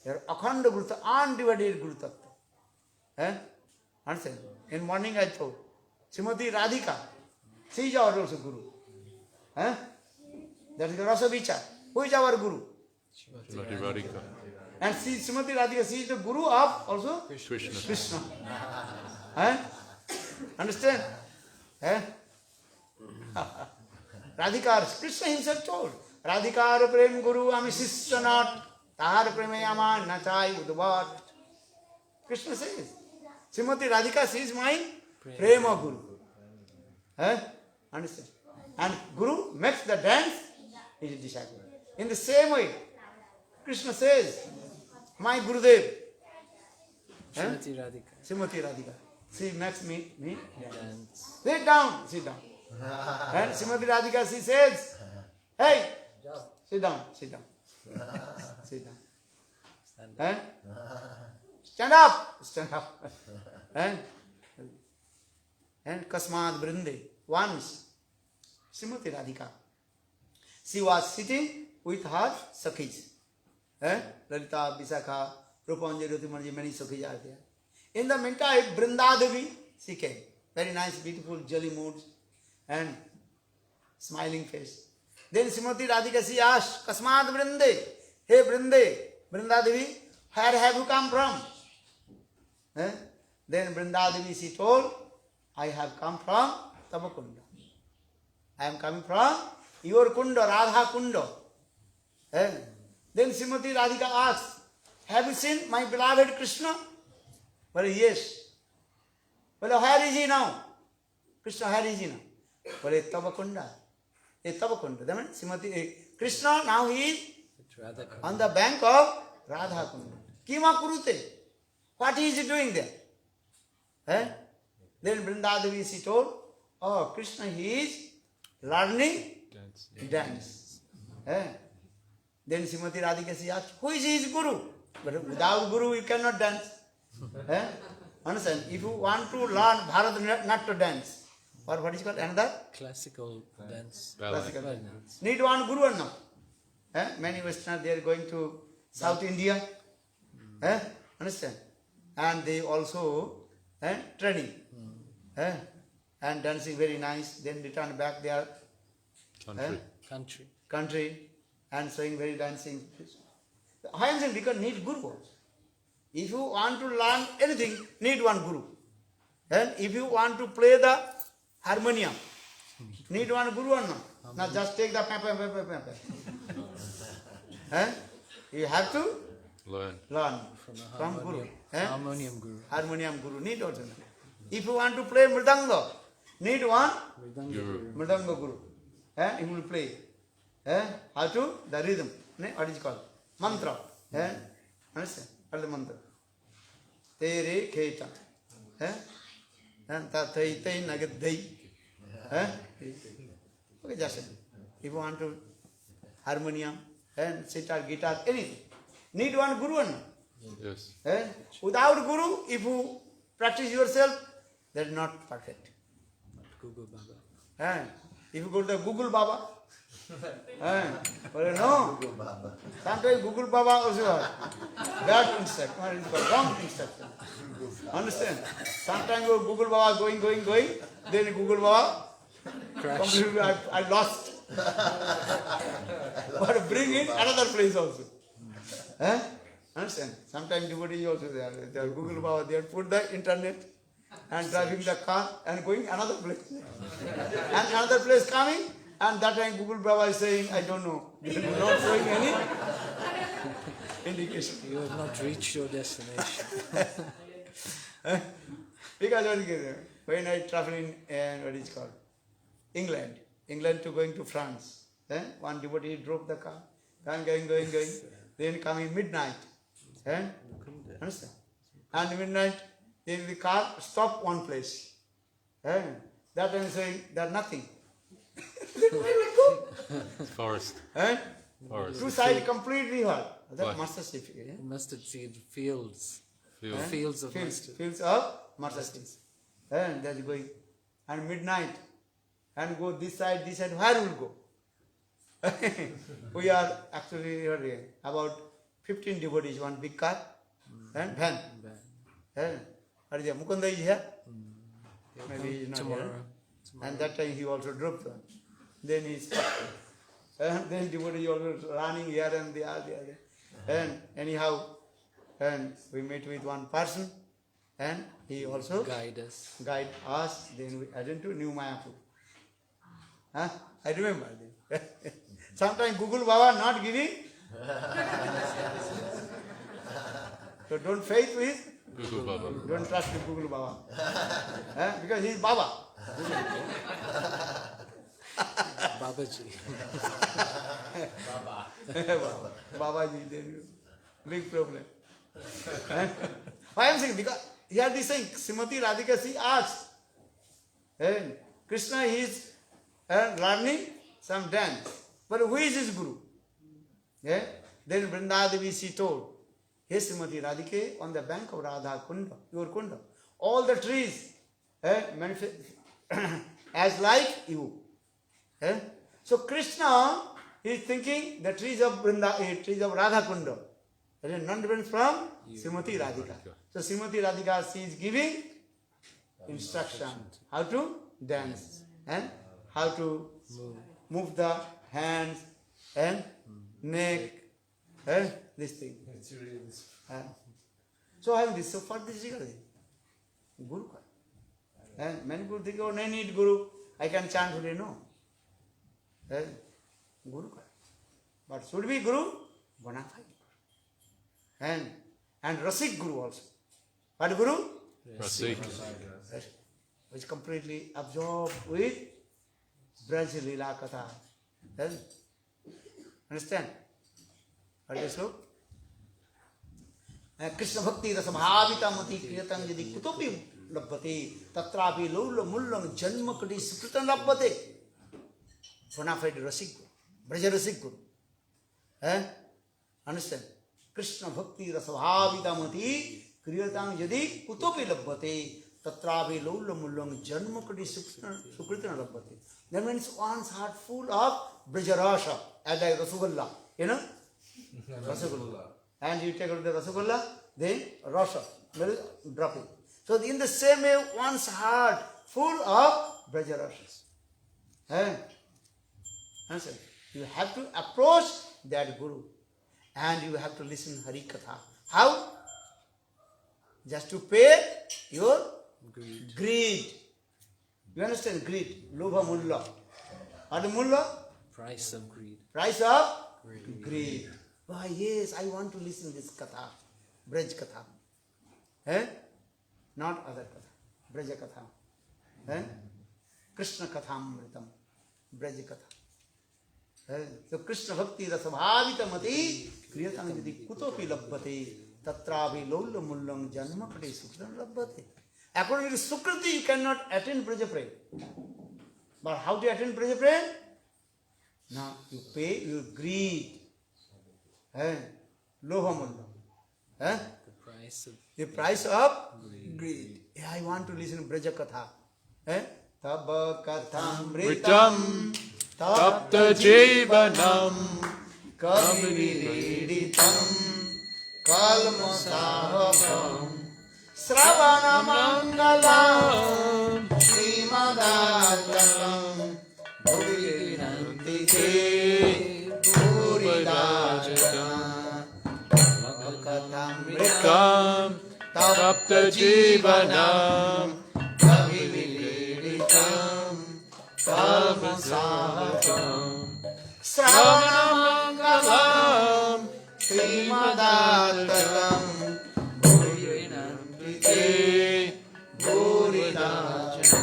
They are Akhanda Guru Tattva, undivided Guru Tattva. Understand? In morning I told Srimati Radhika, she is our also Guru. That is the Rasa Vichar. Who is our Guru? Srimati Radhika. And Srimati Radhika, she is the Guru of also Krishna. Understand? Radhika, Krishna himself told, Radhikar prem Guru ami sishya not, tahar premayama nachai udvat. Krishna says, Srimati Radhika, she is my prema Guru. Understand? And Guru makes the dance, he is disciple. In the same way, Krishna says, my Gurudev, Srimati Radhika. Srimati Radhika, she makes me dance. Sit down. And Srimati Radhika, she says, hey, sit down. Stand up. and Kasmad Brinde. Once, Srimati Radhika, she was sitting with her Sakhis. Lalita, Visakha, Rupanjali, Rutimanji, many Sakhis are there. In the meantime, Brindadevi, she came. Very nice, beautiful, jolly moods and smiling face. Then Srimati Radhika, she asked, Kasmad Brinde, hey Brinde, Brindadevi, where have you come from? Then Brindadevi, she told, I have come from Tabakunda. I am coming from your Kunda, Radha Kunda. Then Srimati Radhika asked, have you seen my beloved Krishna? Well, yes. Well, where is he now? Krishna, where is he now? Well, Tabakunda. Tabakunda. That means Srimati Krishna, now he is on the bank of Radha Kunda. Kima kurute? What is he doing there? Then Vrindadevi, she told, oh, Krishna, he is learning dance. Then Srimati Radhika, she asked, who is his guru? But without guru, you cannot dance. Understand? If you want to learn Bharat not to dance, or what is called another? Classical dance. Classical dance. Need one guru or no? Many Westerners, they are going to South India. Understand? And they also training. And dancing very nice. Then return back their country and showing very dancing. I am saying because need guru. If you want to learn anything, need one guru. And if you want to play the harmonium, need one guru or no? Not just take the pa. You have to learn from guru. Harmonium guru. Harmonium guru need also. If you want to play mridanga, need one mridanga guru. He will play. How to? The rhythm. What is it called? Mantra. Understand? What is the mantra? Tere kheta. Tathai tai nagadai. Okay, just if you want to harmonium and sitar, guitar, anything, need one guru or no? Yes. Without guru, if you practice yourself, that is not perfect. Google Baba. If you go to the Google Baba, well, no. Sometimes Google Baba also bad instruction, wrong instruction. Understand? Sometimes Google Baba going, then Google Baba completely I lost. But bring in another place also. Understand? Sometimes devotees also there. They are Google Baba, they have put the internet and driving the car and going another place. And another place coming, and that time Google Baba is saying, I don't know. You are not showing any indication. You have not reached your destination. Because when I travel in, what is it called? England to going to France. One devotee drove the car, going. Then coming midnight. Understand? And midnight, then the car stopped one place. That time saying, there's nothing. Then where will go? Forest. Forest. Two sides completely hot. That mustard seed. Mustard seed fields. Fields of mustard. Fields of mustard seeds. And that's going. And midnight. And go this side, where will go? We are actually about 15 devotees, one big car and van. Mukunda is here. Maybe he is not here. And that time he also drove one. Then he stopped. And then devotee also running here and there. And anyhow, and we met with one person, and he also guide us. Then we attended to New Mayapur. I remember. Sometimes Google Baba not giving. So don't faith with Google Baba. Don't trust with Google Baba. Because he is Baba. Babaji. Babaji, then big problem. Why I am saying? Because here they saying, Srimati Radhika, she asked, Krishna is learning some dance. But who is his guru? Then Vrindadevi, she told, hey Srimati Radhika, on the bank of Radha Kunda, your Kunda, all the trees, as like you. So Krishna is thinking the trees of trees of Radha Kunda. That is none different from Srimati Radhika. So Srimati Radhika, she is giving instruction how to dance and how to move the hands and neck and this thing. So I have this. So for this Guru. And many people think, oh, I need Guru. I can chant today. No. Guru. But should be Guru bonafide. And Rasik Guru also. What Guru? Rasik. Which is completely absorbed with Braj Lila Katha. Understand? What is it? Krsna-bhakti rasabhavita mati kriyatam yadi kutopi labbate tatrapi lula mullang janma kati sukritam labbate. Bonafide Rasik Guru. Braja Rasik Guru. Understand? Krsna-bhakti rasabhavita mati kriyatam yadi kutopi labbate tatrapi lula mullang janma kati sukritam labbate. That means one's heart full of Braja Rasa, as like Rasugalla. You know? Rasugalla. And you take out the Rasugalla, then Rasa, drop it. So in the same way, one's heart full of Braja Rasas. Understand? You have to approach that Guru and you have to listen Hari Katha. How? Just to pay your greed. You understand? Greed. Lobha mulla. What is mulla? Price of greed. Price of greed. Why, yes, I want to listen this katha. Braj katha. Not other katha. Braja katha. Krishna kathamritam. Braj katha. So Krishna-bhakti rasabhavita mati kriyatam yadi kutopi labbate tatravi lolla mullam janma kati sukritam labbate. According to sukriti, you cannot attain Braja Prem. But how to attain Braja Prem? Now you pay your greed. Loha mullam. The price of greed. Yeah, I want to listen to Braja Katha. Taba kathamritam Tapta Jivanam Kaviriditam Kalmasavam Sravana Mangalam Srimadatam Bhuvinanti Puridajam Katamrikam Tapta Jivanam Kaviriditam Kalmasavam Sravanamangalam Srimadatam Bhuvinanti Puridajam.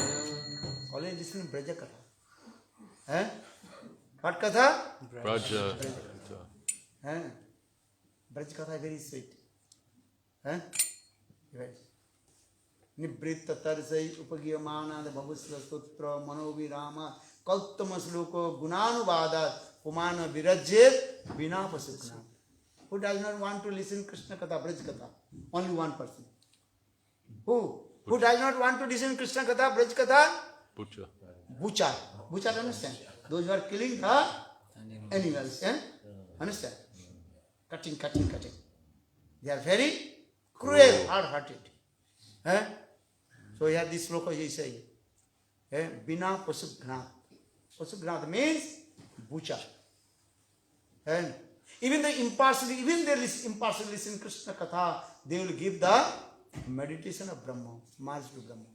Always listen to Braja Katha. What Katha? Braja. Braja Katha is very sweet. Nibritta tarsai upagiyamana bhavusva sutra manovirama kautama sloko gunanuvada pumana virajyet vina pasukna. Who does not want to listen Krishna Katha, Braj Katha? Only one person. Who? Who does not want to listen Krishna Katha, Braj Katha? Butcher. Butcher. Butcher, understand? Those who are killing the animals. Understand? Cutting. They are very cruel, hard-hearted. So here this sloka he is saying, Bina Pasugnath. Pasugnath means butcher. Even they impartially listen Krishna Katha, they will give the meditation of Brahma, march to Brahma.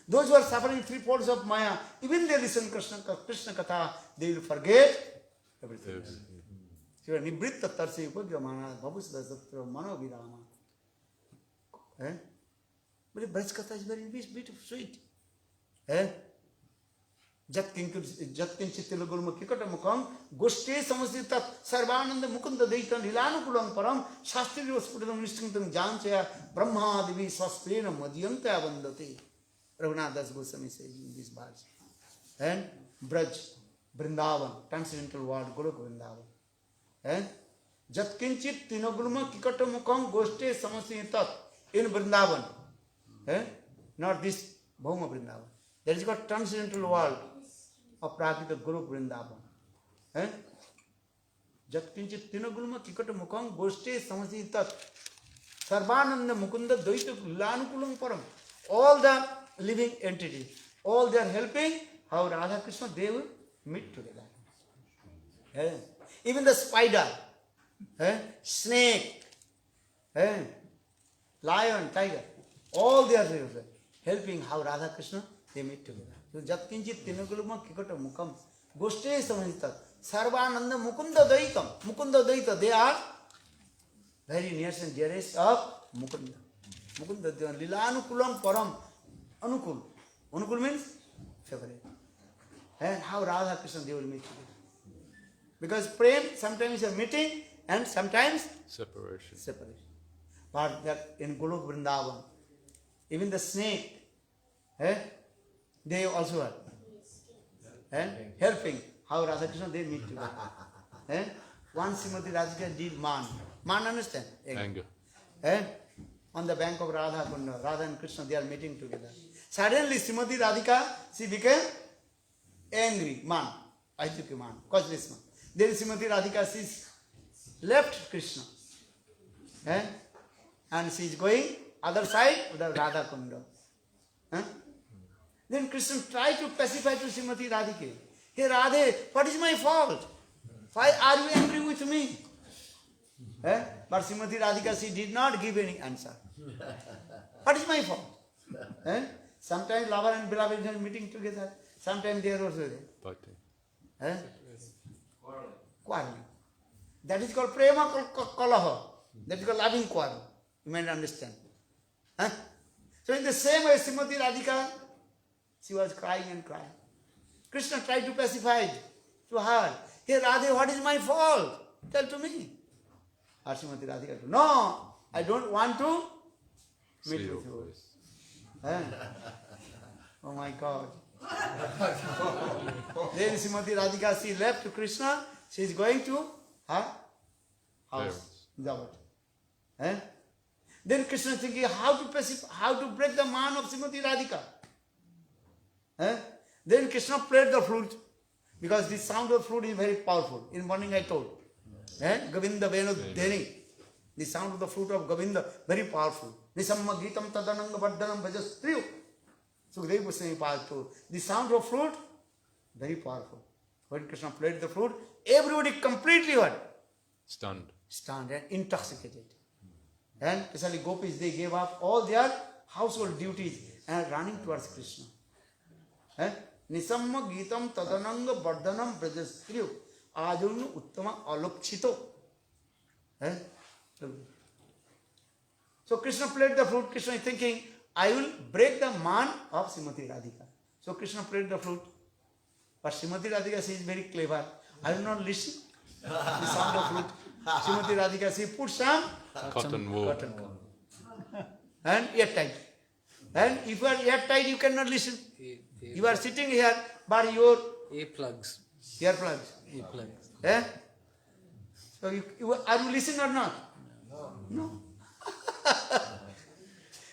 Those who are suffering three folds of Maya, even they listen Krishna Katha, they will forget everything. So Nibritta Tarsi Upagramana, Babusda Satra, Manovirama. But the Braj Katha is very beautiful, sweet. Jatkin Chittilagulma Kikatamukam, Goshte Samasita, Sarvananda Mukunda Daitan, Hilanukulam Param, Shastri was put on Mistingham Janchaya, Brahma Devi Swaspena, Madhyanta Vandati. Raghunath Das Goswami says in these bars. And Braj, Vrindavan, transcendental word, Golok Vrindavan. Jatkinchit Tinagulma Kikatamukam, Goshte Samasita in Vrindavan. Not this Bhauma Vrindavan. That is called transcendental world of Prakrita Guru Vrindavan. Jat kinchit tinagulma kikata mukam goshte samasi tat sarvananda mukunda dvaita lanukulam param. All the living entities, all they are helping how Radha Krishna they will meet together. Even the spider, snake, lion, tiger, all they are helping how Radha Krishna they meet together. So jat kinchit tinagulma kikata mukam goshte samasi tat Sarvananda Mukunda Daitam. Mukunda Daita, they are very near and dearest of Mukunda. Mukunda, they are Lilanukulam Param Anukul. Anukul means favorite. And how Radha Krishna they will meet together. Because Prem sometimes is a meeting and sometimes Separation. But that in Golok Vrindavan, even the snake, they also are helping. How Radha Krishna they meet together. Once Srimati Radhika did man. Man understand? Anger. On the bank of Radha Kunda, Radha and Krishna they are meeting together. Suddenly Srimati Radhika, she became angry. Man. I took a man. Causeless man. Then Srimati Radhika, she left Krishna. And she is going other side of the Radha Kunda. Then Krishna tried to pacify to Srimati Radhika. Hey Radhe, what is my fault? Why are you angry with me? But Srimati Radhika, she did not give any answer. What is my fault? Sometimes lover and beloved are meeting together. Sometimes they are also there. Quarreling. That is called prema kalaha. That is called loving quarrel. You might understand. So in the same way, Srimati Radhika, she was crying and crying. Krishna tried to pacify to her. Hey Radhe, what is my fault? Tell to me. Srimati Radhika said, no, I don't want to meet with you. Oh my God. Then Srimati Radhika, she left to Krishna. She is going to her house. Then Krishna is thinking how to break the man of Srimati Radhika. Then Krishna played the flute, because the sound of flute is very powerful. In morning I told. Govinda Venu Dheni. The sound of the flute of Govinda, very powerful. Nisamma Gitam Tadananga Vardhanam Bhajas Triyu. Sukadeva Goswami part 2. The sound of flute, very powerful. When Krishna played the flute, everybody completely what? Stunned. Stunned and intoxicated. And especially gopis, they gave up all their household duties and running towards Krishna. Nisamma Gitam Tadananga Vardhanam Bhajas Triyu. Ajunu Uttama Alokchito. So Krishna played the flute. Krishna is thinking, I will break the man of Srimati Radhika. So Krishna played the flute. But Srimati Radhika, she is very clever. I will not listen to the sound of flute. Srimati Radhika, she put some Cotton wool. And airtight. And if you are airtight, you cannot listen. You are sitting here, but your earplugs. Earplugs. So are you listening or not? No.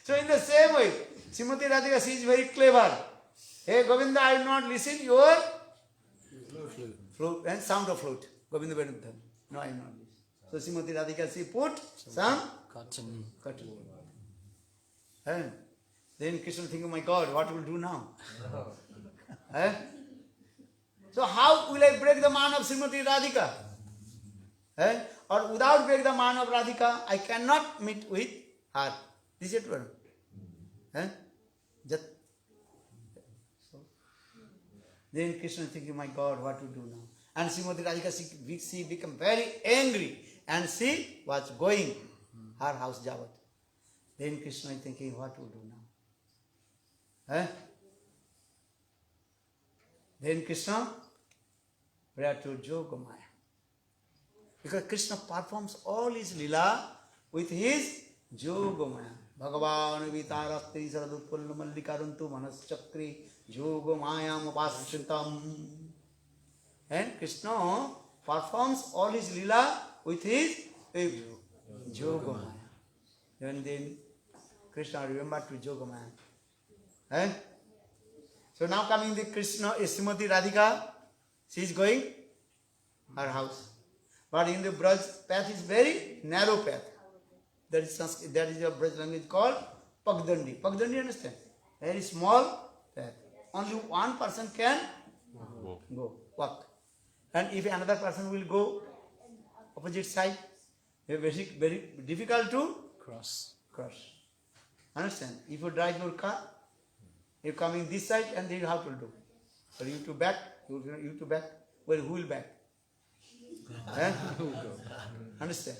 So in the same way, Srimati Radhika, she is very clever. Hey Govinda, I will not listen your flute and sound of flute. Govinda Venudhan. No, I will not listen. So Srimati Radhika, she put some cotton. Then Krishna thinking, oh my God, what will do now? So how will I break the man of Srimati Radhika? Or without break the man of Radhika, I cannot meet with her. Is it true? So, then Krishna thinking, my God, what to do now? And Srimati Radhika, she became very angry and she was going her house Javat. Then Krishna is thinking, what to do now? Then Krishna brought to Yogamaya. Because Krishna performs all his lila with his Yogamaya. Bhagavan vitarastri saradutpulna mallikarantu manaschakri Yogamayam upasritam. And Krishna performs all his lila with his Yogamaya. And then Krishna remember to Yogamaya. Eh? So now coming the Krishna, Srimati Radhika, she is going her house. But in the Braj path is very narrow path. That is a Braj language called Pagdandi. Pagdandi, understand? Very small path. Only one person can walk. And if another person will go opposite side, very difficult to cross. Understand? If you drive your car, you coming this side and then how to do? So you to back, you to back. Well, who will back? Eh? Understand?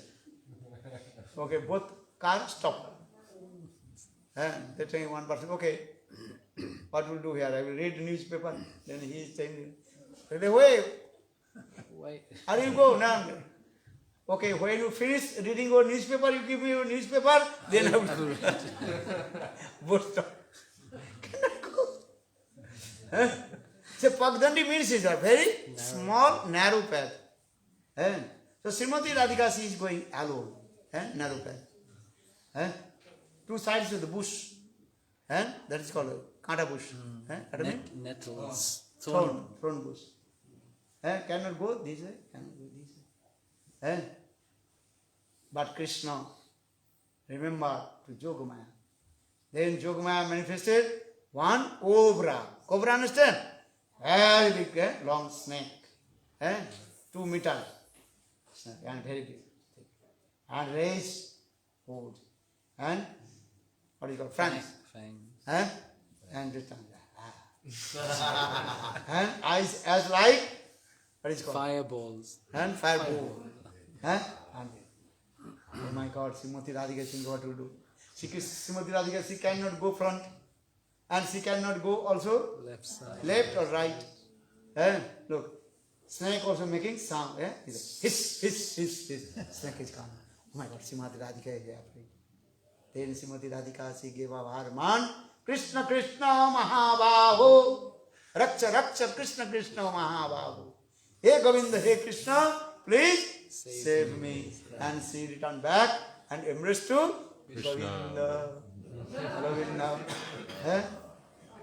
Okay, both cars stop. They're saying one person, okay, what will do here? I will read the newspaper. Then he is saying, wait, how do you go now? Okay, when you finish reading your newspaper, you give me your newspaper, then I will both stop. Cannot go. So Pagdandi means is a very small, narrow path. So Srimati Radhika, she is going alone. Narrow path. Two sides of the bush. That is called Kata bush. Nettles. Thorn bush. Cannot go this way, cannot go this way. But Krishna, remember to Yogamaya. Then Yogamaya manifested one cobra. Cobra, understand? Very big, long snake. 2 meters. And very big. And raised food. And what do you call fangs? And this tongue. And eyes as like what is called? Fireballs. And fireball. And oh my God, Srimati Radhika thinks what to do. Srimati Radhika, she cannot go front. And she cannot go also Left side. left or right. Look, snake also making sound. Hiss, hiss, hiss, hiss. Snake is coming. Oh my God, Srimati Radhika is afraid. Then Srimati Radhika, she gave a varman. Krishna, Krishna, Mahabaho. Raksha, Raksha, Krishna, Krishna, Mahabaho. Hey Govinda, hey Krishna, please save me. And she returned back and embraced to Govinda. Govinda.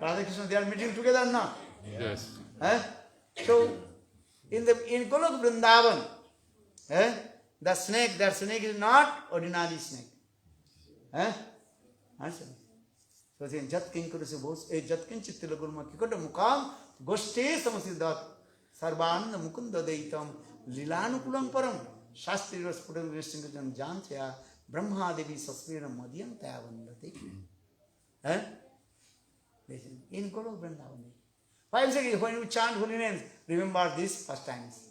Radha Krishna, they are meeting together now. Yes. So, in Golok Vrindavan, that snake is not ordinary snake. Answer. So, saying, Jat Kinkurasi Bhos, Jat Kinchitila Gurma Kikota Mukam, Goshte Samasidat, Sarbananda Mukunda Deitam, Lilanukulam Param, Shastri Raspudam Vistingajan Jantya, Brahma Devi Sasvira Madhyam Tayavandati. In Golok Vrindavan. 5 seconds, when you chant holy names, remember this first times.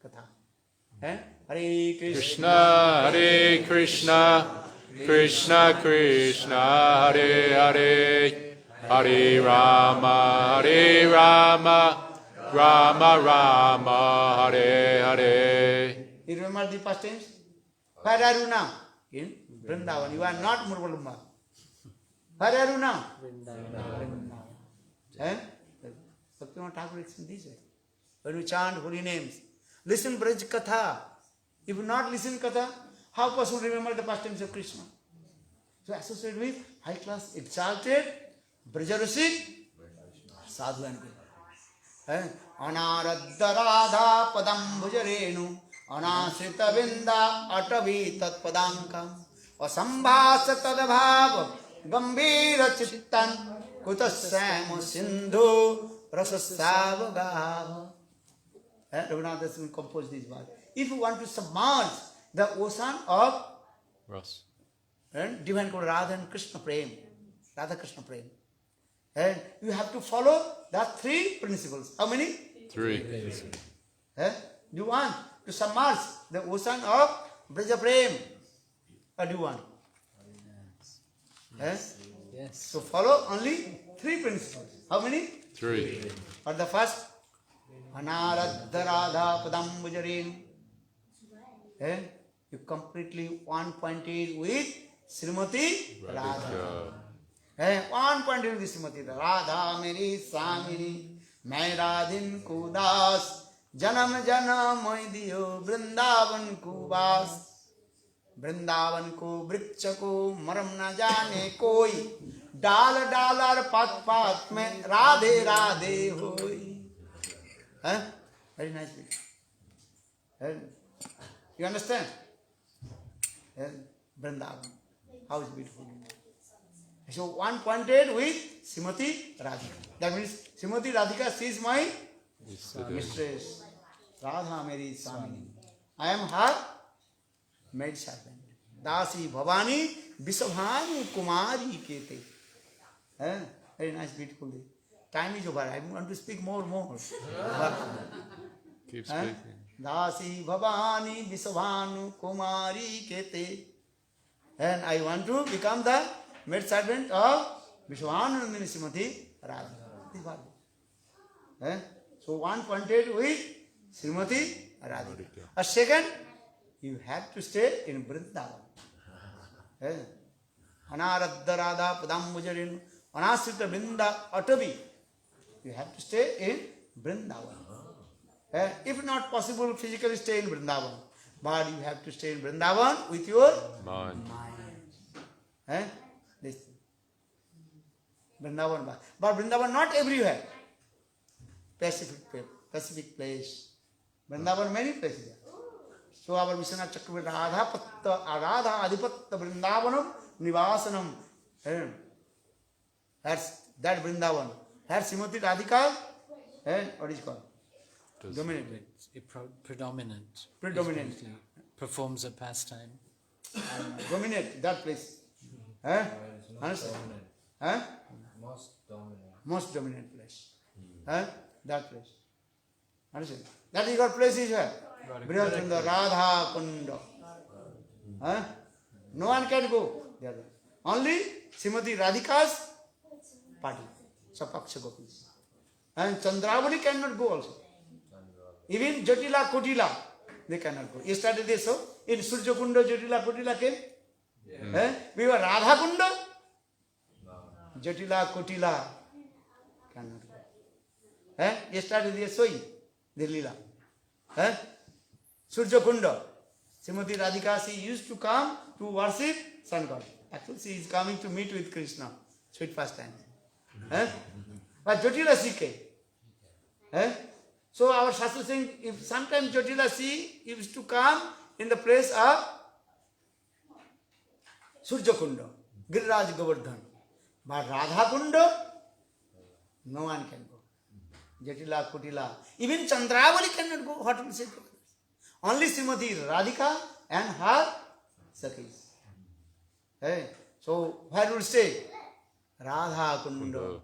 Katha. Hare Krishna, Hare Krishna, Krishna Krishna, Hare Hare, Hare Rama, Hare Rama, Rama Rama, Hare Hare. You remember the past tense? Where are you now? In Vrindavan. You are not Murvalumba. Where are you now? Vrindavan. Bhaktivinoda Thakur explains this way. When you chant holy names, listen Braj Katha. If you not listen Katha, how possible to remember the past tense of Krishna? So associated with high class, exalted, Brajarasik, Sadhu and Guru. Anaradha Radha Padam Bhujarenu, Anasrita Vinda Atavi Tat Padankam, Asambhasa Tadabhava, Gambhira Chittan, Kutasamo Sindhu, Rasasavagava. Rabindranath Das will compose this verse. If you want to submerge the ocean of divine called Radha and Krishna-prema, Radha Krishna-prema, you have to follow the 3 principles. How many? 3. Do you want to submerge the ocean of Braja-prema? Or do you want? Yes. So follow only 3 principles. How many? 3. For the first, Anaradha Radha Padam Bhujarenu. You completely one-pointed with Srimati Radha. One-pointed with Srimati Radha. Meri Samini, Mai Radhin Kudas, Janam Janam Moidiyo Vrindavan Kubas. Vrindavan को वृक्ष को मरम न जाने कोई, डाल डाल और पात पात में राधे राधे होई. Very nice. You understand? Vrindavan. How is beautiful. So one pointed with Srimati Radhika. That means Srimati Radhika, she is my mistress. Radha Meri Swami. I am her maid servant. Dasi Bhavani Vrishabhanu Kumari Kete. Very nice, beautiful day. Time is over. I want to speak more. Keep speaking. Dasi Bhavani Vrishabhanu Kumari Kete. And I want to become the maid servant of Vrishabhanu-nandini Srimati Radhika. So one pointed with Srimati Radhika. A second, you have to stay in Vrindavan. Anaradha Radha Padambujarin Anasrita Vrinda Atavi. You have to stay in Vrindavan. If not possible, physically stay in Vrindavan. But you have to stay in Vrindavan with your mind. This Vrindavan. But Vrindavan not everywhere. Pacific place. Vrindavan many places. So our Vishwanath Chakravarti Radha Adipatta Vrindavanam Nivasanam. That's that Vrindavan. That's Srimati Radhika. What is it called? Dominant. Predominant. Predominant. It performs a pastime. Dominate that place. Understand? Most dominant place. That place. Understand? That is your place is where? Brihachandra Radha Kunda. No one can go there. Only Srimati Radhika's party. Sapaksha Gopis. And Chandravati cannot go also. Even Jatila Kotila, they cannot go. Yesterday they saw in Surya Kunda, Jatila Kotila came. We were Radha Kunda. Jatila Kotila cannot go. Yesterday they saw the Lila. Surya Kunda. Srimati Radhika, she used to come to worship Sun God. Actually, she is coming to meet with Krishna. Sweet pastime. But Jatila she came. So our Shastra saying, if sometimes Jatila she used to come in the place of Surya Kunda, Giriraj Govardhan. But Radha Kunda, no one can go. Jatila, Kutila, even Chandravali cannot go. What will say? Only Srimati Radhika and her Sakhis. So where will stay? Radha Kunda.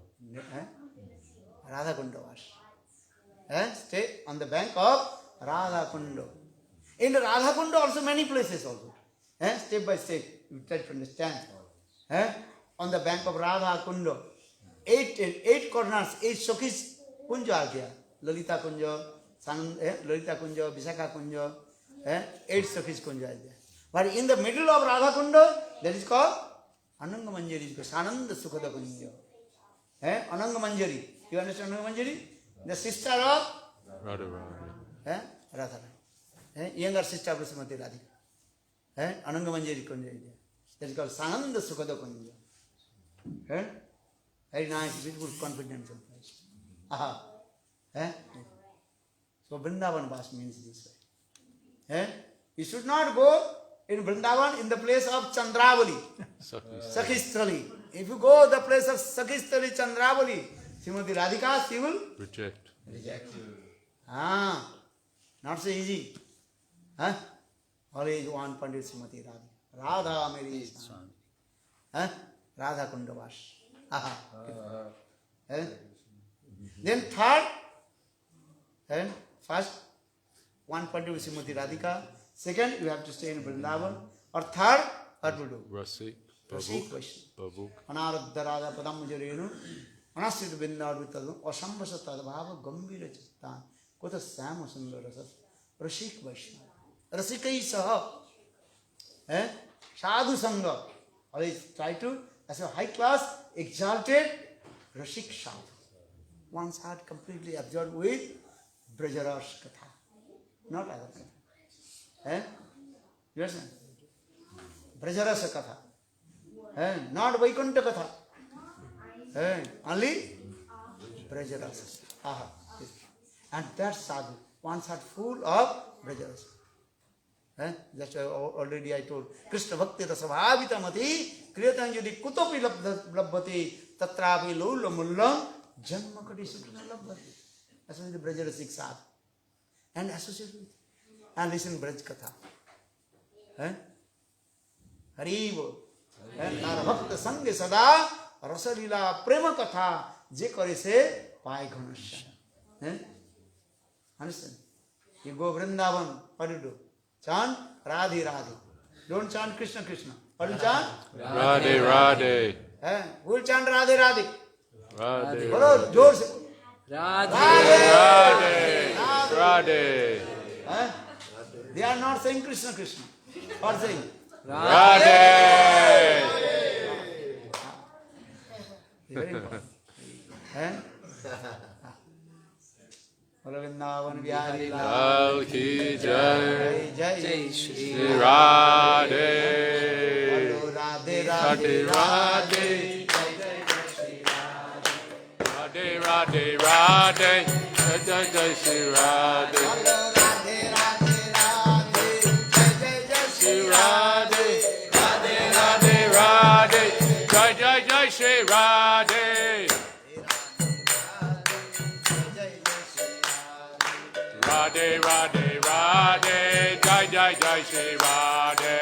Radha Kunda was. Stay on the bank of Radha Kunda. In Radha Kunda also many places also. Step by step, you try to understand. On the bank of Radha Kunda, eight corners, 8 Sakhis Kunja are there. Lalita Kunja, Lalita Kunja, Visakha Kunja, 8 Sakhis Kunja are there. But in the middle of Radha Kunda, that is called Ananga Manjari, Sananda Sukhada Kunja. Ananga Manjari. You understand Ananga Manjari? The sister of Radha. Younger sister of Srimati Radhika. Ananga Manjari Kunja. That is called Sananda Sukhada Kunja. Very nice, beautiful, confidential place. So Vrindavan Vas means this way. You should not go in Vrindavan in the place of Chandravali, Sakhistali. If you go the place of Sakhistali, Chandravali, Srimati Radhika, she will Reject. Not so easy. Always one Pandit Srimati Radhika. Radha Meri Swami. Radha Kundavas. Then third, first, one Pandit Srimati Radhika. Second, you have to stay in Vrindavan. Or third, what to do? Rasik. Bhavuk. Anaradha Radha Padambujarenu. Anasrita Vindavitadu. Asambhasa Tadbhava Gambhira Chittan. Kota Sama Sundarasas. Rasik Vaishnava. Rasikai Saha. Sadhu-sanga. Always try to, as a high class, exalted Rasik Sadhu. One's heart completely absorbed with Brajara's Katha. Not other Katha. You understand? Brajarasa Katha. Not Vaikuntha Katha. Only Brajarasa. Aha. And that sadhu, one heart full of Brajarasa. That's why already I told. Krsna-bhakti rasabhavita mati kriyatam yadi kutopi labhati tatrapi lula mullam janma kadi sukrina labhati. Associate with Brajarasic sadhu. And associate with. And listen Braj Katha. Hari bol. Nara bhakta sange sada rasalila prema katha je kare se pai ghanasya. Understand? You go Vrindavan, what do you do? Chant Radhe Radhe. Don't chant Krishna Krishna. What do you chant? Radhe Radhe. Who will chant Radhe Radhe? Radhe. Bolo, jor se. Radhe. Radhe. Radhe. They are not saying Krishna Krishna. What saying? Radhe. Very important. Vrindavan Vihari Lal ki jai. Jai Shri Radhe. Radhe Radhe Radhe. Radhe Radhe Radhe. Jai Jai Shri Radhe. Shri Radhe. Radhe Radhe Radhe. Jai Jai Jai Shri Radhe. Radhe Radhe Radhe. Jai Jai Jai Shri Radhe.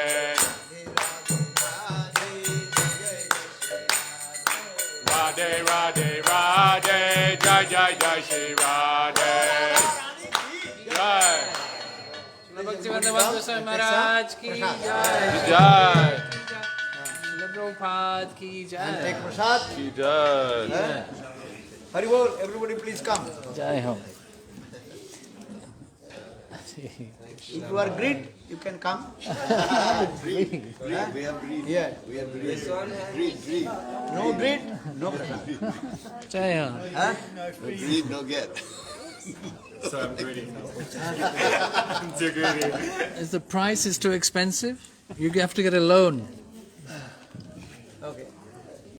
Radhe Radhe Radhe. Jai Jai Jai Shri Radhe. Jai. Bhaktivinoda Goswami Maharaj ki jai. Jai. Prabhupada ki and jai. take prasad. Ki jai. Hari bol, everybody please come. Jai Ho. If you are greed, you can come. Greed. We have greed. Yeah. We have greed. Greed. No greed, no prasad. Jai Ho. Huh? No greed, no get. So I'm greedy. I'm too greedy. Is the price is too expensive? You have to get a loan.